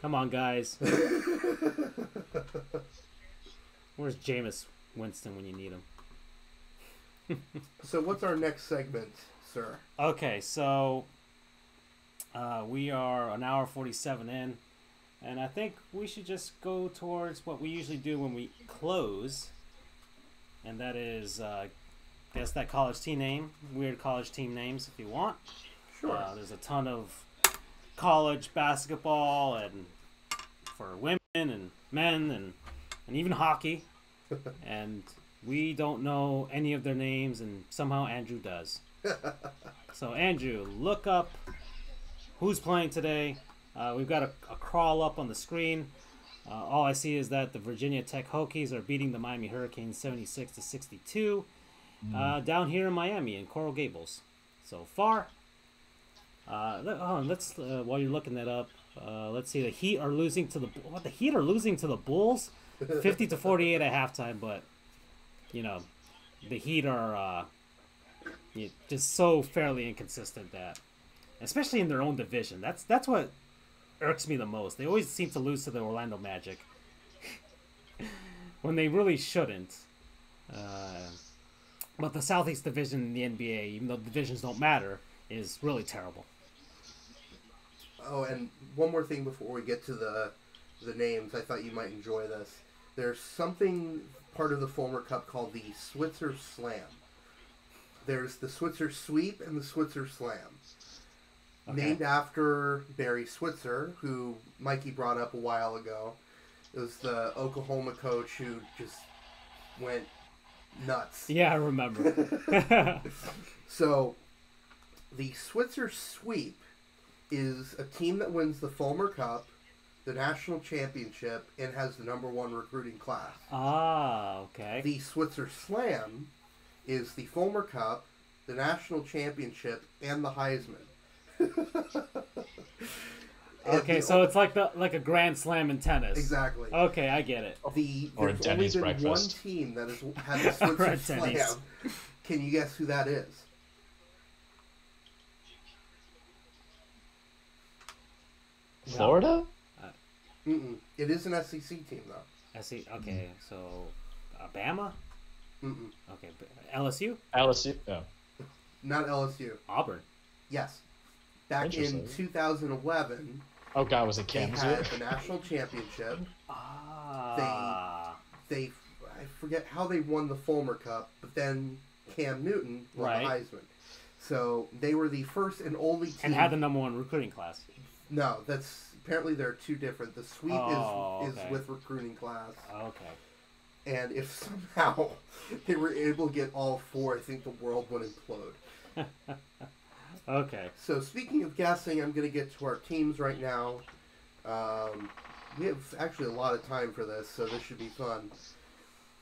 [SPEAKER 1] Come on, guys. Where's Jameis Winston when you need him?
[SPEAKER 2] So what's our next segment, sir?
[SPEAKER 1] Okay, so we are an hour 47 in, and I think we should just go towards what we usually do when we close, and that is guess that college team name, weird college team names if you want.
[SPEAKER 2] Sure.
[SPEAKER 1] There's a ton of college basketball and for women and men and even hockey, and we don't know any of their names, and somehow Andrew does. So Andrew, look up who's playing today. We've got a crawl up on the screen. All I see is that the Virginia Tech Hokies are beating the Miami Hurricanes 76-62 down here in Miami in Coral Gables. So far, let's while you're looking that up, let's see. The Heat are losing to the Bulls, 50-48 at halftime. But you know, the Heat are just so fairly inconsistent that, especially in their own division, that's what irks me the most. They always seem to lose to the Orlando Magic when they really shouldn't. But the Southeast Division in the NBA, even though the divisions don't matter, is really terrible.
[SPEAKER 2] Oh, and one more thing before we get to the names. I thought you might enjoy this. There's something part of the Fulmer Cup called the Switzer Slam. There's the Switzer Sweep and the Switzer Slam. Okay. Named after Barry Switzer, who Mikey brought up a while ago. It was the Oklahoma coach who just went nuts.
[SPEAKER 1] Yeah, I remember.
[SPEAKER 2] So, the Switzer Sweep is a team that wins the Fulmer Cup, the national championship, and has the #1 recruiting class.
[SPEAKER 1] Ah, okay.
[SPEAKER 2] The Switzer Slam is the Fulmer Cup, the national championship, and the Heisman.
[SPEAKER 1] Okay, so it's like a Grand Slam in tennis.
[SPEAKER 2] Exactly.
[SPEAKER 1] Okay, I get it.
[SPEAKER 2] There's only been one team that has had the Switzer Slam. Can you guess who that is?
[SPEAKER 3] Florida?
[SPEAKER 2] It is an SEC team, though.
[SPEAKER 1] Okay, so Alabama? Okay, LSU?
[SPEAKER 3] LSU, no.
[SPEAKER 2] Not LSU.
[SPEAKER 1] Auburn?
[SPEAKER 2] Yes. Back in 2011...
[SPEAKER 3] Oh, God, was it Kansas?
[SPEAKER 2] They had the national championship. They I forget how they won the Fulmer Cup, but then Cam Newton won the Heisman. So they were the first and only team...
[SPEAKER 1] And had the #1 recruiting class.
[SPEAKER 2] No, apparently they're two different. The sweep is with recruiting class.
[SPEAKER 1] Okay.
[SPEAKER 2] And if somehow they were able to get all four, I think the world would implode.
[SPEAKER 1] Okay.
[SPEAKER 2] So speaking of guessing, I'm going to get to our teams right now. We have actually a lot of time for this, so this should be fun.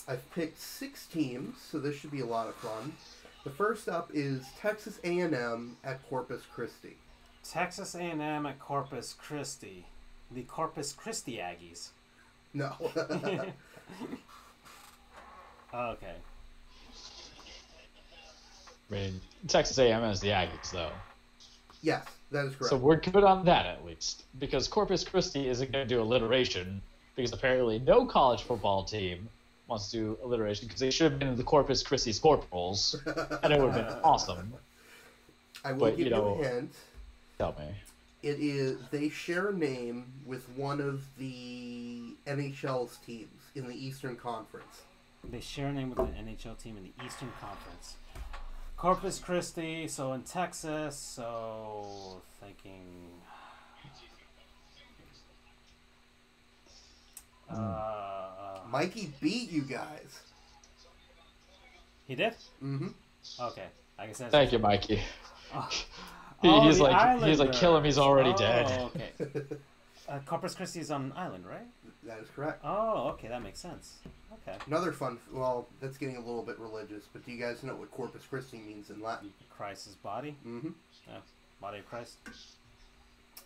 [SPEAKER 2] I've picked 6 teams, so this should be a lot of fun. The first up is Texas A&M at Corpus Christi.
[SPEAKER 1] Texas A&M at Corpus Christi. The Corpus Christi Aggies.
[SPEAKER 2] No.
[SPEAKER 1] Okay.
[SPEAKER 3] I mean, Texas A&M is the Aggies, though.
[SPEAKER 2] Yes, that is correct.
[SPEAKER 3] So we're good on that, at least. Because Corpus Christi isn't going to do alliteration, because apparently no college football team wants to do alliteration, because they should have been the Corpus Christi Scorpions, and it would have been awesome.
[SPEAKER 2] I will give you a hint.
[SPEAKER 3] Tell me.
[SPEAKER 2] They share a name with one of the NHL's teams in the Eastern Conference.
[SPEAKER 1] They share a name with an NHL team in the Eastern Conference. Corpus Christi, so in Texas, so thinking...
[SPEAKER 2] Mikey beat you guys.
[SPEAKER 1] He did?
[SPEAKER 2] Mm-hmm.
[SPEAKER 1] Okay. I guess that's
[SPEAKER 3] Thank you, Mikey.
[SPEAKER 1] Oh.
[SPEAKER 3] He's
[SPEAKER 1] the
[SPEAKER 3] like, kill him. He's already
[SPEAKER 1] oh,
[SPEAKER 3] dead.
[SPEAKER 1] Okay. Corpus Christi is on an island, right?
[SPEAKER 2] That is correct.
[SPEAKER 1] Oh, okay, that makes sense. Okay.
[SPEAKER 2] Another fun. Well, that's getting a little bit religious, but do you guys know what Corpus Christi means in Latin?
[SPEAKER 1] Christ's body.
[SPEAKER 2] Mm-hmm.
[SPEAKER 1] Yeah, body of Christ.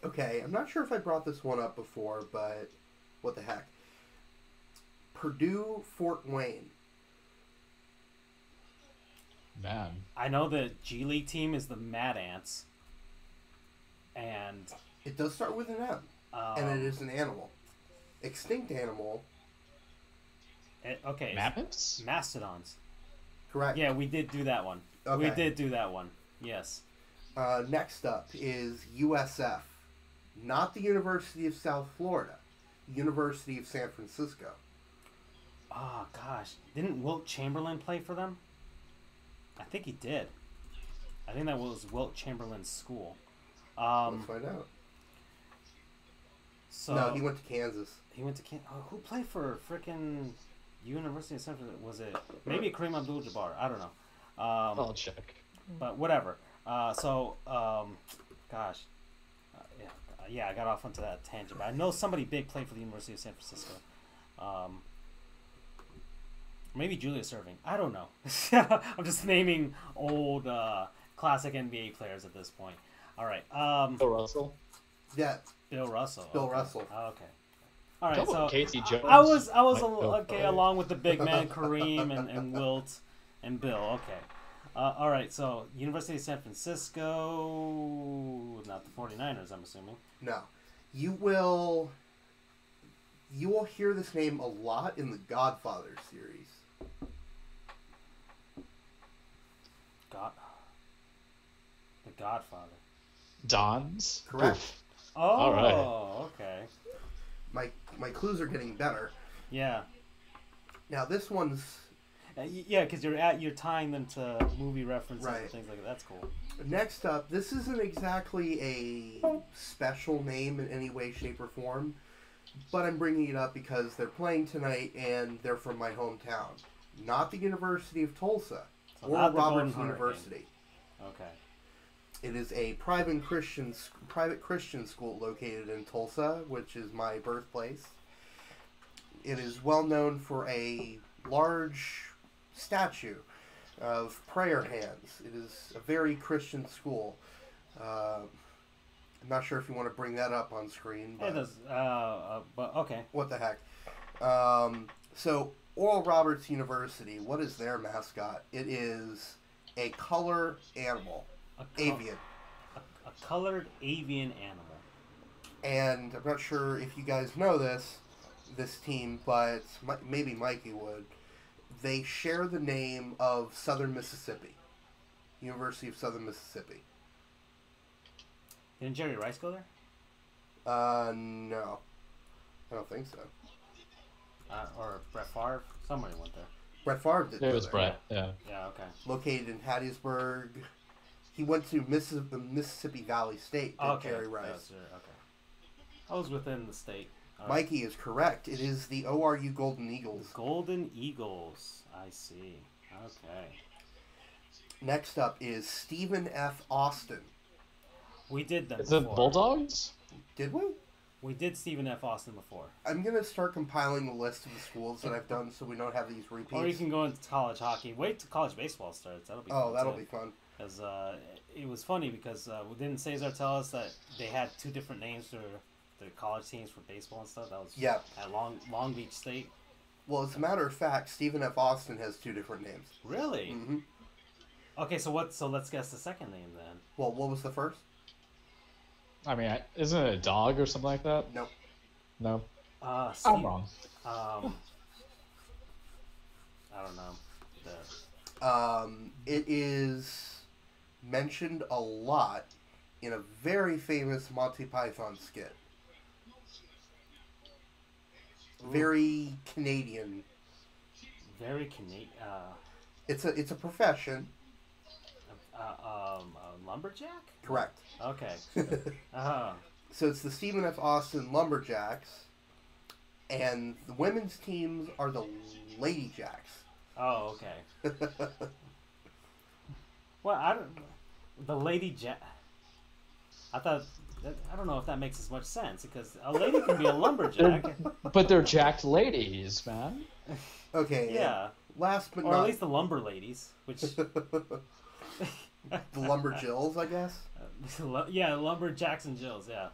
[SPEAKER 2] Okay, I'm not sure if I brought this one up before, but what the heck? Purdue Fort Wayne.
[SPEAKER 3] Man.
[SPEAKER 1] I know the G League team is the Mad Ants. And
[SPEAKER 2] it does start with an M. And it is an animal. Extinct animal.
[SPEAKER 1] Okay.
[SPEAKER 3] Mammoths?
[SPEAKER 1] Mastodons.
[SPEAKER 2] Correct.
[SPEAKER 1] Yeah, we did do that one.
[SPEAKER 2] Okay.
[SPEAKER 1] We did do that one. Yes.
[SPEAKER 2] Next up is USF. Not the University of South Florida. University of San Francisco.
[SPEAKER 1] Oh, gosh. Didn't Wilt Chamberlain play for them? I think he did. I think that was Wilt Chamberlain's school.
[SPEAKER 2] Let's find out.
[SPEAKER 1] So,
[SPEAKER 2] no, he went to Kansas.
[SPEAKER 1] He went to Kansas. Oh, who played for frickin' University of San Francisco? Was it maybe Kareem Abdul-Jabbar? I don't know.
[SPEAKER 3] I'll check.
[SPEAKER 1] But whatever. Gosh. Yeah, I got off onto that tangent. But I know somebody big played for the University of San Francisco. Maybe Julius Erving. I don't know. I'm just naming old classic NBA players at this point. All right.
[SPEAKER 3] Bill Russell.
[SPEAKER 2] Yeah.
[SPEAKER 1] Bill Russell.
[SPEAKER 2] Bill
[SPEAKER 1] okay.
[SPEAKER 2] Russell.
[SPEAKER 1] Okay. All right. So
[SPEAKER 3] Casey Jones.
[SPEAKER 1] I was okay along with the big man Kareem and Wilt and Bill. Okay. All right. So University of San Francisco, not the 49ers, I'm assuming.
[SPEAKER 2] No. You will hear this name a lot in the Godfather series.
[SPEAKER 1] The Godfather.
[SPEAKER 3] Dons?
[SPEAKER 2] Correct.
[SPEAKER 3] Oof.
[SPEAKER 1] Oh,
[SPEAKER 3] all right.
[SPEAKER 1] Okay.
[SPEAKER 2] My clues are getting better.
[SPEAKER 1] Yeah.
[SPEAKER 2] Now this one's
[SPEAKER 1] yeah, because you're tying them to movie references
[SPEAKER 2] right.
[SPEAKER 1] and things like that. That's cool.
[SPEAKER 2] Next up, this isn't exactly a special name in any way, shape, or form, but I'm bringing it up because they're playing tonight and they're from my hometown. Not the University of Tulsa,
[SPEAKER 1] So
[SPEAKER 2] Oral Roberts University.
[SPEAKER 1] Okay.
[SPEAKER 2] It is a private Christian school located in Tulsa, which is my birthplace. It is well known for a large statue of prayer hands. It is a very Christian school. I'm not sure if you want to bring that up on screen. But
[SPEAKER 1] it does. But okay.
[SPEAKER 2] What the heck? So Oral Roberts University, what is their mascot? It is a color animal. Avian.
[SPEAKER 1] A colored avian animal.
[SPEAKER 2] And I'm not sure if you guys know this team, but maybe Mikey would. They share the name of Southern Mississippi. University of Southern Mississippi.
[SPEAKER 1] Didn't Jerry Rice go there?
[SPEAKER 2] No. I don't think so.
[SPEAKER 1] Or Brett Favre? Somebody went there.
[SPEAKER 2] Brett Favre did.
[SPEAKER 3] It was Brett, yeah.
[SPEAKER 1] Yeah, okay.
[SPEAKER 2] Located in Hattiesburg. He went to Mississippi Valley State, Jerry Rice.
[SPEAKER 1] Okay. I was within the state. All
[SPEAKER 2] Mikey is correct. It is the ORU Golden Eagles.
[SPEAKER 1] Golden Eagles. I see. Okay.
[SPEAKER 2] Next up is Stephen F. Austin.
[SPEAKER 1] We did them
[SPEAKER 3] Is
[SPEAKER 1] before.
[SPEAKER 3] it Bulldogs?
[SPEAKER 2] Did we?
[SPEAKER 1] We did Stephen F. Austin before.
[SPEAKER 2] I'm going to start compiling a list of the schools that I've done so we don't have these repeats.
[SPEAKER 1] Or you can go into college hockey. Wait till college baseball starts. That'll be fun.
[SPEAKER 2] Oh, that'll be fun.
[SPEAKER 1] Because it was funny because didn't Cesar tell us that they had two different names for the college teams for baseball and stuff? That was at Long Beach State.
[SPEAKER 2] Well, as a matter of fact, Stephen F. Austin has two different names.
[SPEAKER 1] Really?
[SPEAKER 2] Mm-hmm.
[SPEAKER 1] Okay, so let's guess the second name then.
[SPEAKER 2] Well, what was the first?
[SPEAKER 3] I mean, isn't it a dog or something like that?
[SPEAKER 2] Nope.
[SPEAKER 3] No.
[SPEAKER 1] I'm
[SPEAKER 3] wrong.
[SPEAKER 1] I don't know.
[SPEAKER 2] It is mentioned a lot in a very famous Monty Python skit. Ooh. Very Canadian.
[SPEAKER 1] Very Canadian.
[SPEAKER 2] It's a profession.
[SPEAKER 1] A lumberjack?
[SPEAKER 2] Correct.
[SPEAKER 1] Okay.
[SPEAKER 2] So it's the Stephen F. Austin Lumberjacks. And the women's teams are the Lady Jacks.
[SPEAKER 1] Oh, okay. Well, I don't. The Lady Jack. I thought. I don't know if that makes as much sense because a lady can be a lumberjack.
[SPEAKER 3] But they're jacked ladies, man.
[SPEAKER 2] Okay.
[SPEAKER 1] Yeah.
[SPEAKER 2] Last but
[SPEAKER 1] or
[SPEAKER 2] not,
[SPEAKER 1] at least the lumber ladies, which.
[SPEAKER 2] The Lumberjills, I guess.
[SPEAKER 1] Yeah, Lumberjacks and Jills. Yeah.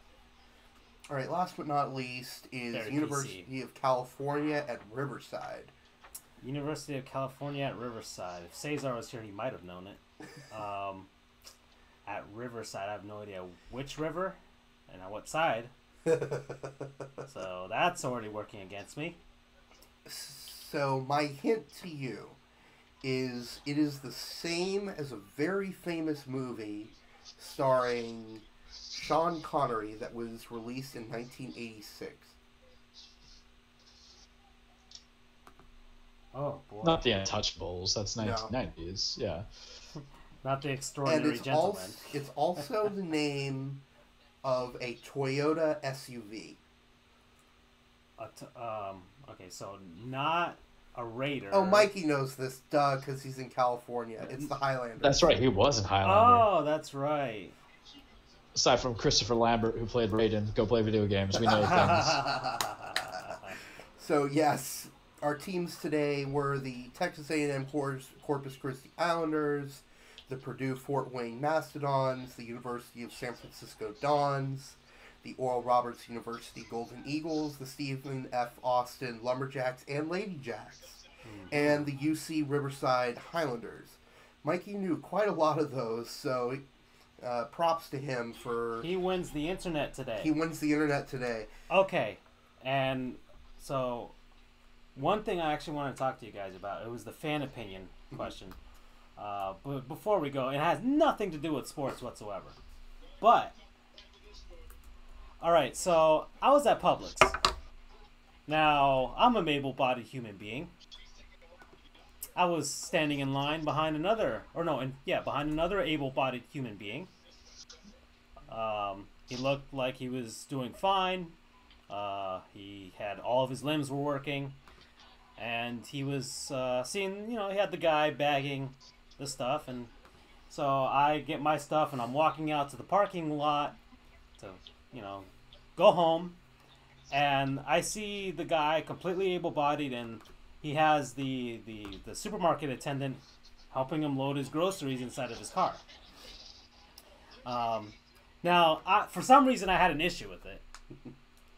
[SPEAKER 2] All right. Last but not least is
[SPEAKER 1] Very
[SPEAKER 2] University
[SPEAKER 1] PC.
[SPEAKER 2] of California at Riverside.
[SPEAKER 1] University of California at Riverside. If Cesar was here, he might have known it. At Riverside, I have no idea which river and on what side. So that's already working against me.
[SPEAKER 2] So my hint to you is it is the same as a very famous movie starring Sean Connery that was released in 1986.
[SPEAKER 1] Oh boy!
[SPEAKER 3] Not the Untouchables. That's 1990s. Yeah.
[SPEAKER 1] Not the Extraordinary Gentleman.
[SPEAKER 2] It's also the name of a Toyota SUV.
[SPEAKER 1] Okay, so not a Raider.
[SPEAKER 2] Oh, Mikey knows this, duh, because he's in California. It's the Highlander.
[SPEAKER 3] That's right. He was in Highlander.
[SPEAKER 1] Oh, that's right.
[SPEAKER 3] Aside from Christopher Lambert, who played Raiden, go play video games. We know things.
[SPEAKER 2] So yes, our teams today were the Texas A&M Corpus Christi Islanders, the Purdue Fort Wayne Mastodons, the University of San Francisco Dons, the Oral Roberts University Golden Eagles, the Stephen F. Austin Lumberjacks and Lady Jacks, and the UC Riverside Highlanders. Mikey knew quite a lot of those, so props to him for...
[SPEAKER 1] He wins the internet today.
[SPEAKER 2] He wins the internet today.
[SPEAKER 1] Okay, and so one thing I actually want to talk to you guys about, it was the fan opinion question. But before we go, it has nothing to do with sports whatsoever. But, alright, so I was at Publix. Now, I'm an able-bodied human being. I was standing in line behind another able-bodied human being. He looked like he was doing fine. He had all of his limbs were working. And he was seeing, he had the guy bagging the stuff, and so I get my stuff and I'm walking out to the parking lot to, go home, and I see the guy completely able-bodied, and he has the supermarket attendant helping him load his groceries inside of his car. Now, for some reason I had an issue with it.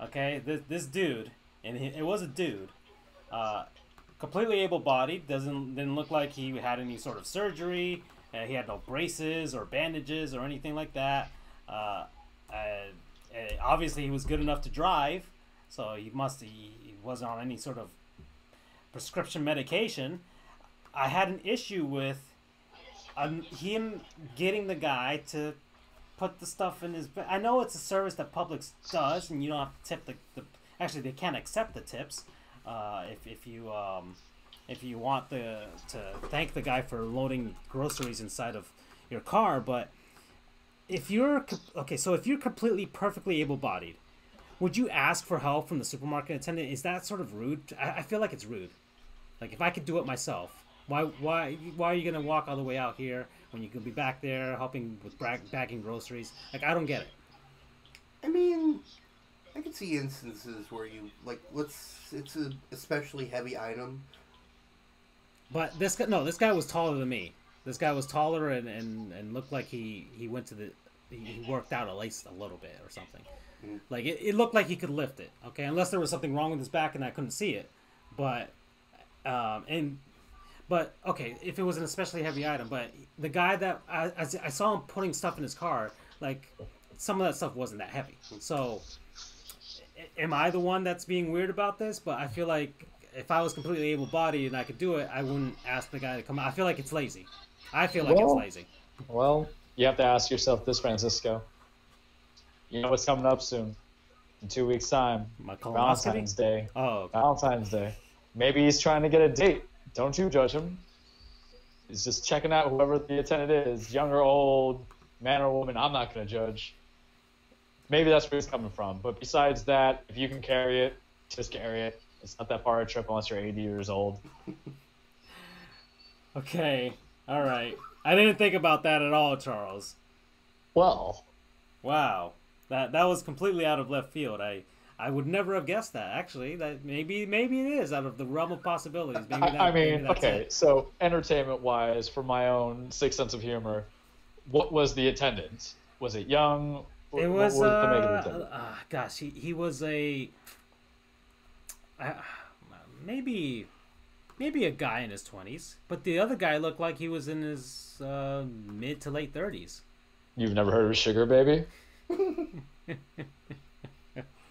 [SPEAKER 1] Okay, this dude, and it was a dude, completely able-bodied, didn't look like he had any sort of surgery. He had no braces or bandages or anything like that. Obviously, he was good enough to drive, so he wasn't on any sort of prescription medication. I had an issue with him getting the guy to put the stuff in his bag. I know it's a service that Publix does, and you don't have to tip the actually, they can't accept the tips. If you want to thank the guy for loading groceries inside of your car, but if you're completely perfectly able-bodied, would you ask for help from the supermarket attendant? Is that sort of rude? I feel like it's rude. Like, if I could do it myself, why are you gonna walk all the way out here when you could be back there helping with bagging groceries? Like, I don't get it.
[SPEAKER 2] I mean, I could see instances where you, like, it's an especially heavy item.
[SPEAKER 1] But this guy was taller than me. This guy was taller and looked like he worked out at least a little bit or something. Mm-hmm. Like, it looked like he could lift it, okay? Unless there was something wrong with his back and I couldn't see it. But, okay, if it was an especially heavy item. But the guy that, I saw him putting stuff in his car, like, some of that stuff wasn't that heavy. So, am I the one that's being weird about this? But I feel like if I was completely able-bodied and I could do it, I wouldn't ask the guy to come out. I feel like it's lazy. It's lazy.
[SPEAKER 3] Well, you have to ask yourself this, Francisco. You know what's coming up soon. In 2 weeks' time. Valentine's Day.
[SPEAKER 1] Oh, okay.
[SPEAKER 3] Valentine's Day. Maybe he's trying to get a date. Don't you judge him. He's just checking out whoever the attendant is, young or old, man or woman. I'm not going to judge. Maybe that's where he's coming from. But besides that, if you can carry it, Tisk area. It's not that far a trip unless you're 80 years old.
[SPEAKER 1] Okay. All right. I didn't think about that at all, Charles.
[SPEAKER 3] Well.
[SPEAKER 1] Wow. That was completely out of left field. I would never have guessed that. Actually, that maybe it is out of the realm of possibilities. Maybe that,
[SPEAKER 3] I
[SPEAKER 1] maybe
[SPEAKER 3] mean,
[SPEAKER 1] that's
[SPEAKER 3] okay.
[SPEAKER 1] it.
[SPEAKER 3] So entertainment-wise, for my own sick sense of humor, what was the attendance? Was it young?
[SPEAKER 1] It was.
[SPEAKER 3] What was the make of the attendance?
[SPEAKER 1] Gosh, he was a maybe a guy in his 20s, but the other guy looked like he was in his mid to late 30s.
[SPEAKER 3] You've never heard of Sugar Baby?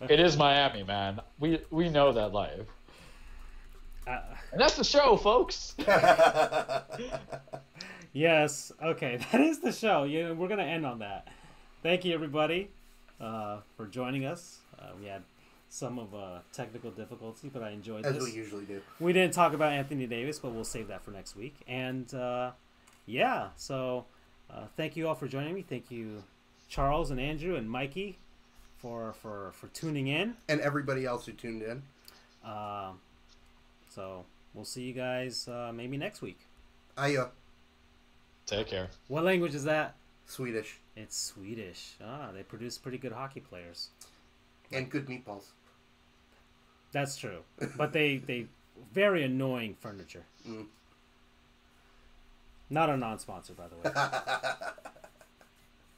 [SPEAKER 3] It is Miami, man. We know that life. And that's the show, folks.
[SPEAKER 1] Yes. Okay, that is the show. Yeah, we're gonna end on that. Thank you, everybody, for joining us. We had some of technical difficulty, but I enjoyed this.
[SPEAKER 2] As we usually do.
[SPEAKER 1] We didn't talk about Anthony Davis, but we'll save that for next week. And yeah, so thank you all for joining me. Thank you, Charles and Andrew and Mikey, for tuning in.
[SPEAKER 2] And everybody else who tuned in.
[SPEAKER 1] So we'll see you guys maybe next week.
[SPEAKER 2] Aya.
[SPEAKER 3] Take care.
[SPEAKER 1] What language is that?
[SPEAKER 2] Swedish.
[SPEAKER 1] It's Swedish. They produce pretty good hockey players.
[SPEAKER 2] And good meatballs.
[SPEAKER 1] That's true. But they very annoying furniture.
[SPEAKER 2] Mm.
[SPEAKER 1] Not a non-sponsor, by the way.